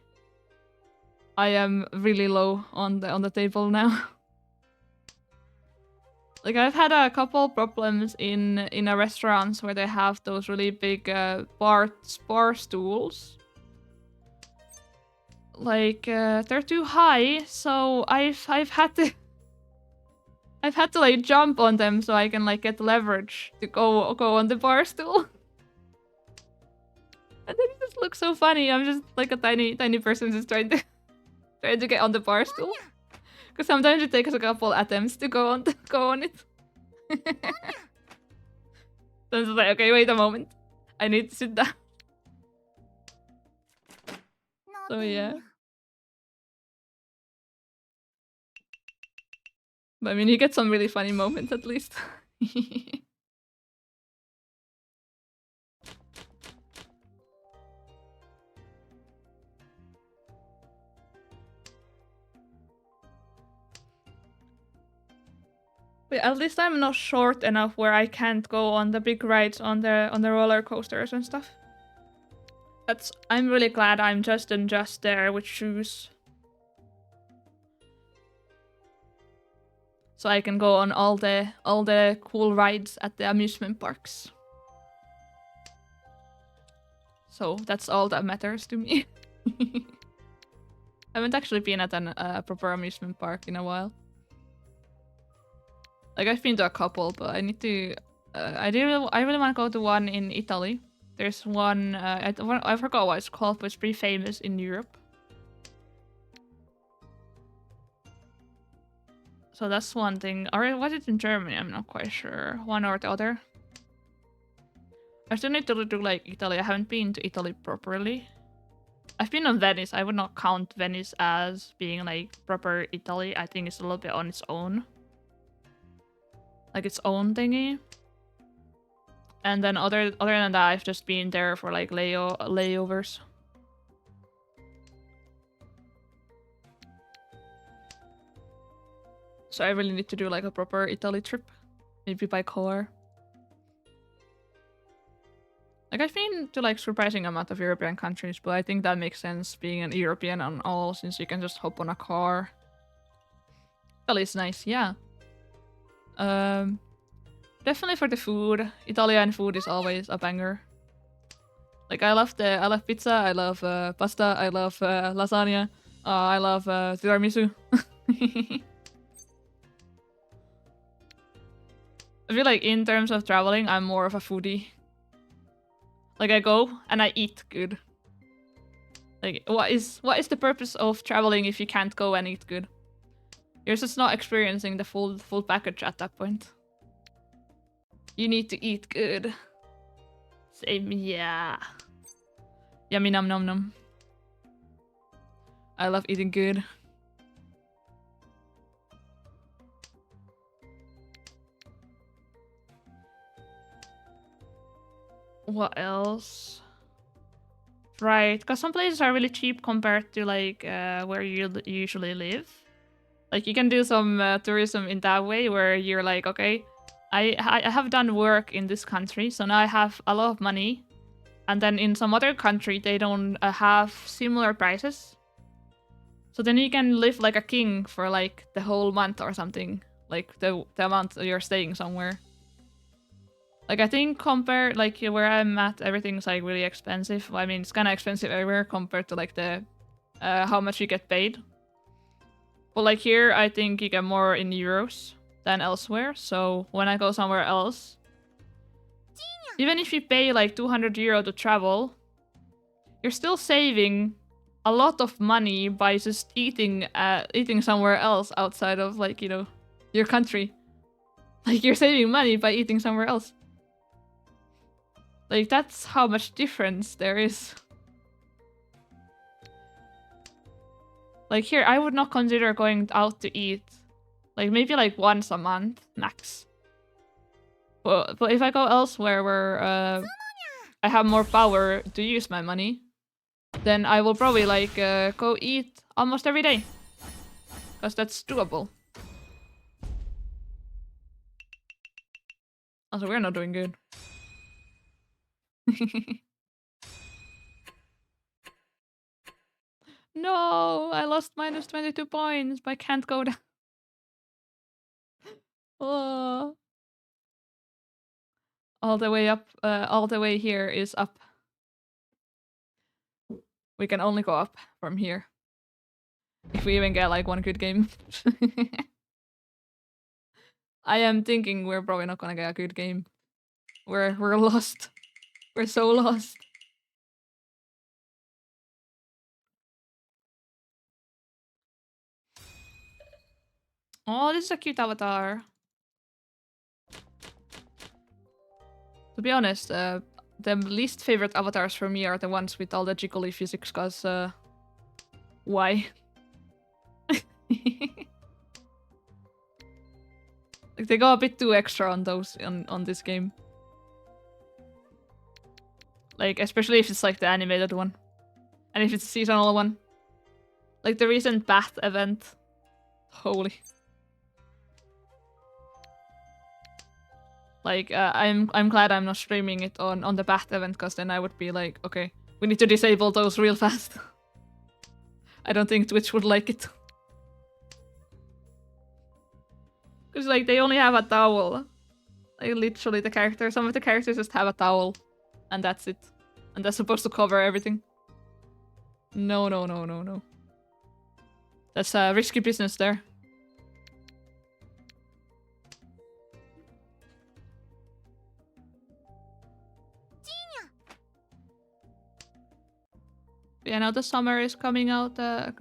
Speaker 1: I am really low on the table now. Like I've had a couple problems in a restaurants where they have those really big bar stools. Like they're too high, so I've had to like jump on them so I can like get leverage to go on the bar stool. And then it just looks so funny. I'm just like a tiny person just trying to get on the bar stool. Because sometimes it takes a couple attempts to go on it. So it's like, okay, wait a moment. I need to sit down. So yeah. But I mean, you get some really funny moments at least. But at least I'm not short enough where I can't go on the big rides on the roller coasters and stuff. I'm really glad I'm just there with shoes. So I can go on all the cool rides at the amusement parks. So that's all that matters to me. I haven't actually been at a proper amusement park in a while. Like I've been to a couple, but I need to. I really want to go to one in Italy. There's one. I forgot what it's called, but it's pretty famous in Europe. So that's one thing. Or was it in Germany? I'm not quite sure. One or the other. I still need to do like Italy. I haven't been to Italy properly. I've been on Venice. I would not count Venice as being like proper Italy. I think it's a little bit on its own. Like its own thingy. And then other than that, I've just been there for like layovers. So I really need to do like a proper Italy trip. Maybe by car. Like I've been to like surprising amount of European countries, but I think that makes sense being an European and all, since you can just hop on a car. Italy's nice, yeah. Definitely for the food. Italian food is always a banger. Like I love pizza, I love pasta, I love lasagna, I love tiramisu. I feel like in terms of traveling, I'm more of a foodie. Like I go and I eat good. Like what is the purpose of traveling if you can't go and eat good? You're just not experiencing the full package at that point. You need to eat good. Same, yeah. Yummy num num num. I love eating good. What else? Right, because some places are really cheap compared to like where you usually live. Like you can do some tourism in that way where you're like, okay, I have done work in this country, so now I have a lot of money. and then in some other country they don't have similar prices. So then you can live like a king for like the whole month or something, like the amount you're staying somewhere. Like I think compared like where I'm at, everything's like really expensive. I mean, it's kind of expensive everywhere compared to like the how much you get paid. But like here, I think you get more in euros than elsewhere. So when I go somewhere else, even if you pay like 200 euro to travel, you're still saving a lot of money by just eating somewhere else outside of like, you know, your country. Like you're saving money by eating somewhere else. Like that's how much difference there is. Like here, I would not consider going out to eat. Like maybe like once a month max. But if I go elsewhere where I have more power to use my money, then I will probably like go eat almost every day. Because that's doable. Also, we're not doing good. No, I lost minus 22 points, but I can't go down. Oh. All the way up, all the way here is up. We can only go up from here. If we even get like one good game. I am thinking we're probably not gonna get a good game. We're lost. We're so lost. Oh, this is a cute avatar. To be honest, the least favorite avatars for me are the ones with all the jiggly physics, cause why? Like they go a bit too extra on those on this game. Like especially if it's like the animated one. And if it's a seasonal one. Like the recent Bath event. Holy. Like I'm glad I'm not streaming it on the Bath event, because then I would be like, okay, we need to disable those real fast. I don't think Twitch would like it. Because like they only have a towel. Like literally the character, some of the characters just have a towel. And that's it. And that's supposed to cover everything. No, no, no, no, no. That's risky business there. Yeah, now the summer is coming out. I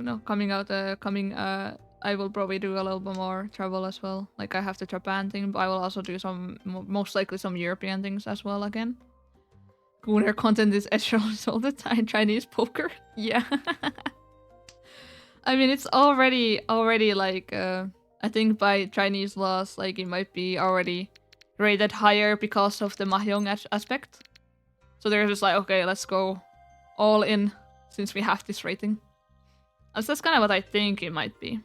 Speaker 1: will probably do a little bit more travel as well. Like I have the Japan thing, but I will also do some, most likely some European things as well again. Gunnar content is echelons all the time. Chinese poker, yeah. I mean, it's already like I think by Chinese laws, like it might be already rated higher because of the Mahjong aspect. So they're just like, okay, let's go all in. Since we have this rating. So that's kind of what I think it might be.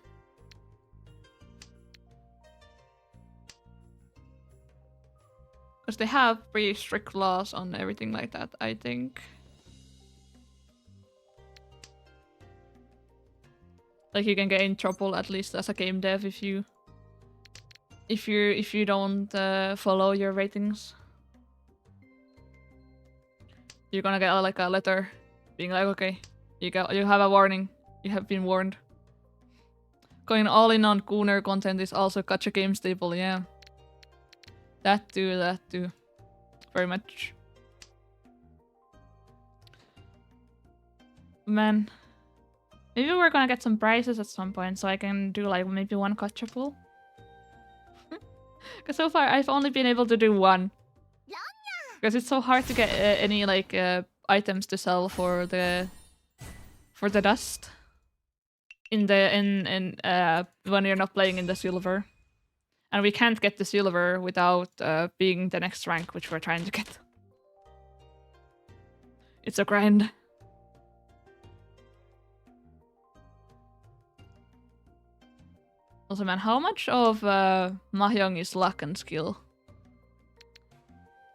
Speaker 1: Because they have pretty strict laws on everything like that, I think. Like you can get in trouble at least as a game dev if you don't follow your ratings. You're gonna get like a letter being like, okay, you have a warning. You have been warned. Going all in on Gunnar content is also gacha game staple, yeah. That too. Very much. Man. Maybe we're gonna get some prizes at some point so I can do like maybe one gacha pool. Because so far I've only been able to do one. Because it's so hard to get any like items to sell for the dust in when you're not playing in the silver, and we can't get the silver without being the next rank, which we're trying to get. It's a grind. Also, man, how much of Mahjong is luck and skill?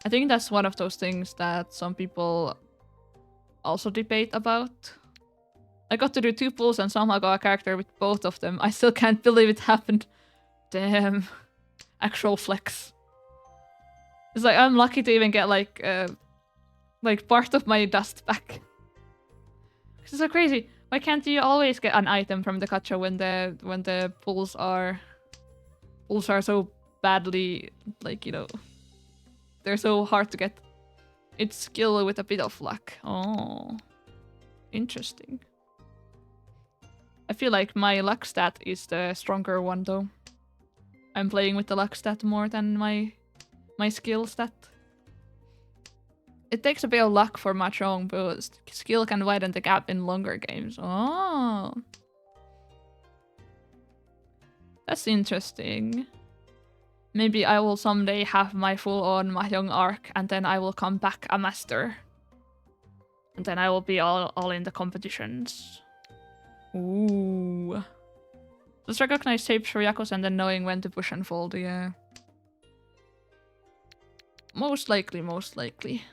Speaker 1: I think that's one of those things that some people also debate about. I got to do 2 pulls and somehow got a character with both of them. I still can't believe it happened. Damn. Actual flex. It's like I'm lucky to even get like part of my dust back. It's so crazy. Why can't you always get an item from the gacha when the pulls are so badly, like, you know, they're so hard to get? It's skill with a bit of luck. Oh, interesting. I feel like my luck stat is the stronger one though. I'm playing with the luck stat more than my skill stat. It takes a bit of luck for Mahjong, but skill can widen the gap in longer games. Oh. That's interesting. Maybe I will someday have my full-on Mahjong arc, and then I will come back a master. And then I will be all in the competitions. Ooh. Just recognize shapes for Yakos and then knowing when to push and fold, yeah. Most likely, most likely.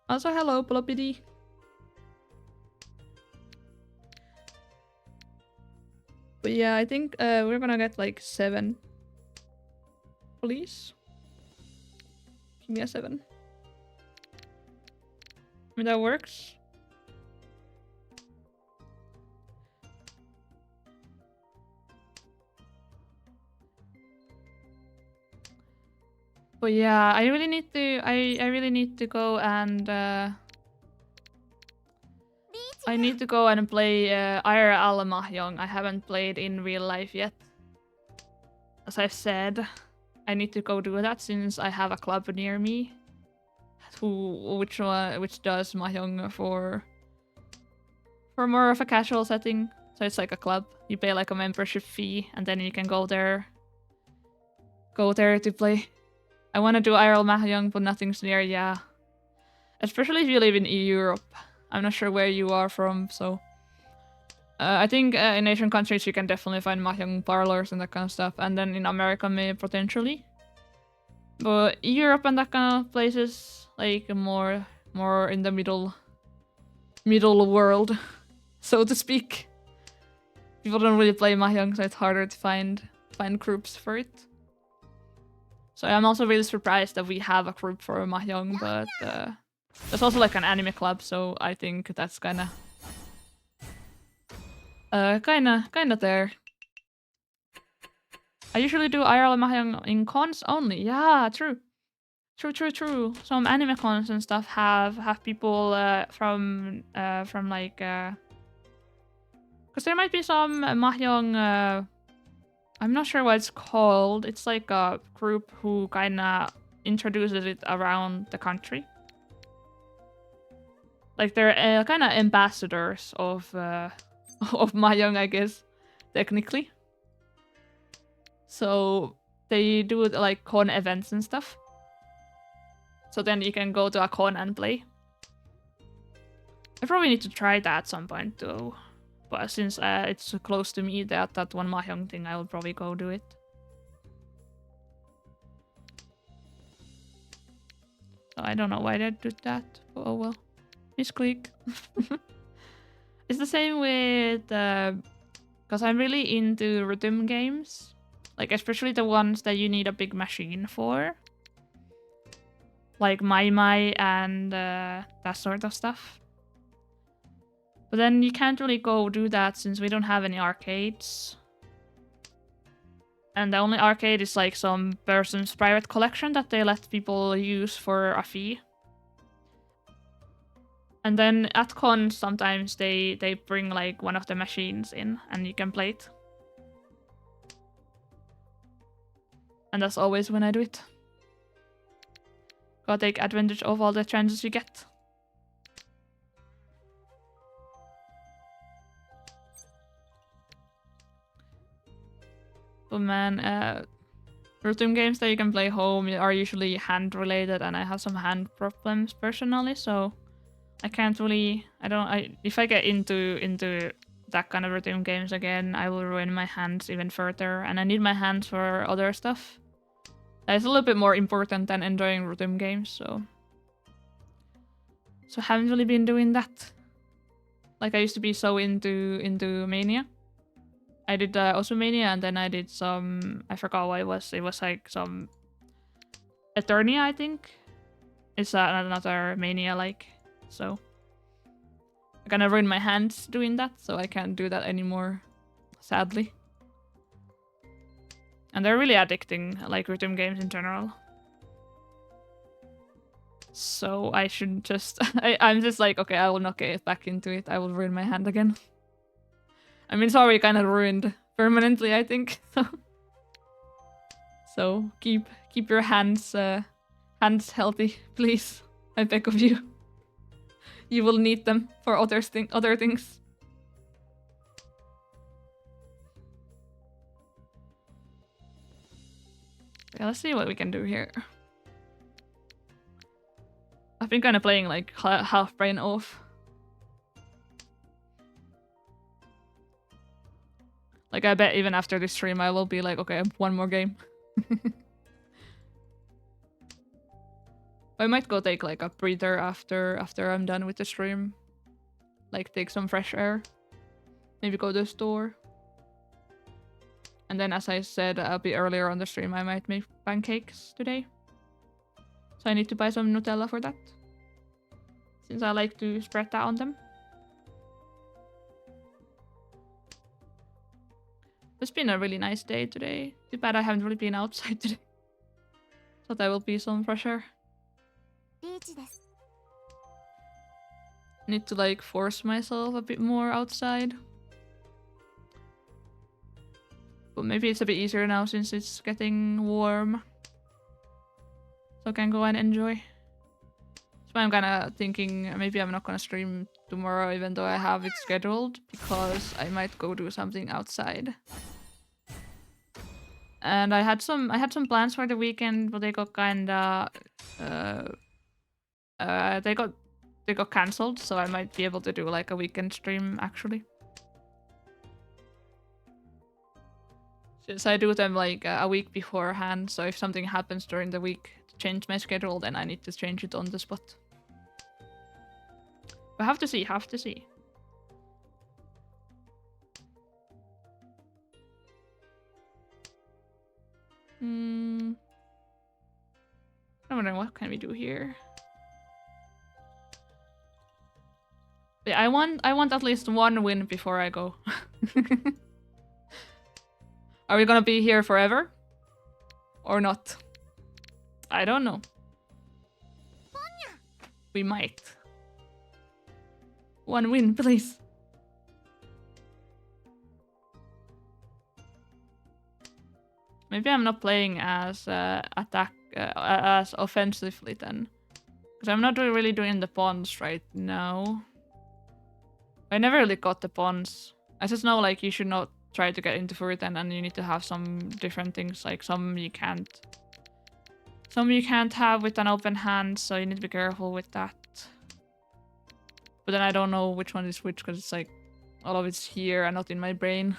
Speaker 1: Also, hello, Plopity. But yeah, I think we're gonna get like 7. Please. Give me a 7. I mean, that works. But yeah, I really need to. I really need to go and. I need to go and play IRL Mahjong. I haven't played in real life yet. As I've said, I need to go do that since I have a club near me, which does Mahjong for more of a casual setting. So it's like a club. You pay like a membership fee, and then you can go there to play. I want to do IRL Mahjong, but nothing's near. Yeah, especially if you live in Europe. I'm not sure where you are from, so I think in Asian countries you can definitely find Mahjong parlors and that kind of stuff, and then in America maybe potentially. But Europe and that kind of places, like more in the middle world, so to speak. People don't really play Mahjong, so it's harder to find groups for it. So I'm also really surprised that we have a group for Mahjong, but there's also like an anime club, so I think that's kinda there. I usually do IRL Mahjong in cons only. Yeah, true. Some anime cons and stuff have people from like because there might be some Mahjong. I'm not sure what it's called. It's like a group who kinda introduces it around the country. Like they're kind of ambassadors of Mahjong, I guess, technically. So they do like con events and stuff. So then you can go to a con and play. I probably need to try that at some point though. But since it's close to me, that one Mahjong thing, I will probably go do it. So I don't know why they did that. But oh well. Misclick. It's the same with because I'm really into rhythm games, like especially the ones that you need a big machine for, like Mai and that sort of stuff. But then you can't really go do that since we don't have any arcades. And the only arcade is like some person's private collection that they let people use for a fee. And then at cons, sometimes they bring like one of the machines in and you can play it. And that's always when I do it. Gotta take advantage of all the chances you get. But man, rhythm games that you can play home are usually hand related, and I have some hand problems personally, so I can't really. If I get into that kind of rhythm games again, I will ruin my hands even further, and I need my hands for other stuff. It's a little bit more important than enjoying rhythm games, so haven't really been doing that. Like I used to be so into Mania. I did also Mania, and then I did some, I forgot what it was. It was like some Eternia, I think. It's another Mania like, so I kind of ruined my hands doing that, so I can't do that anymore, sadly. And they're really addicting, like rhythm games in general. So I should just... I'm just like, okay, I will not get back into it. I will ruin my hand again. I mean, it's already kind of ruined permanently, I think. So keep your hands healthy, please. I beg of you. You will need them for other things. Yeah, let's see what we can do here. I've been kind of playing like half brain off. Like I bet even after this stream I will be like, okay, one more game. I might go take like a breather after I'm done with the stream. Like take some fresh air. Maybe go to the store. And then as I said a bit earlier on the stream, I might make pancakes today. So I need to buy some Nutella for that. Since I like to spread that on them. It's been a really nice day today. Too bad I haven't really been outside today. Thought there will be some fresh air. Need to like force myself a bit more outside. But maybe it's a bit easier now since it's getting warm. So I can go and enjoy. So I'm kinda thinking maybe I'm not gonna stream tomorrow even though I have it scheduled. Because I might go do something outside. And I had some plans for the weekend, but they got kinda they got cancelled, so I might be able to do like a weekend stream actually. Since I do them like a week beforehand, so if something happens during the week to change my schedule, then I need to change it on the spot. But have to see. I'm wondering what can we do here. Yeah, I want at least one win before I go. Are we gonna be here forever? Or not? I don't know. We might. One win, please. Maybe I'm not playing as as offensively then. Because I'm not really doing the pawns right now. I never really got the pawns. I just know like you should not try to get into Furitan and you need to have some different things. Like some you can't have with an open hand, so you need to be careful with that. But then I don't know which one is which because it's like all of it's here and not in my brain.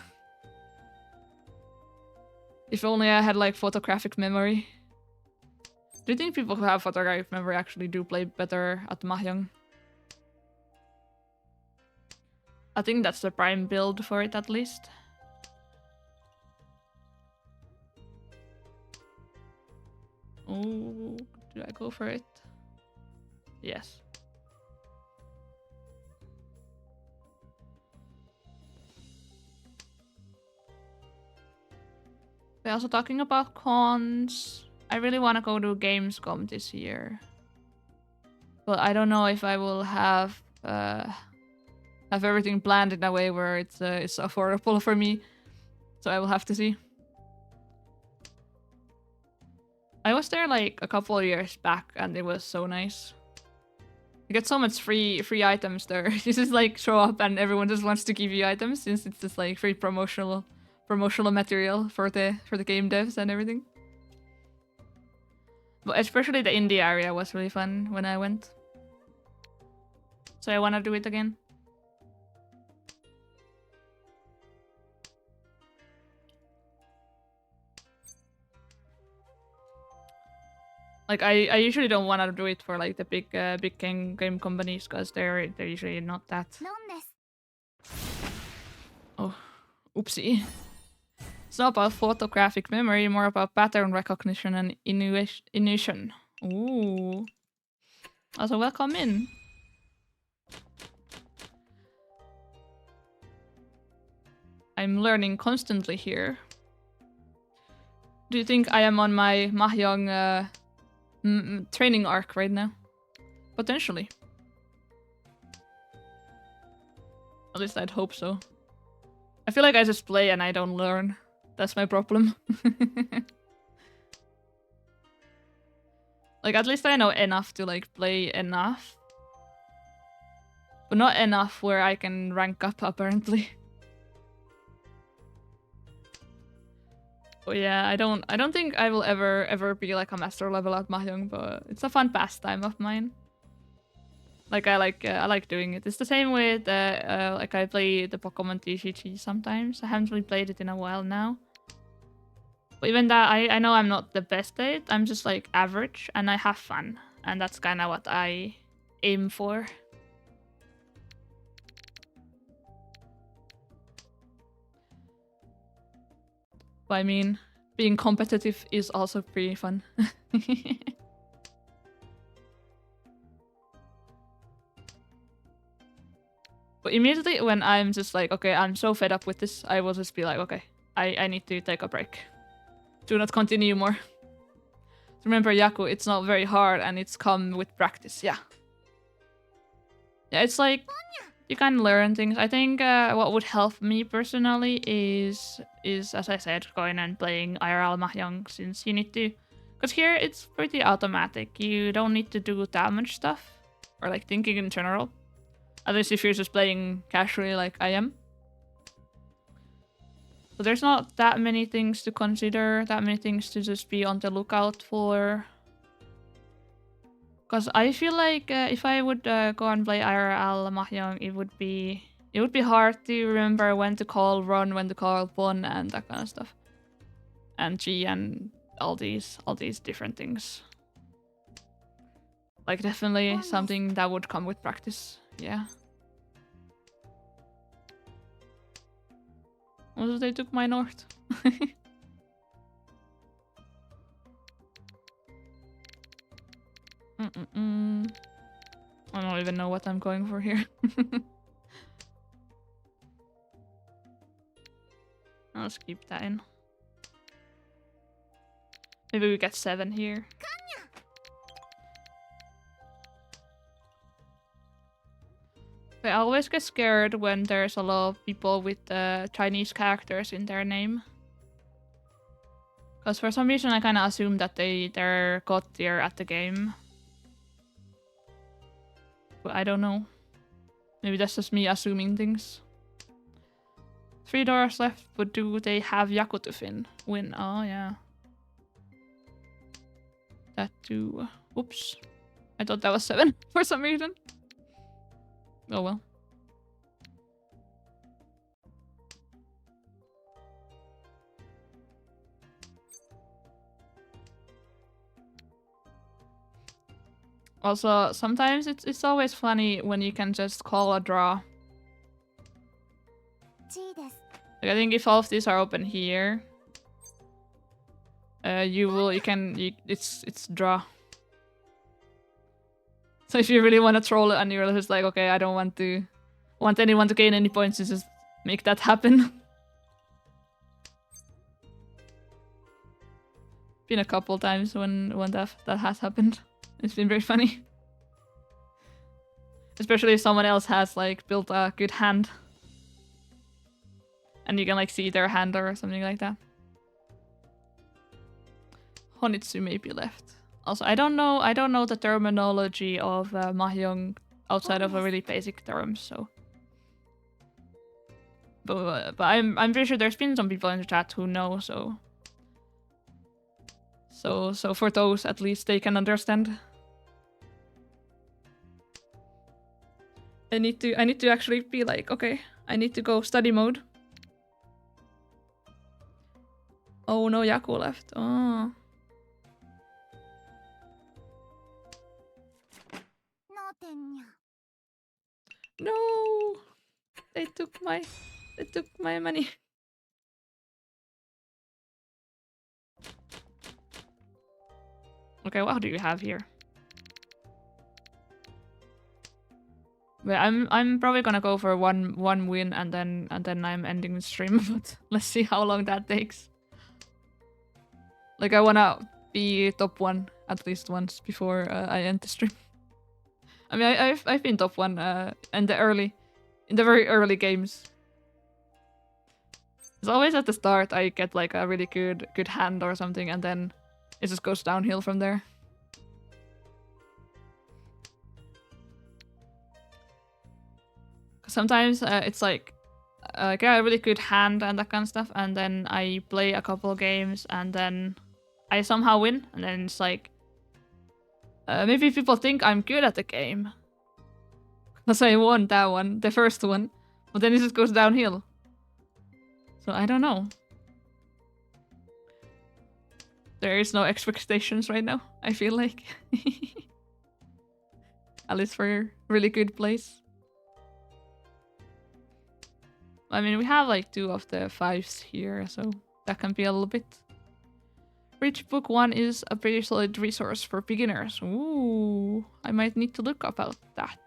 Speaker 1: If only I had like photographic memory. Do you think people who have photographic memory actually do play better at Mahjong? I think that's the prime build for it at least. Oh, did I go for it? Yes. We're also talking about cons. I really want to go to Gamescom this year. But I don't know if I will have everything planned in a way where it's affordable for me. So I will have to see. I was there like a couple of years back and it was so nice. You get so much free items there. You just like show up and everyone just wants to give you items since it's just like free promotional material for the game devs and everything. But especially the indie area was really fun when I went. So I want to do it again. Like I usually don't want to do it for like the big game companies because they're usually not that. Oh, oopsie. It's not about photographic memory, more about pattern recognition and intuition. Ooh. Also, welcome in. I'm learning constantly here. Do you think I am on my Mahjong training arc right now? Potentially. At least I'd hope so. I feel like I just play and I don't learn. That's my problem. Like, at least I know enough to, like, play enough. But not enough where I can rank up, apparently. But yeah, I don't think I will ever be, like, a master level at Mahjong, but it's a fun pastime of mine. Like, I like doing it. It's the same with, like, I play the Pokemon TCG sometimes. I haven't really played it in a while now. But even that, I know I'm not the best at it. I'm just like average and I have fun. And that's kind of what I aim for. But I mean, being competitive is also pretty fun. But immediately when I'm just like, okay, I'm so fed up with this, I will just be like, okay, I need to take a break. Do not continue more. Remember, Yaku, it's not very hard and it's come with practice. Yeah. Yeah, it's like you can learn things. I think what would help me personally is as I said, going and playing IRL Mahjong, since you need to, because here it's pretty automatic. You don't need to do that much stuff or like thinking in general. At least if you're just playing casually like I am. So there's not that many things to consider, that many things to just be on the lookout for. Because I feel like if I would go and play IRL Mahjong, it would be hard to remember when to call run, when to call pawn, and that kind of stuff, and G and all these different things. Like definitely something that would come with practice. Yeah. Also, they took my north. I don't even know what I'm going for here. I'll just keep that in. Maybe we get 7 here. I always get scared when there's a lot of people with Chinese characters in their name. Because for some reason I kind of assume that they're god tier at the game. But I don't know. Maybe that's just me assuming things. 3 doors left, but do they have Yaku to win? Oh, yeah. That too. Oops. I thought that was 7 for some reason. Oh well. Also, sometimes it's always funny when you can just call a draw. Like, I think if all of these are open here, it's draw. So if you really want to troll it and you're just like, okay, I don't want anyone to gain any points, you just make that happen. Been a couple times when that has happened. It's been very funny. Especially if someone else has like built a good hand. And you can like see their hand or something like that. Honitsu may be left. Also, I don't know the terminology of Mahjong outside of a really basic term, so. But I'm pretty sure there's been some people in the chat who know, so. So for those, at least they can understand. I need to actually be like, okay, I need to go study mode. Oh no, Yaku left. Oh. No! They took my money. Okay, what do you have here? But I'm probably gonna go for one win and then I'm ending the stream, but let's see how long that takes. Like I wanna be top 1 at least once before I end the stream. I mean I've been top 1 in the very early games. It's always at the start I get like a really good hand or something and then it just goes downhill from there. Sometimes it's like I get a really good hand and that kind of stuff, and then I play a couple games and then I somehow win, and then it's like maybe people think I'm good at the game because I won that one, the first one, but then it just goes downhill. So I don't know. There is no expectations right now, I feel like. At least for really good plays. I mean, we have like 2 of the 5s here, so that can be a little bit. Rich Book 1 is a pretty solid resource for beginners. Ooh, I might need to look about that.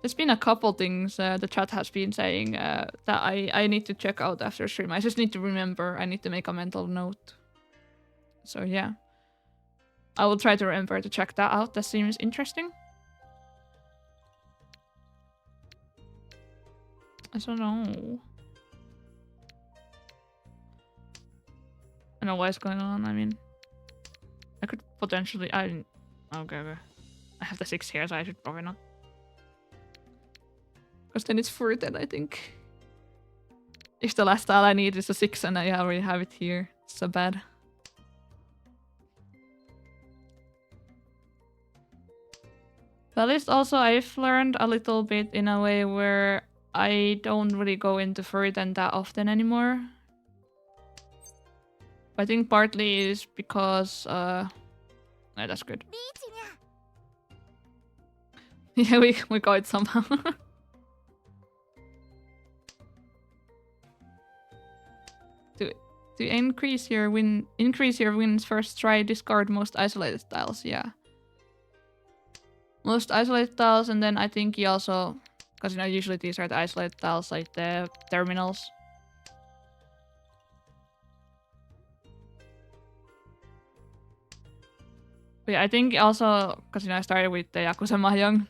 Speaker 1: There's been a couple things the chat has been saying that I need to check out after stream. I just need to remember. I need to make a mental note. So yeah. I will try to remember to check that out. That seems interesting. I don't know. I don't know what's going on. I mean, I could potentially. Okay, okay. I have the 6 here, so I should probably not. Because then it's 4 then, I think. If the last tile I need is a 6 and I already have it here, it's so bad. But at least also I've learned a little bit in a way where I don't really go into Furden that often anymore. I think partly is because yeah, that's good. Yeah, we got it somehow. To increase your wins, first try discard most isolated tiles. Yeah, most isolated tiles, and then I think you also, because you know usually these are the isolated tiles like the terminals. But yeah, I think also because you know I started with the Yakuza Mahjong.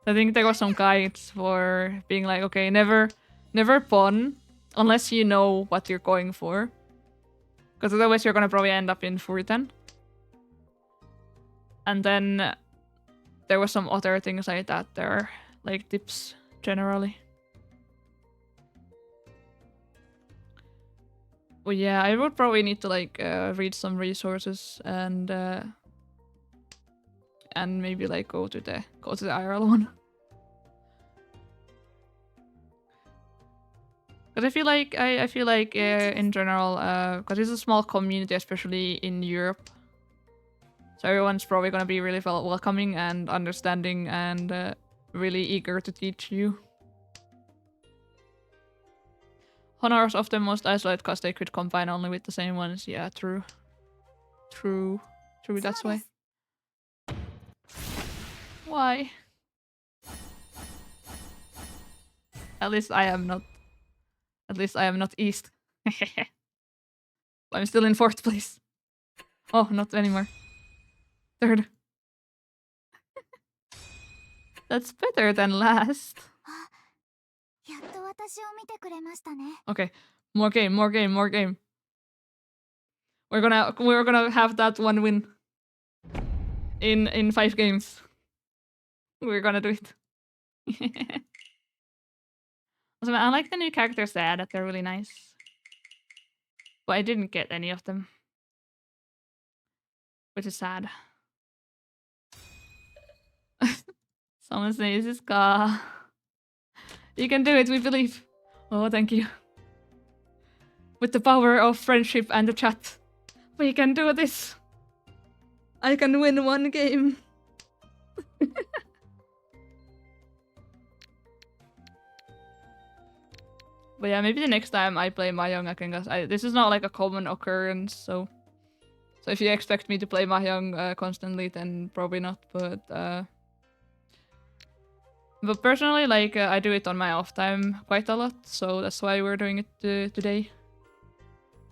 Speaker 1: I think there was some guides for being like, okay, never pawn unless you know what you're going for. Because otherwise you're gonna probably end up in Furten. And then there was some other things like that there, like tips generally. But yeah, I would probably need to like read some resources and maybe like go to the IRL one. Because I feel like in general, because it's a small community, especially in Europe, so everyone's probably gonna be really welcoming and understanding and really eager to teach you. Honors of the most isolated because they could combine only with the same ones. Yeah, true. True. That's why. Why? At least I am not. At least I am not east. I'm still in 4th place. Oh, not anymore. 3rd. That's better than last. Okay, more game. We're gonna have that 1 win in 5 games. We're gonna do it. Also, I like the new characters they added. They're really nice. But I didn't get any of them, which is sad. Someone says this car. You can do it, we believe. Oh, thank you. With the power of friendship and the chat, we can do this. I can win 1 game. But yeah, maybe the next time I play Mahjong, I can guess. This is not like a common occurrence, so if you expect me to play Mahjong constantly, then probably not. But personally, like I do it on my off time quite a lot, so that's why we're doing it today.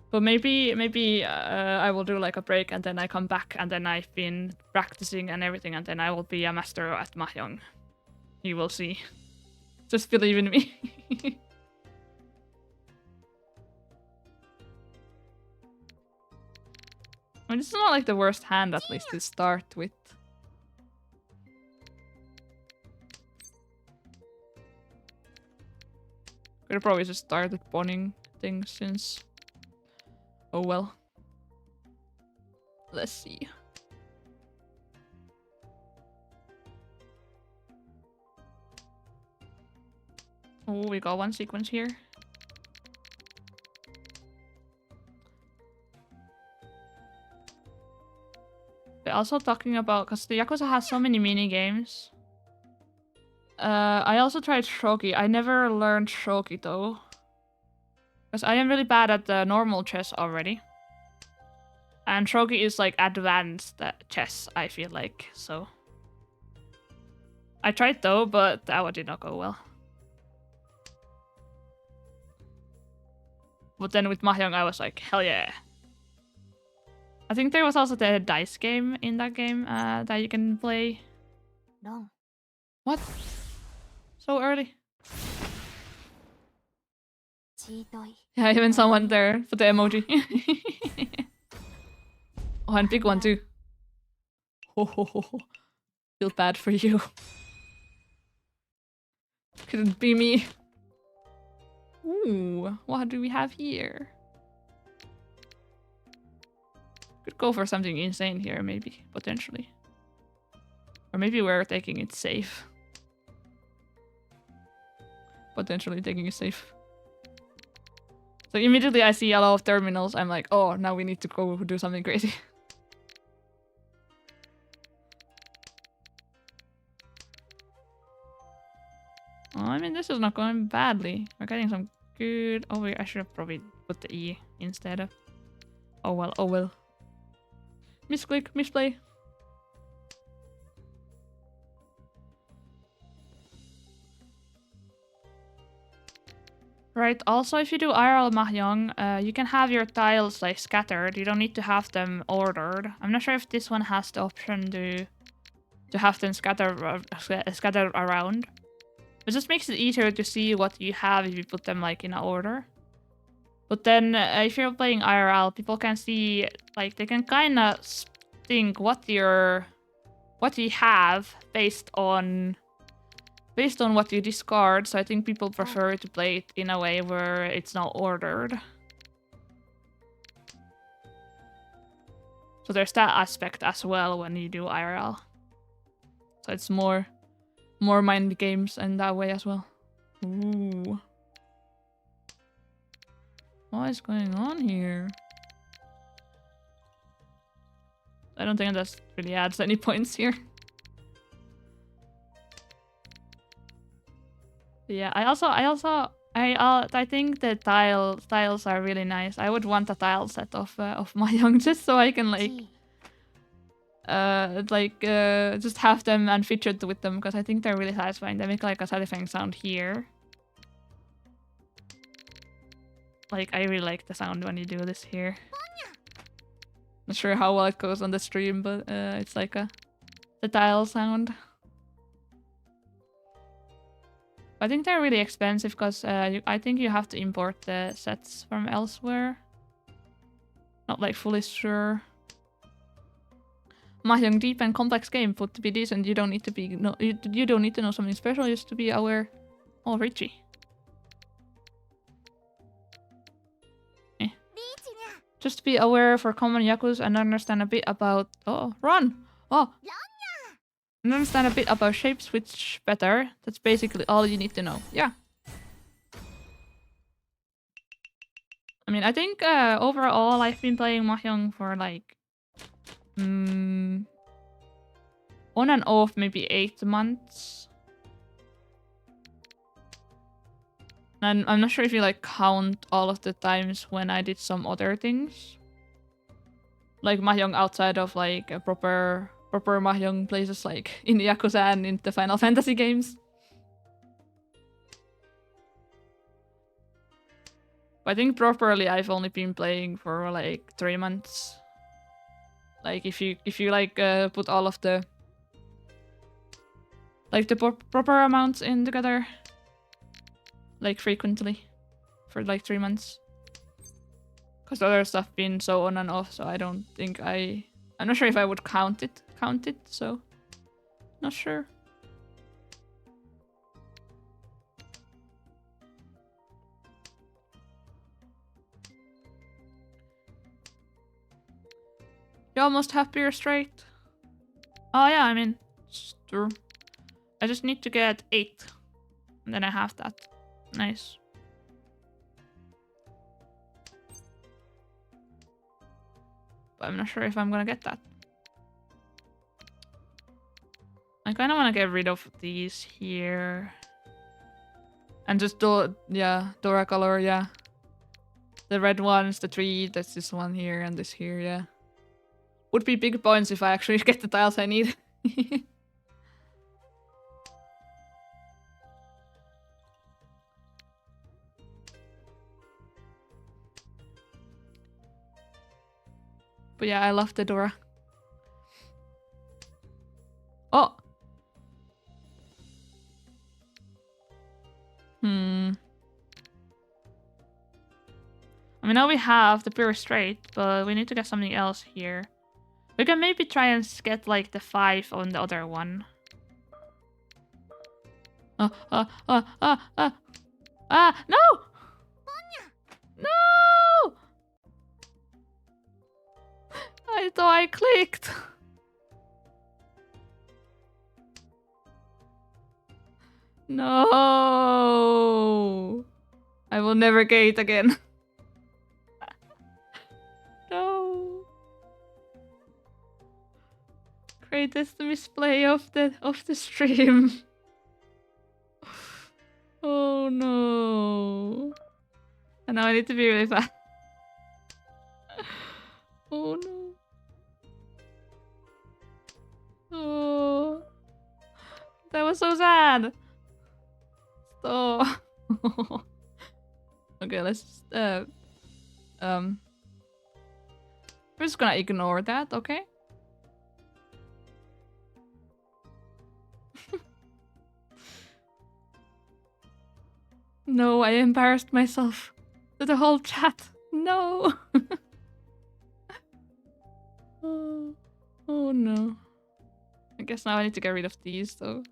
Speaker 1: But maybe I will do like a break and then I come back and then I've been practicing and everything and then I will be a master at Mahjong. You will see. Just believe in me. I mean, this is not like the worst hand at least to start with. Could have probably just started pawning things since... Oh well. Let's see. Oh, we got one sequence here. But also talking about, because the Yakuza has so many mini games. I also tried shogi. I never learned shogi though. Because I am really bad at the normal chess already. And shogi is like advanced chess, I feel like, so. I tried though, but that one did not go well. But then with Mahjong, I was like, hell yeah. I think there was also the dice game in that game that you can play.
Speaker 3: No.
Speaker 1: What? So early? Yeah, even someone there for the emoji. Oh, and big one too. Oh, feel bad for you. Couldn't be me. Ooh, what do we have here? Could go for something insane here, maybe, potentially. Or maybe we're taking it safe. Potentially taking it safe. So immediately I see a lot of terminals, I'm like, oh, now we need to go do something crazy. Oh, I mean, this is not going badly. We're getting some good... Oh, wait, I should have probably put the E instead of... Oh well, oh well. Misclick, misplay. Right, also if you do IRL Mahjong, you can have your tiles like scattered. You don't need to have them ordered. I'm not sure if this one has the option to have them scattered around. It just makes it easier to see what you have if you put them like in order. But then if you're playing IRL, people can see, like, they can kind of think what you have based on what you discard. So I think people prefer to play it in a way where it's not ordered. So there's that aspect as well when you do IRL. So it's more mind games in that way as well. Ooh. What is going on here? I don't think that really adds any points here. But yeah, I think the tiles are really nice. I would want a tile set of Mahjong just so I can just have them and featured with them because I think they're really satisfying. They make like a satisfying sound here. Like, I really like the sound when you do this here. Not sure how well it goes on the stream, but it's like the tile sound. I think they're really expensive because I think you have to import the sets from elsewhere. Not like fully sure. Mahjong deep and complex game, but to be decent, you don't need to be you don't need to know something special just to be aware. Oh, Richie. Just be aware for common Yakuza and understand a bit about... Oh, run! Oh! And understand a bit about shape switch better. That's basically all you need to know. Yeah. I mean, I think overall I've been playing Mahjong for like... On and off, maybe 8 months. And I'm not sure if you like count all of the times when I did some other things. Like Mahjong outside of like a proper Mahjong places like in the Yakuza and in the Final Fantasy games. But I think properly I've only been playing for like 3 months. Like if you like put all of the like the proper amounts in together, like frequently, for like 3 months. Cause the other stuff been so on and off, so I don't think I'm not sure if I would count it, so not sure. You almost have beer straight. Oh yeah, I mean, it's true. I just need to get 8. And then I have that. Nice. But I'm not sure if I'm gonna get that. I kind of want to get rid of these here. And just do, yeah, Dora color, yeah. The red ones, the 3, that's this one here and this here, yeah. Would be big points if I actually get the tiles I need. But yeah, I love the Dora. Oh! I mean, now we have the pure straight, but we need to get something else here. We can maybe try and get like the 5 on the other one. No! No! I thought I clicked. No! I will never gate again. No. Greatest misplay of the stream. Oh no. And now I need to be really fast. Oh no. Oh. That was so sad. Stop. Okay, let's just, we're just gonna ignore that, okay? No, I embarrassed myself to the whole chat. No. Oh, oh no. I guess now I need to get rid of these though.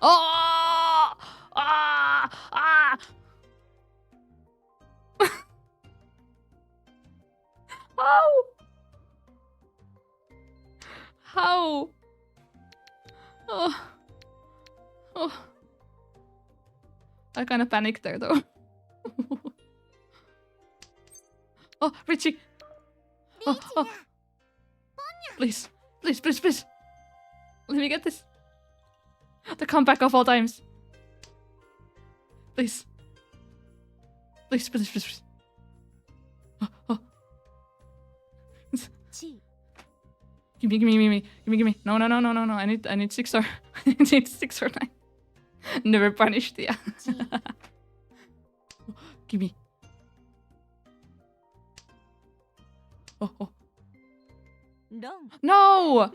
Speaker 1: Oh! Ah! Ah! How? How? Oh. Oh. I kind of panicked there though. Oh, Richie! Oh, oh. Please, please, please, please. Let me get this. The comeback of all times. Please. Please, please, please, please. Oh, oh. Gimme, gimme, gimme, gimme, gimme. No, no, no, no, no, no. I need 6 or I need 6 or 9. Never punished, yeah. Gimme. Oh, oh. No!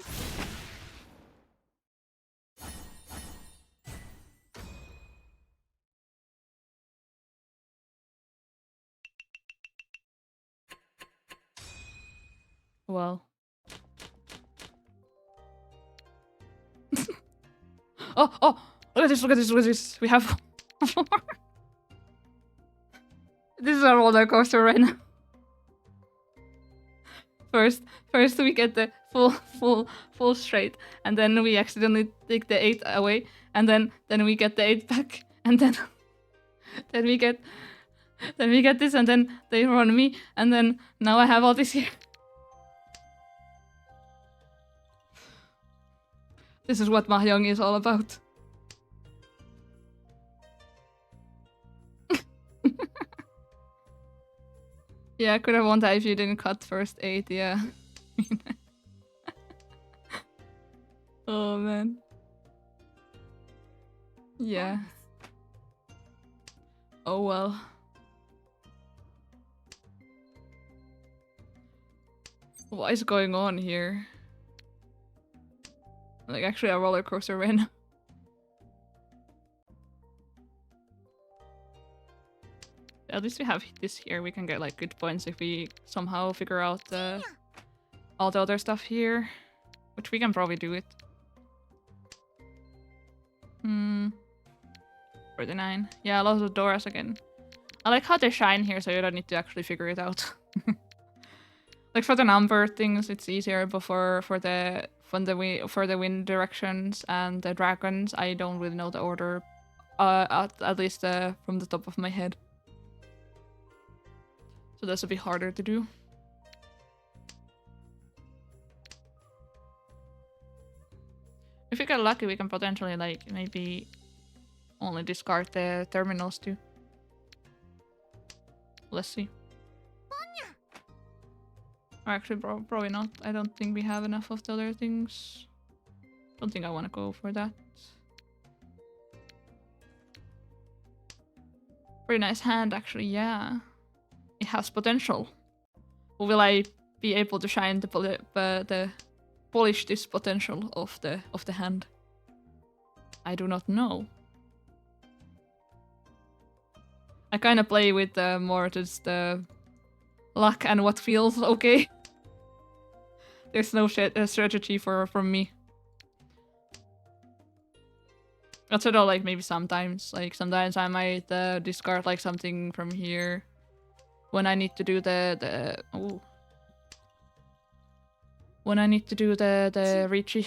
Speaker 1: Well. Oh, oh! Look at this, look at this, look at this. We have more. This is a roller coaster right now. First we get the full straight, and then we accidentally take the 8 away, and then we get the 8 back, and then we get this, and then they run me, and then now I have all this here. This is what Mahjong is all about. Yeah, I could have won that if you didn't cut first aid, yeah. Oh man. Yeah. Oh well. What is going on here? Like actually a roller coaster win. At least we have this here. We can get like good points if we somehow figure out all the other stuff here. Which we can probably do it. 49. Yeah, lots of doors again. I like how they shine here so you don't need to actually figure it out. Like for the number things it's easier, but for the wind directions and the dragons I don't really know the order. At least from the top of my head. So that's a bit harder to do. If we get lucky, we can potentially, like, maybe only discard the terminals too. Let's see. Or actually, probably not. I don't think we have enough of the other things. Don't think I want to go for that. Pretty nice hand, actually, yeah. It has potential. Will I be able to shine the polish this potential of the hand? I do not know. I kind of play with more just the luck and what feels okay. There's no strategy from me. That's it all, like maybe sometimes. Like sometimes I might discard like something from here when I need to do the when I need to do the Ricci.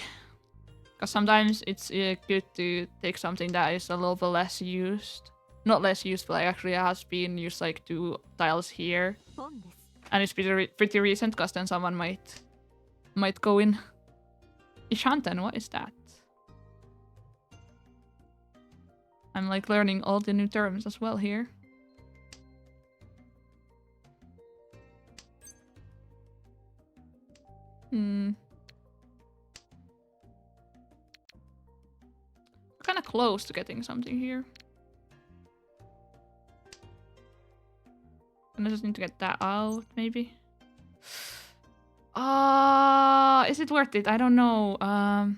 Speaker 1: Because sometimes it's good to take something that is a little bit less used. Not less used, but like actually has been used like 2 tiles here. And it's pretty recent, because then someone might go in. Ishanten, what is that? I'm like learning all the new terms as well here. Kind of close to getting something here. And I just need to get that out, maybe. Is it worth it? I don't know. I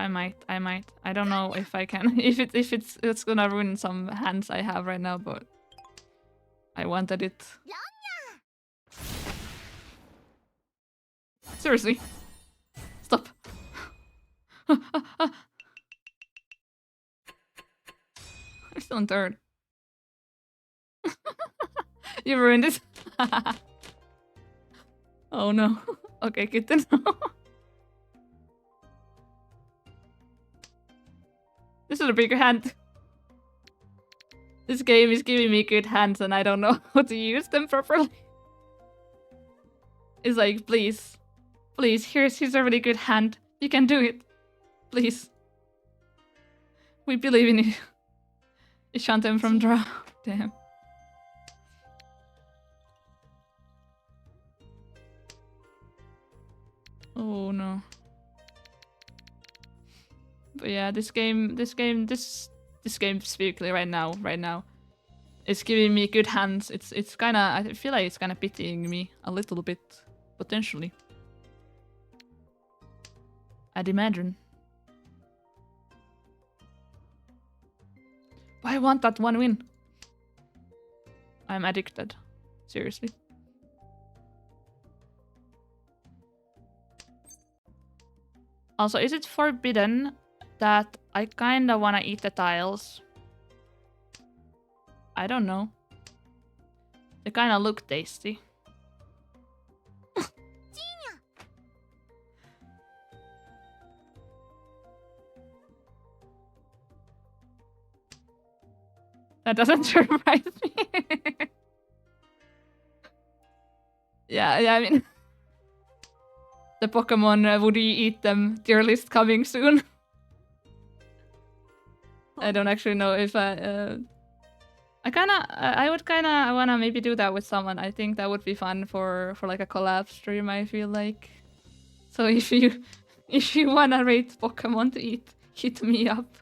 Speaker 1: might. I don't know if I can. If it's gonna ruin some hands I have right now, but I wanted it. Seriously. Stop. I'm still in third. You ruined it. Oh no. Okay, good to know. This is a bigger hand. This game is giving me good hands and I don't know how to use them properly. It's like, please. Please, here's a really good hand. You can do it. Please. We believe in you. Ishanten from draw. Damn. Oh no. But yeah, this game specifically right now, it's giving me good hands. It's kinda, I feel like it's kinda pitying me a little bit, potentially. I'd imagine. But I want that one win. I'm addicted. Seriously. Also, is it forbidden that I kinda wanna eat the tiles? I don't know. They kinda look tasty. That doesn't surprise me. Yeah, I mean... the Pokemon would you eat them tier list coming soon. I don't actually know if I would kinda wanna maybe do that with someone. I think that would be fun for like a collab stream, I feel like. So if you wanna rate Pokemon to eat, hit me up.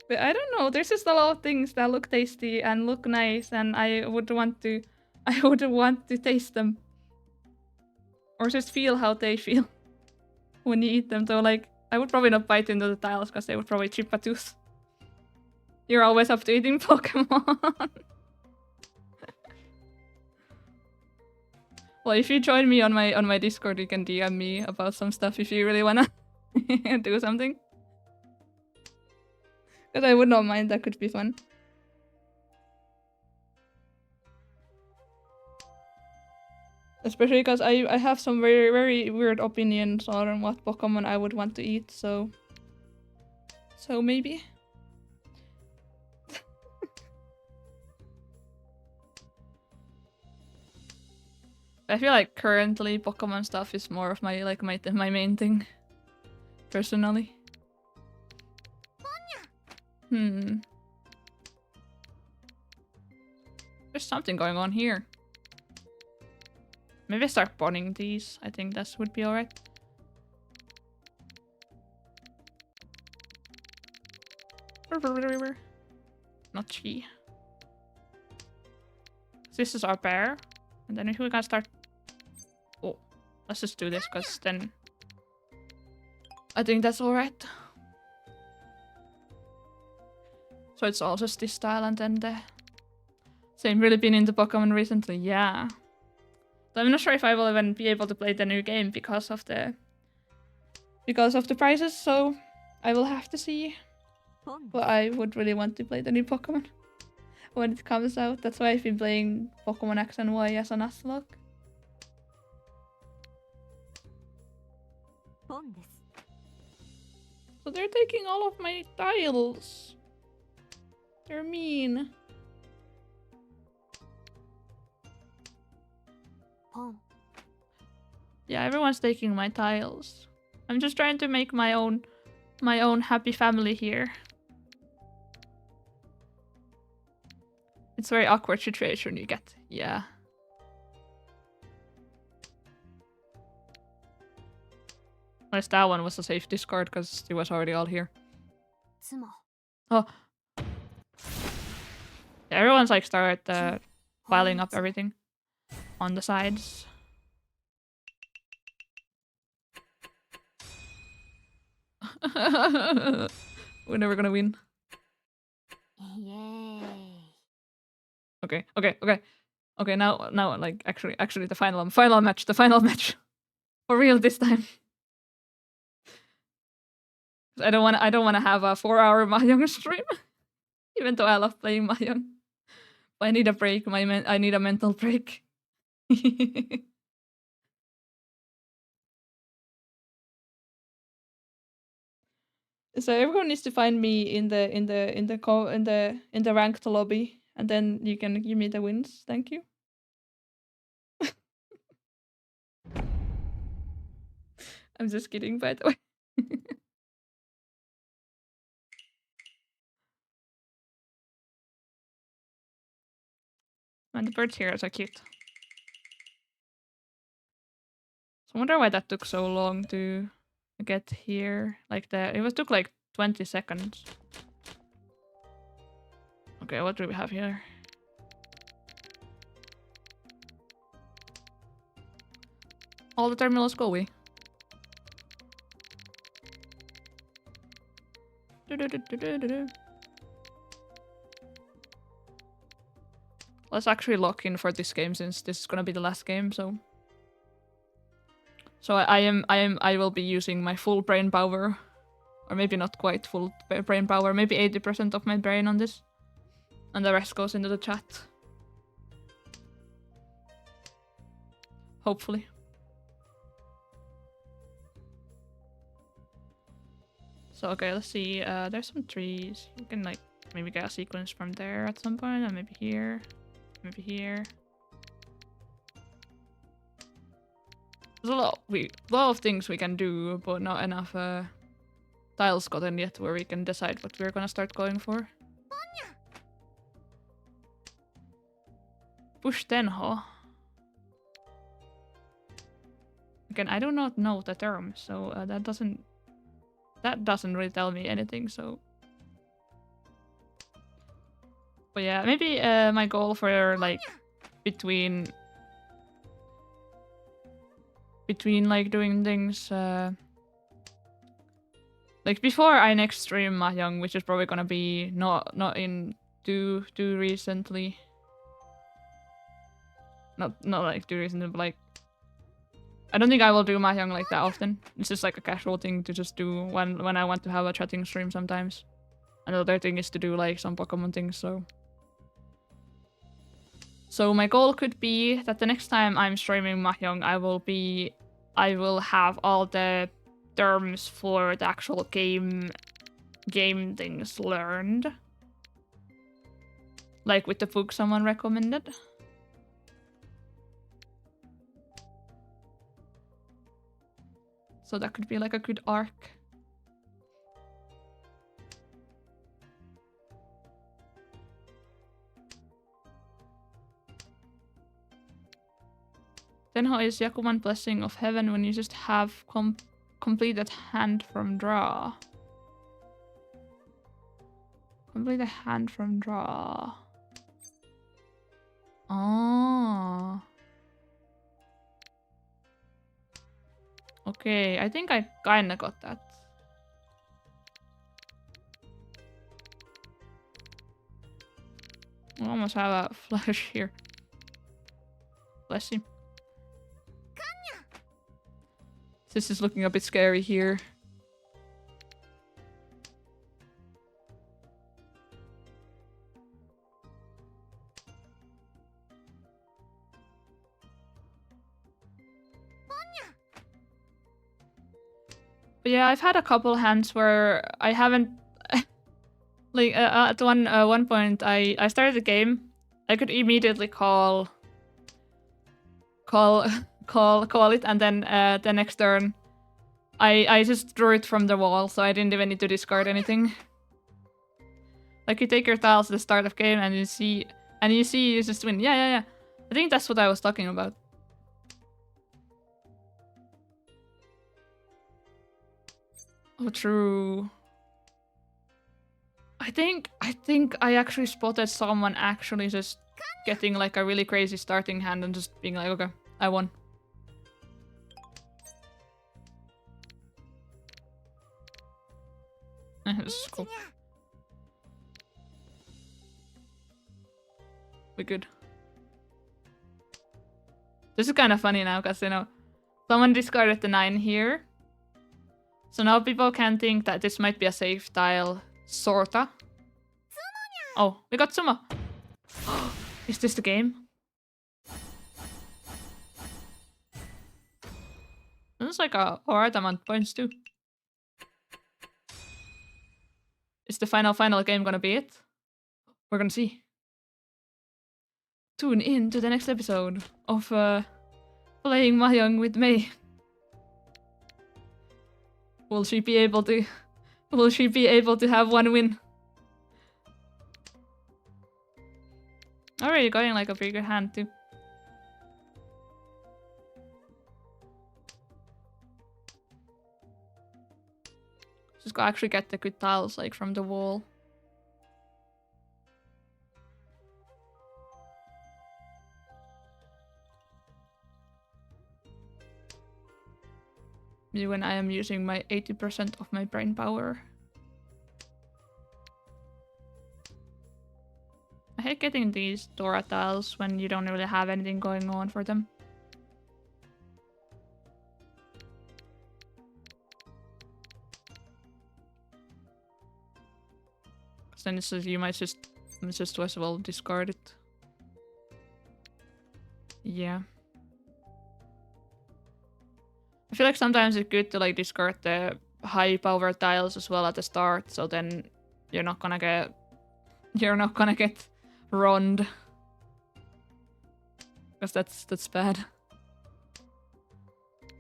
Speaker 1: But I don't know, there's just a lot of things that look tasty and look nice and I would want to taste them. Or just feel how they feel when you eat them. So like, I would probably not bite into the tiles because they would probably chip a tooth. You're always up to eating Pokemon. Well, if you join me on my Discord, you can DM me about some stuff if you really wanna do something. Because I would not mind, that could be fun. Especially because I have some very, very weird opinions on what Pokemon I would want to eat, so maybe. I feel like currently Pokemon stuff is more of my like my main thing, personally. There's something going on here. Maybe I start bonding these. I think that would be alright. Not she. This is our bear. And then if we can start... Oh, let's just do this, because then... I think that's alright. So it's all just this style and then the... Same, really been into Pokemon recently, yeah. I'm not sure if I will even be able to play the new game because of the prices, so I will have to see. But I would really want to play the new Pokemon when it comes out. That's why I've been playing Pokemon X and Y as a Nuzlocke. So they're taking all of my tiles. They're mean. Yeah, everyone's taking my tiles. I'm just trying to make my own happy family here. It's a very awkward situation you get. Yeah. At least that one was a safe discard because it was already all here. Oh. Yeah, everyone's like started piling up everything on the sides. We're never gonna win. Okay. Okay, now like actually the final match. For real this time. I don't wanna have a 4-hour Mahjong stream. Even though I love playing Mahjong. But I need a break. I need a mental break. So everyone needs to find me in the ranked lobby, and then you can give me the wins. Thank you. I'm just kidding, by the way. Man, the birds here are so cute. So I wonder why that took so long to get here. Like it took like 20 seconds. Okay, what do we have here? All the terminals go away. Let's actually lock in for this game since this is gonna be the last game, so I will be using my full brain power. Or maybe not quite full brain power, maybe 80% of my brain on this. And the rest goes into the chat. Hopefully. So okay, let's see. There's some trees. You can like maybe get a sequence from there at some point, and maybe here, maybe here. There's a lot of things we can do, but not enough tiles gotten yet where we can decide what we're gonna start going for. Push Tenho. Again, I do not know the term, so that doesn't really tell me anything. So, but yeah, maybe my goal for like between like doing things like before I next stream Mahjong, which is probably gonna be not in too recently. Not like too recently, but like I don't think I will do Mahjong like that often. It's just like a casual thing to just do when I want to have a chatting stream sometimes. Another thing is to do like some Pokemon things, so. So my goal could be that the next time I'm streaming Mahjong, I will have all the terms for the actual game things learned. Like with the book someone recommended. So that could be like a good arc. Then how is Yakuman Blessing of Heaven when you just have completed hand from draw? Complete a hand from draw. Oh. Okay, I think I kinda got that. I almost have a flash here. Bless you. This is looking a bit scary here. But yeah, I've had a couple hands where I haven't like at one point I started the game. I could immediately call it, and then the next turn I just drew it from the wall, so I didn't even need to discard anything. Like you take your tiles at the start of game and you see you just win. Yeah. I think that's what I was talking about. Oh, true. I think I actually spotted someone actually just getting like a really crazy starting hand and just being like, okay, I won. This is cool. We're good. This is kind of funny now because, you know, someone discarded the 9 here. So now people can think that this might be a safe tile, sorta. Oh, we got Sumo. Is this the game? This is like a hard amount of points too. Is the final game gonna be it? We're gonna see. Tune in to the next episode of playing Mahjong with May. Will she be able to have one win? Already going like a pretty good hand too. Just gotta actually get the good tiles like from the wall. When I am using my 80% of my brain power. I hate getting these Dora tiles when you don't really have anything going on for them. Because then it says you might just as well discard it. Yeah. I feel like sometimes it's good to like discard the high power tiles as well at the start, so then you're not gonna get runned. Because that's bad.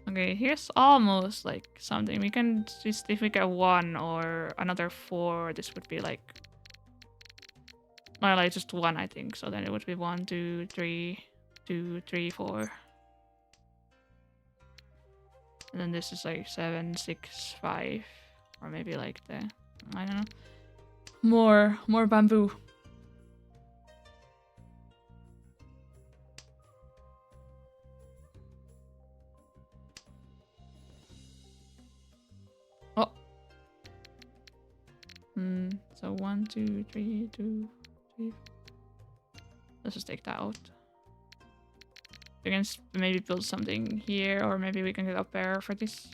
Speaker 1: Okay, here's almost like something. We can just, if we get 1 or another 4, this would be like, well, like just 1, I think. So then it would be 1, 2, 3, 2, 3, 4. And then this is like 7, 6, 5, or maybe like the, I don't know, more bamboo. Oh. So 1, 2, 3, 2, 3. Let's just take that out. We can maybe build something here, or maybe we can get a pair for this.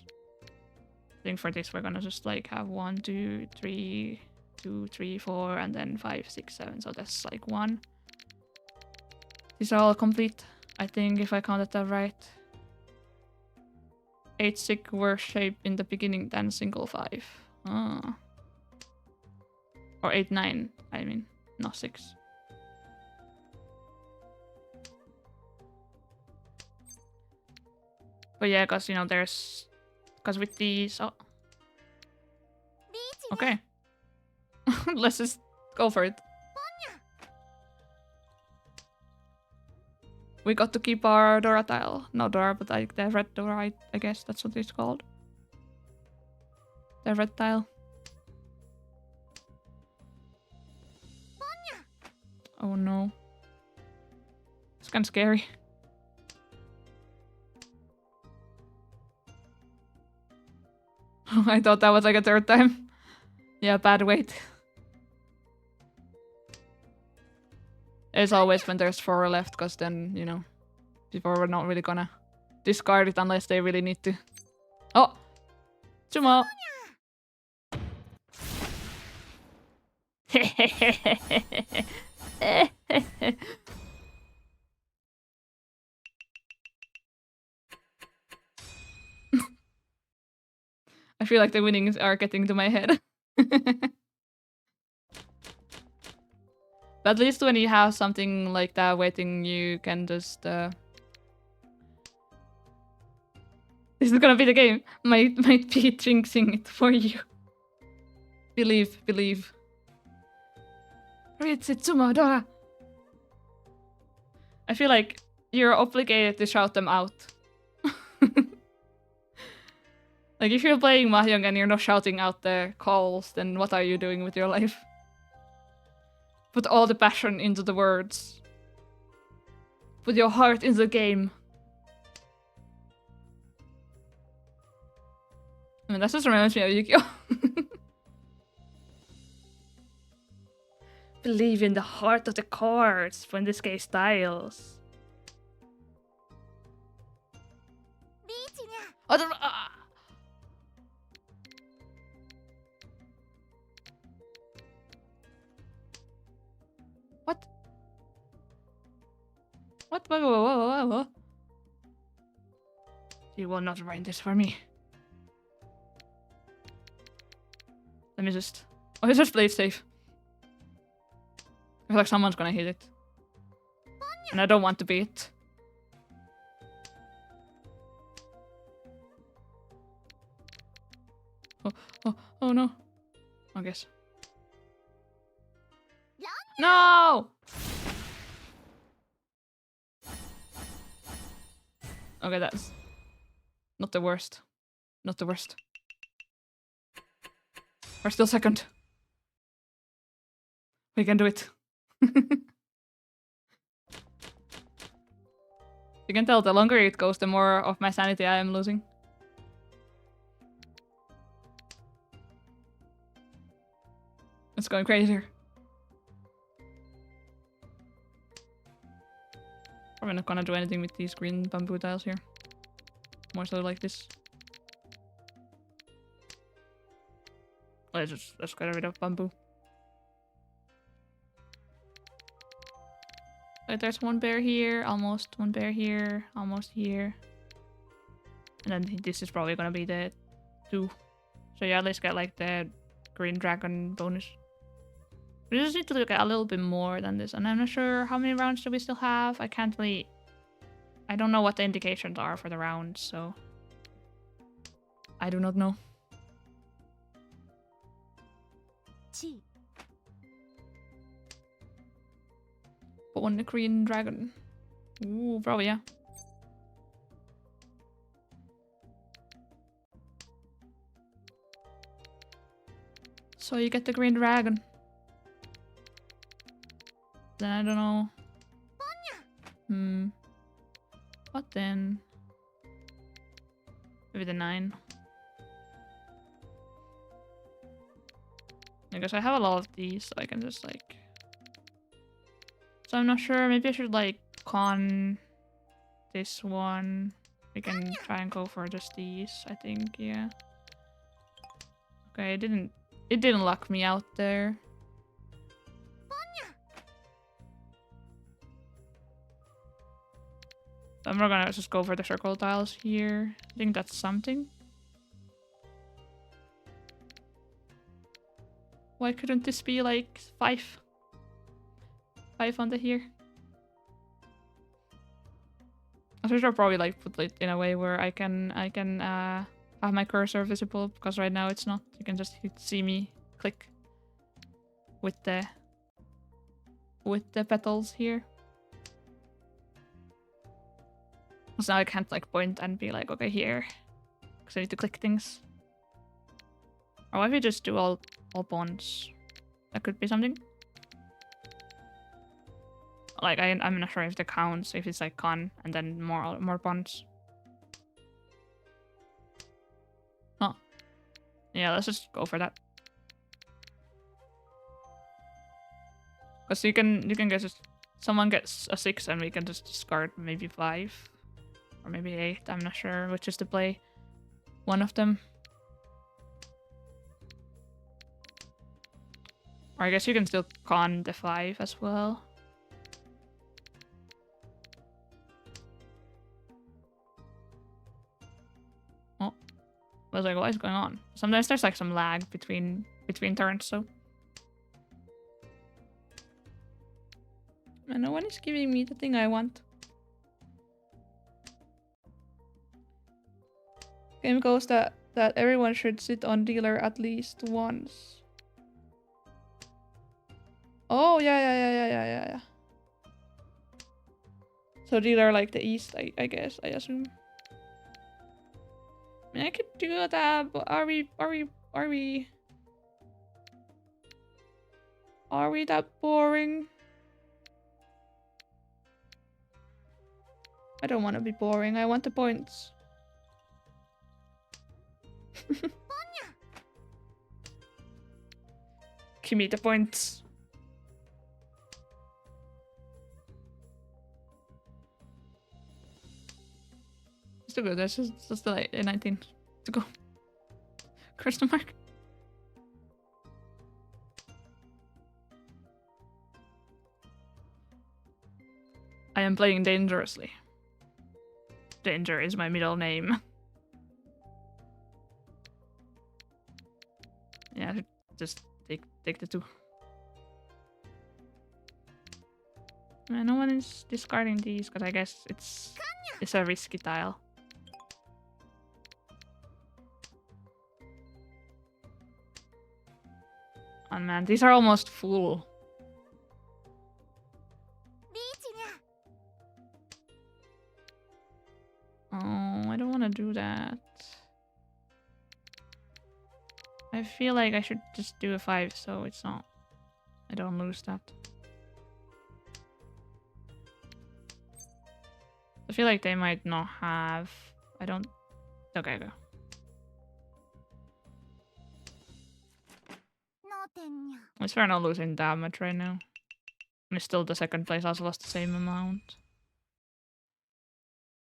Speaker 1: I think for this we're gonna just like have 1, 2, 3, 2, 3, 4, and then 5, 6, 7. So that's like 1. These are all complete, I think, if I counted that right. 8 stick were shaped in the beginning, then single 5. Ah. Or 8, 9, I mean, not 6. But yeah, because, you know, there's... Because with these... Oh. Okay. Let's just go for it. We got to keep our Dora tile. Not Dora, but like the red Dora, I guess that's what it's called. The red tile. Oh no. It's kind of scary. I thought that was like a 3rd time. Yeah, bad weight. It's always when there's 4 left, because then, you know, people are not really gonna discard it unless they really need to. Oh! Sumo! I feel like the winnings are getting to my head. But at least when you have something like that waiting, you can just... This is gonna be the game. Might be jinxing it for you. Believe, believe. Ritsumo Dora! I feel like you're obligated to shout them out. Like, if you're playing Mahjong and you're not shouting out the calls, then what are you doing with your life? Put all the passion into the words. Put your heart in the game. I mean, that just reminds me of Yu-Gi-Oh! Believe in the heart of the cards, for in this case, tiles. What? What? Whoa. You will not write this for me. Let me just... Oh, let's just play it safe. I feel like someone's gonna hit it. And I don't want to be it. Oh no. I guess. No! Okay, that's not the worst. Not the worst. We're still 2nd. We can do it. You can tell the longer it goes, the more of my sanity I am losing. It's going crazier. Probably not gonna do anything with these green bamboo tiles here. More so like this. Let's get rid of bamboo. Wait, there's 1 bear here, almost 1 bear here, almost here. And then this is probably gonna be the 2. So you at least get like the green dragon bonus. We just need to look at a little bit more than this, and I'm not sure how many rounds do we still have. I can't really... I don't know what the indications are for the rounds, so... I do not know. But one the green dragon. Ooh, probably, yeah. So you get the green dragon. Then I don't know. What then? Maybe the 9. I guess I have a lot of these, so I can just like... So I'm not sure. Maybe I should like con this one. We can try and go for just these, I think, yeah. Okay, it didn't lock me out there. So I'm not gonna just go for the circle tiles here. I think that's something. Why couldn't this be like 5? 5 on the here. I should probably like put it in a way where I can have my cursor visible, because right now it's not. You can just see me click with the petals here. So now I can't like point and be like, okay, here, because I need to click things. Or if we just do all bonds, that could be something. Like I'm not sure if the counts, if it's like con and then more bonds. Oh, yeah, let's just go for that. Because you can get just someone gets a 6 and we can just discard maybe 5 or maybe 8. I'm not sure which is to play. One of them. Or I guess you can still con the 5 as well. Oh, I was like, what is going on? Sometimes there's like some lag between turns, so. And no one is giving me the thing I want. Game goes that everyone should sit on dealer at least once. Oh, yeah. So dealer like the east, I guess, I assume. I mean, I could do that, but are we that boring? I don't want to be boring. I want the points. Give me the points. Still good. That's still 19 to go. Question mark. I am playing dangerously. Danger is my middle name. Yeah, just take the 2. No one is discarding these because I guess it's a risky tile. Oh man, these are almost full. Oh, I don't want to do that. I feel like I should just do a 5 so it's not... I don't lose that. I feel like they might not have... I don't... Okay, go. It's fair not losing that much right now. We're still the second place, also lost the same amount.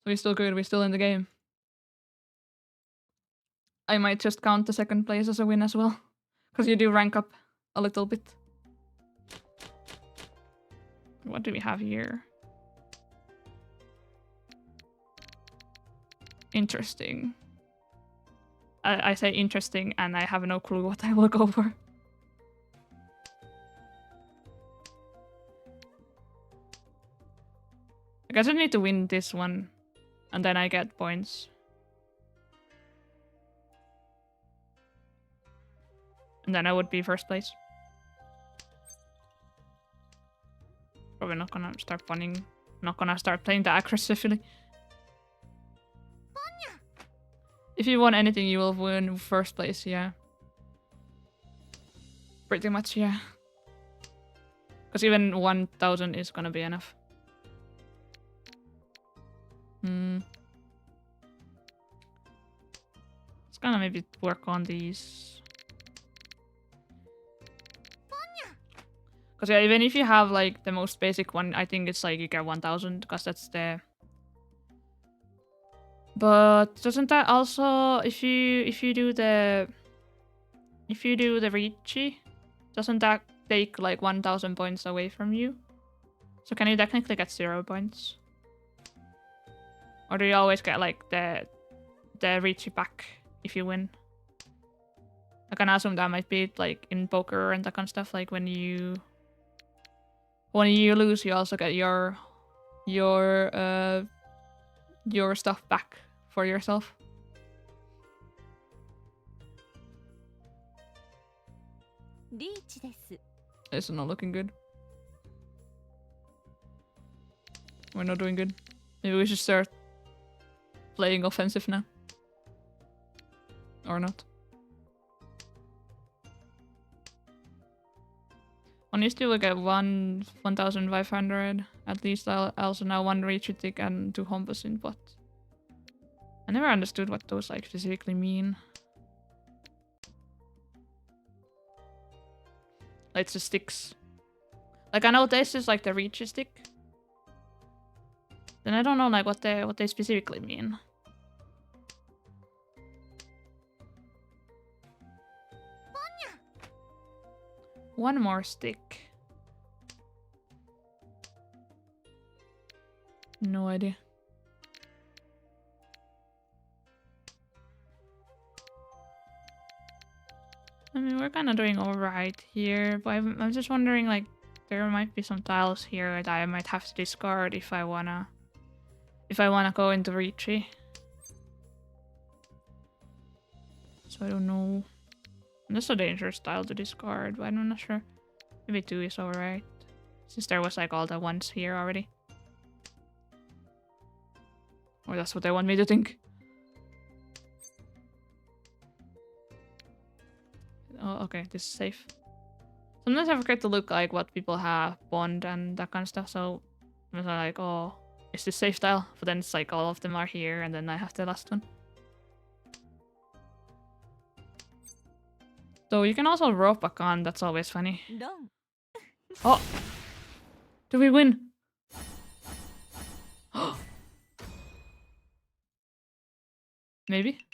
Speaker 1: So we're still good, we're still in the game. I might just count the second place as a win as well. Because you do rank up a little bit. What do we have here? Interesting. I say interesting and I have no clue what I will go for. I guess I need to win this one and then I get points. And then I would be first place. Probably not gonna start punning. Not gonna start playing that aggressively. If you want anything, you will win first place, yeah. Pretty much, yeah. Because even 1000 is gonna be enough. It's gonna maybe work on these. Because yeah, even if you have like the most basic one, I think it's like you get 1000 because that's the... But doesn't that also, if you do the Ricci, doesn't that take like 1000 points away from you? So can you technically get 0 points? Or do you always get like the Ricci back if you win? I can assume that might be like in poker and that kind of stuff. Like when you lose, you also get your stuff back for yourself. It's not looking good. We're not doing good. Maybe we should start playing offensive now. Or not. On used to look at 1500 at least. I also now 1 retreat tick and 2 hombos in pot. I never understood what those like specifically mean. Like it's the sticks. Like I know this is like the reach stick. Then I don't know like what they specifically mean. One more stick. No idea. I mean, we're kind of doing alright here, but I'm just wondering, like, there might be some tiles here that I might have to discard if I wanna go into Ricci. So I don't know. And that's a dangerous tile to discard, but I'm not sure. Maybe 2 is alright. Since there was like all the ones here already. Or that's what they want me to think. Oh, okay, this is safe. Sometimes I forget to look like what people have, bond and that kind of stuff, so I'm like, oh, is this safe tile? But then it's like all of them are here and then I have the last one. So you can also rope a con, that's always funny. Oh! Do we win? Maybe?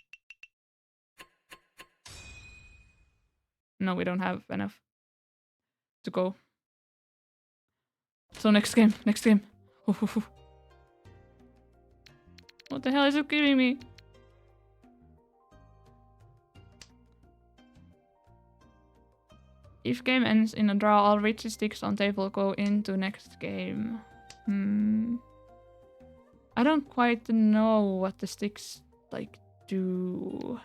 Speaker 1: No, we don't have enough to go. So next game, next game. What the hell is it giving me? If game ends in a draw, all Richie sticks on table go into next game. I don't quite know what the sticks like do.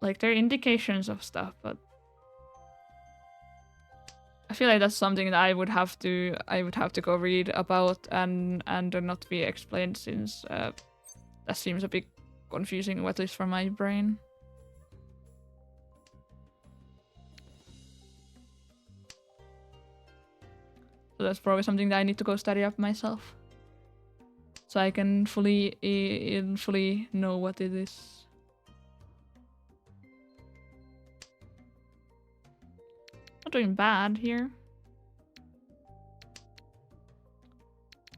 Speaker 1: Like they're indications of stuff, but I feel like that's something that I would have to go read about and not be explained, since that seems a bit confusing, at least for my brain. So that's probably something that I need to go study up myself, so I can fully know what it is. Not doing bad here.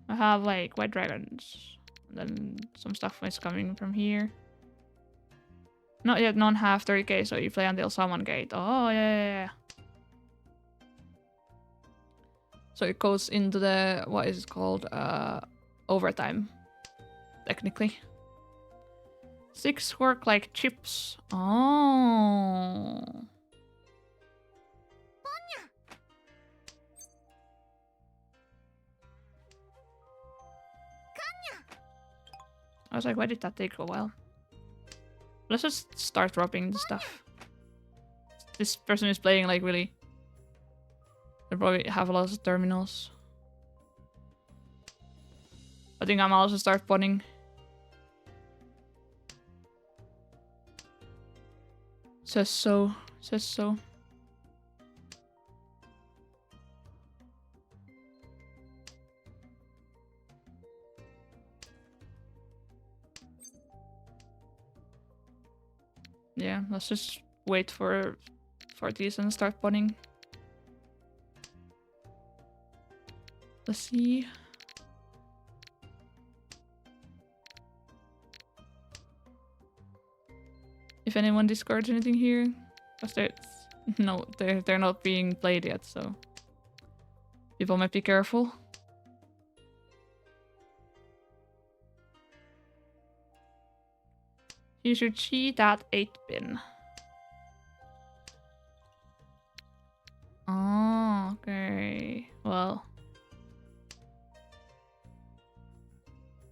Speaker 1: I have like white dragons, and then some stuff is coming from here. Not yet non-half 30k, so you play until someone gate. Oh yeah. So it goes into the, what is it called, overtime, technically. 6 work like chips. Oh. I was like, why did that take a while? Let's just start dropping the stuff. This person is playing like really... They probably have a lot of terminals. I think I'm also start pawning. Says so. Says so. Yeah, let's just wait for these and start pawning. Let's see. If anyone discards anything here. Because they're not being played yet, so people might be careful. You should cheat at 8-pin. Oh, okay. Well,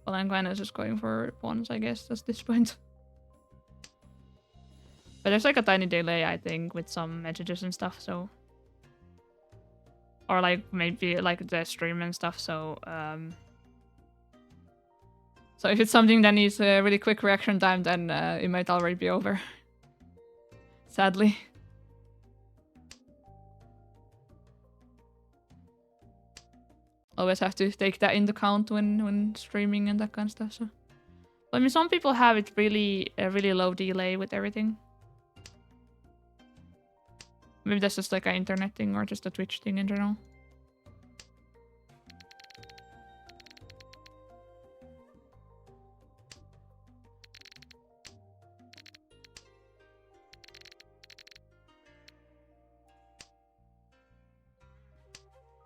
Speaker 1: I'm kind of just going for pawns, I guess, at this point. But there's like a tiny delay, I think, with some messages and stuff, so... Or like maybe like the stream and stuff, so... So if it's something that needs a really quick reaction time, then it might already be over. Sadly. Always have to take that into account when streaming and that kind of stuff, so... I mean, some people have it really low delay with everything. Maybe that's just like an internet thing or just a Twitch thing in general.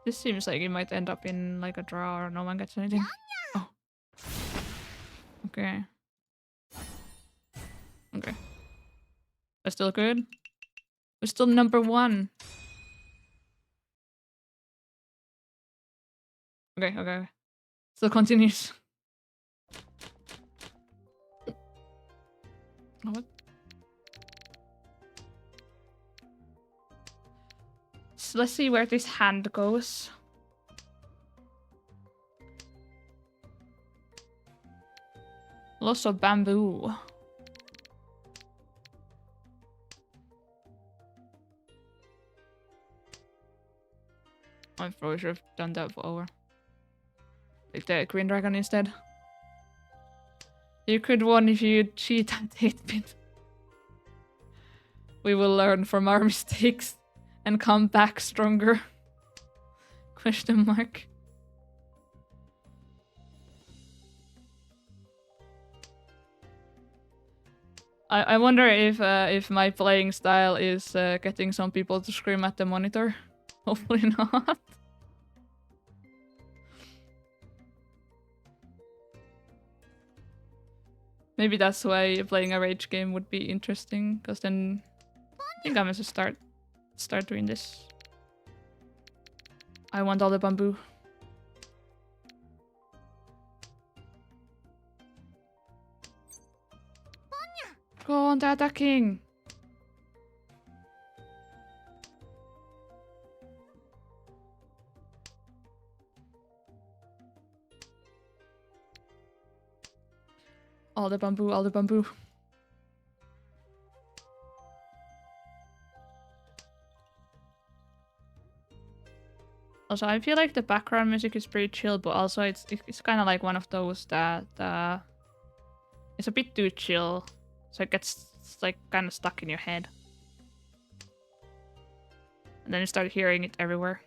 Speaker 1: This seems like it might end up in like a draw or no one gets anything. Oh. Okay. Okay. That's still good. We're still number 1. Okay, okay. Still continues. Oh, what? So let's see where this hand goes. Lots of bamboo. I probably should have done that over. Like the green dragon instead. You could win if you cheat at 8-bit. We will learn from our mistakes and come back stronger. Question mark. I wonder if my playing style is getting some people to scream at the monitor. Hopefully not. Maybe that's why playing a rage game would be interesting, because then I think I'm gonna start doing this. I want all the bamboo. Go on, they're attacking! All the bamboo, all the bamboo. Also, I feel like the background music is pretty chill, but also it's kind of like one of those that it's a bit too chill, so it gets like kind of stuck in your head, and then you start hearing it everywhere.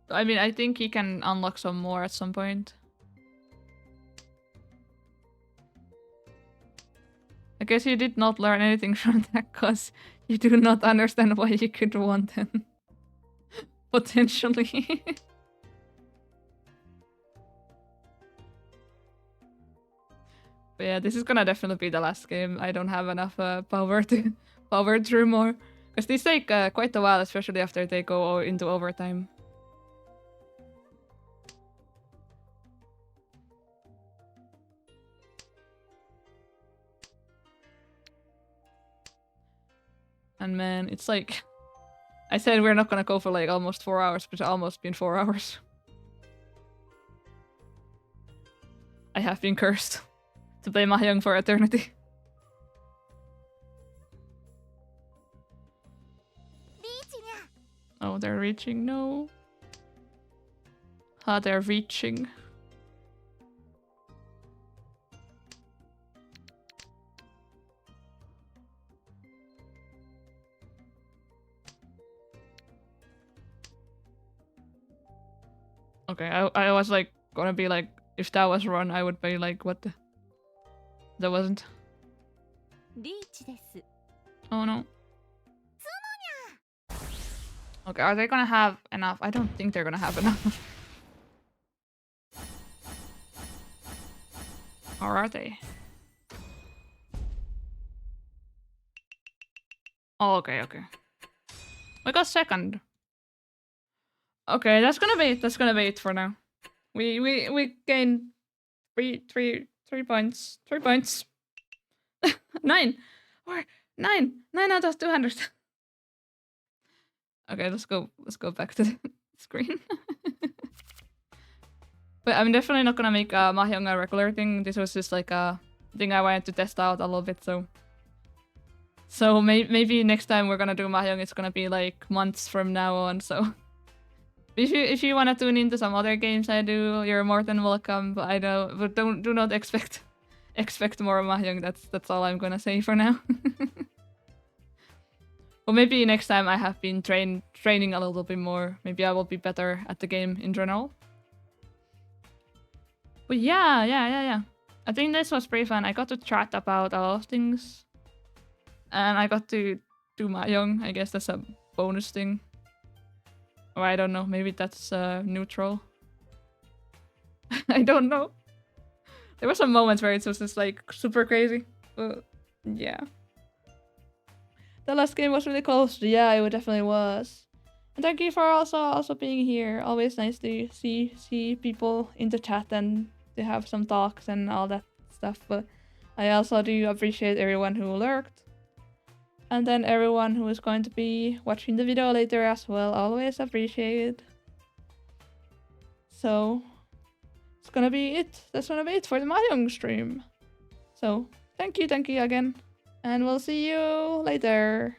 Speaker 1: I mean, I think he can unlock some more at some point. I guess you did not learn anything from that, because you do not understand why you could want them. Potentially. But yeah, this is gonna definitely be the last game. I don't have enough power to power through more. Because these take quite a while, especially after they go into overtime. And man, it's like... I said we're not gonna go for like almost 4 hours, but it's almost been 4 hours. I have been cursed to play Mahjong for eternity. Oh, they're reaching. No. Ah, they're reaching. Okay, I was like gonna be like, if that was run, I would be like, what the? That wasn't. Oh no. Okay, are they gonna have enough? I don't think they're gonna have enough. Or are they? Oh, okay, okay. We got second. Okay, that's gonna be it. That's gonna be it for now. We gained three points. 3 points. 9 or 9 out of 200. Okay, let's go back to the screen. But I'm definitely not gonna make Mahjong a regular thing. This was just like a thing I wanted to test out a little bit, so maybe next time we're gonna do Mahjong, it's gonna be like months from now on. So if you wanna tune into some other games I do, you're more than welcome. But do not expect more Mahjong. That's all I'm gonna say for now. Or maybe next time I have been training a little bit more. Maybe I will be better at the game in general. But yeah. I think this was pretty fun. I got to chat about a lot of things. And I got to do Mahjong. I guess that's a bonus thing. Or I don't know. Maybe that's neutral. I don't know. There were some moments where it was just like super crazy. But yeah. The last game was really close. Yeah, it definitely was. And thank you for also being here. Always nice to see people in the chat and to have some talks and all that stuff. But I also do appreciate everyone who lurked. And then everyone who is going to be watching the video later as well. Always appreciate. So it's gonna be it. That's gonna be it for the Mahjong stream. So thank you again. And we'll see you later.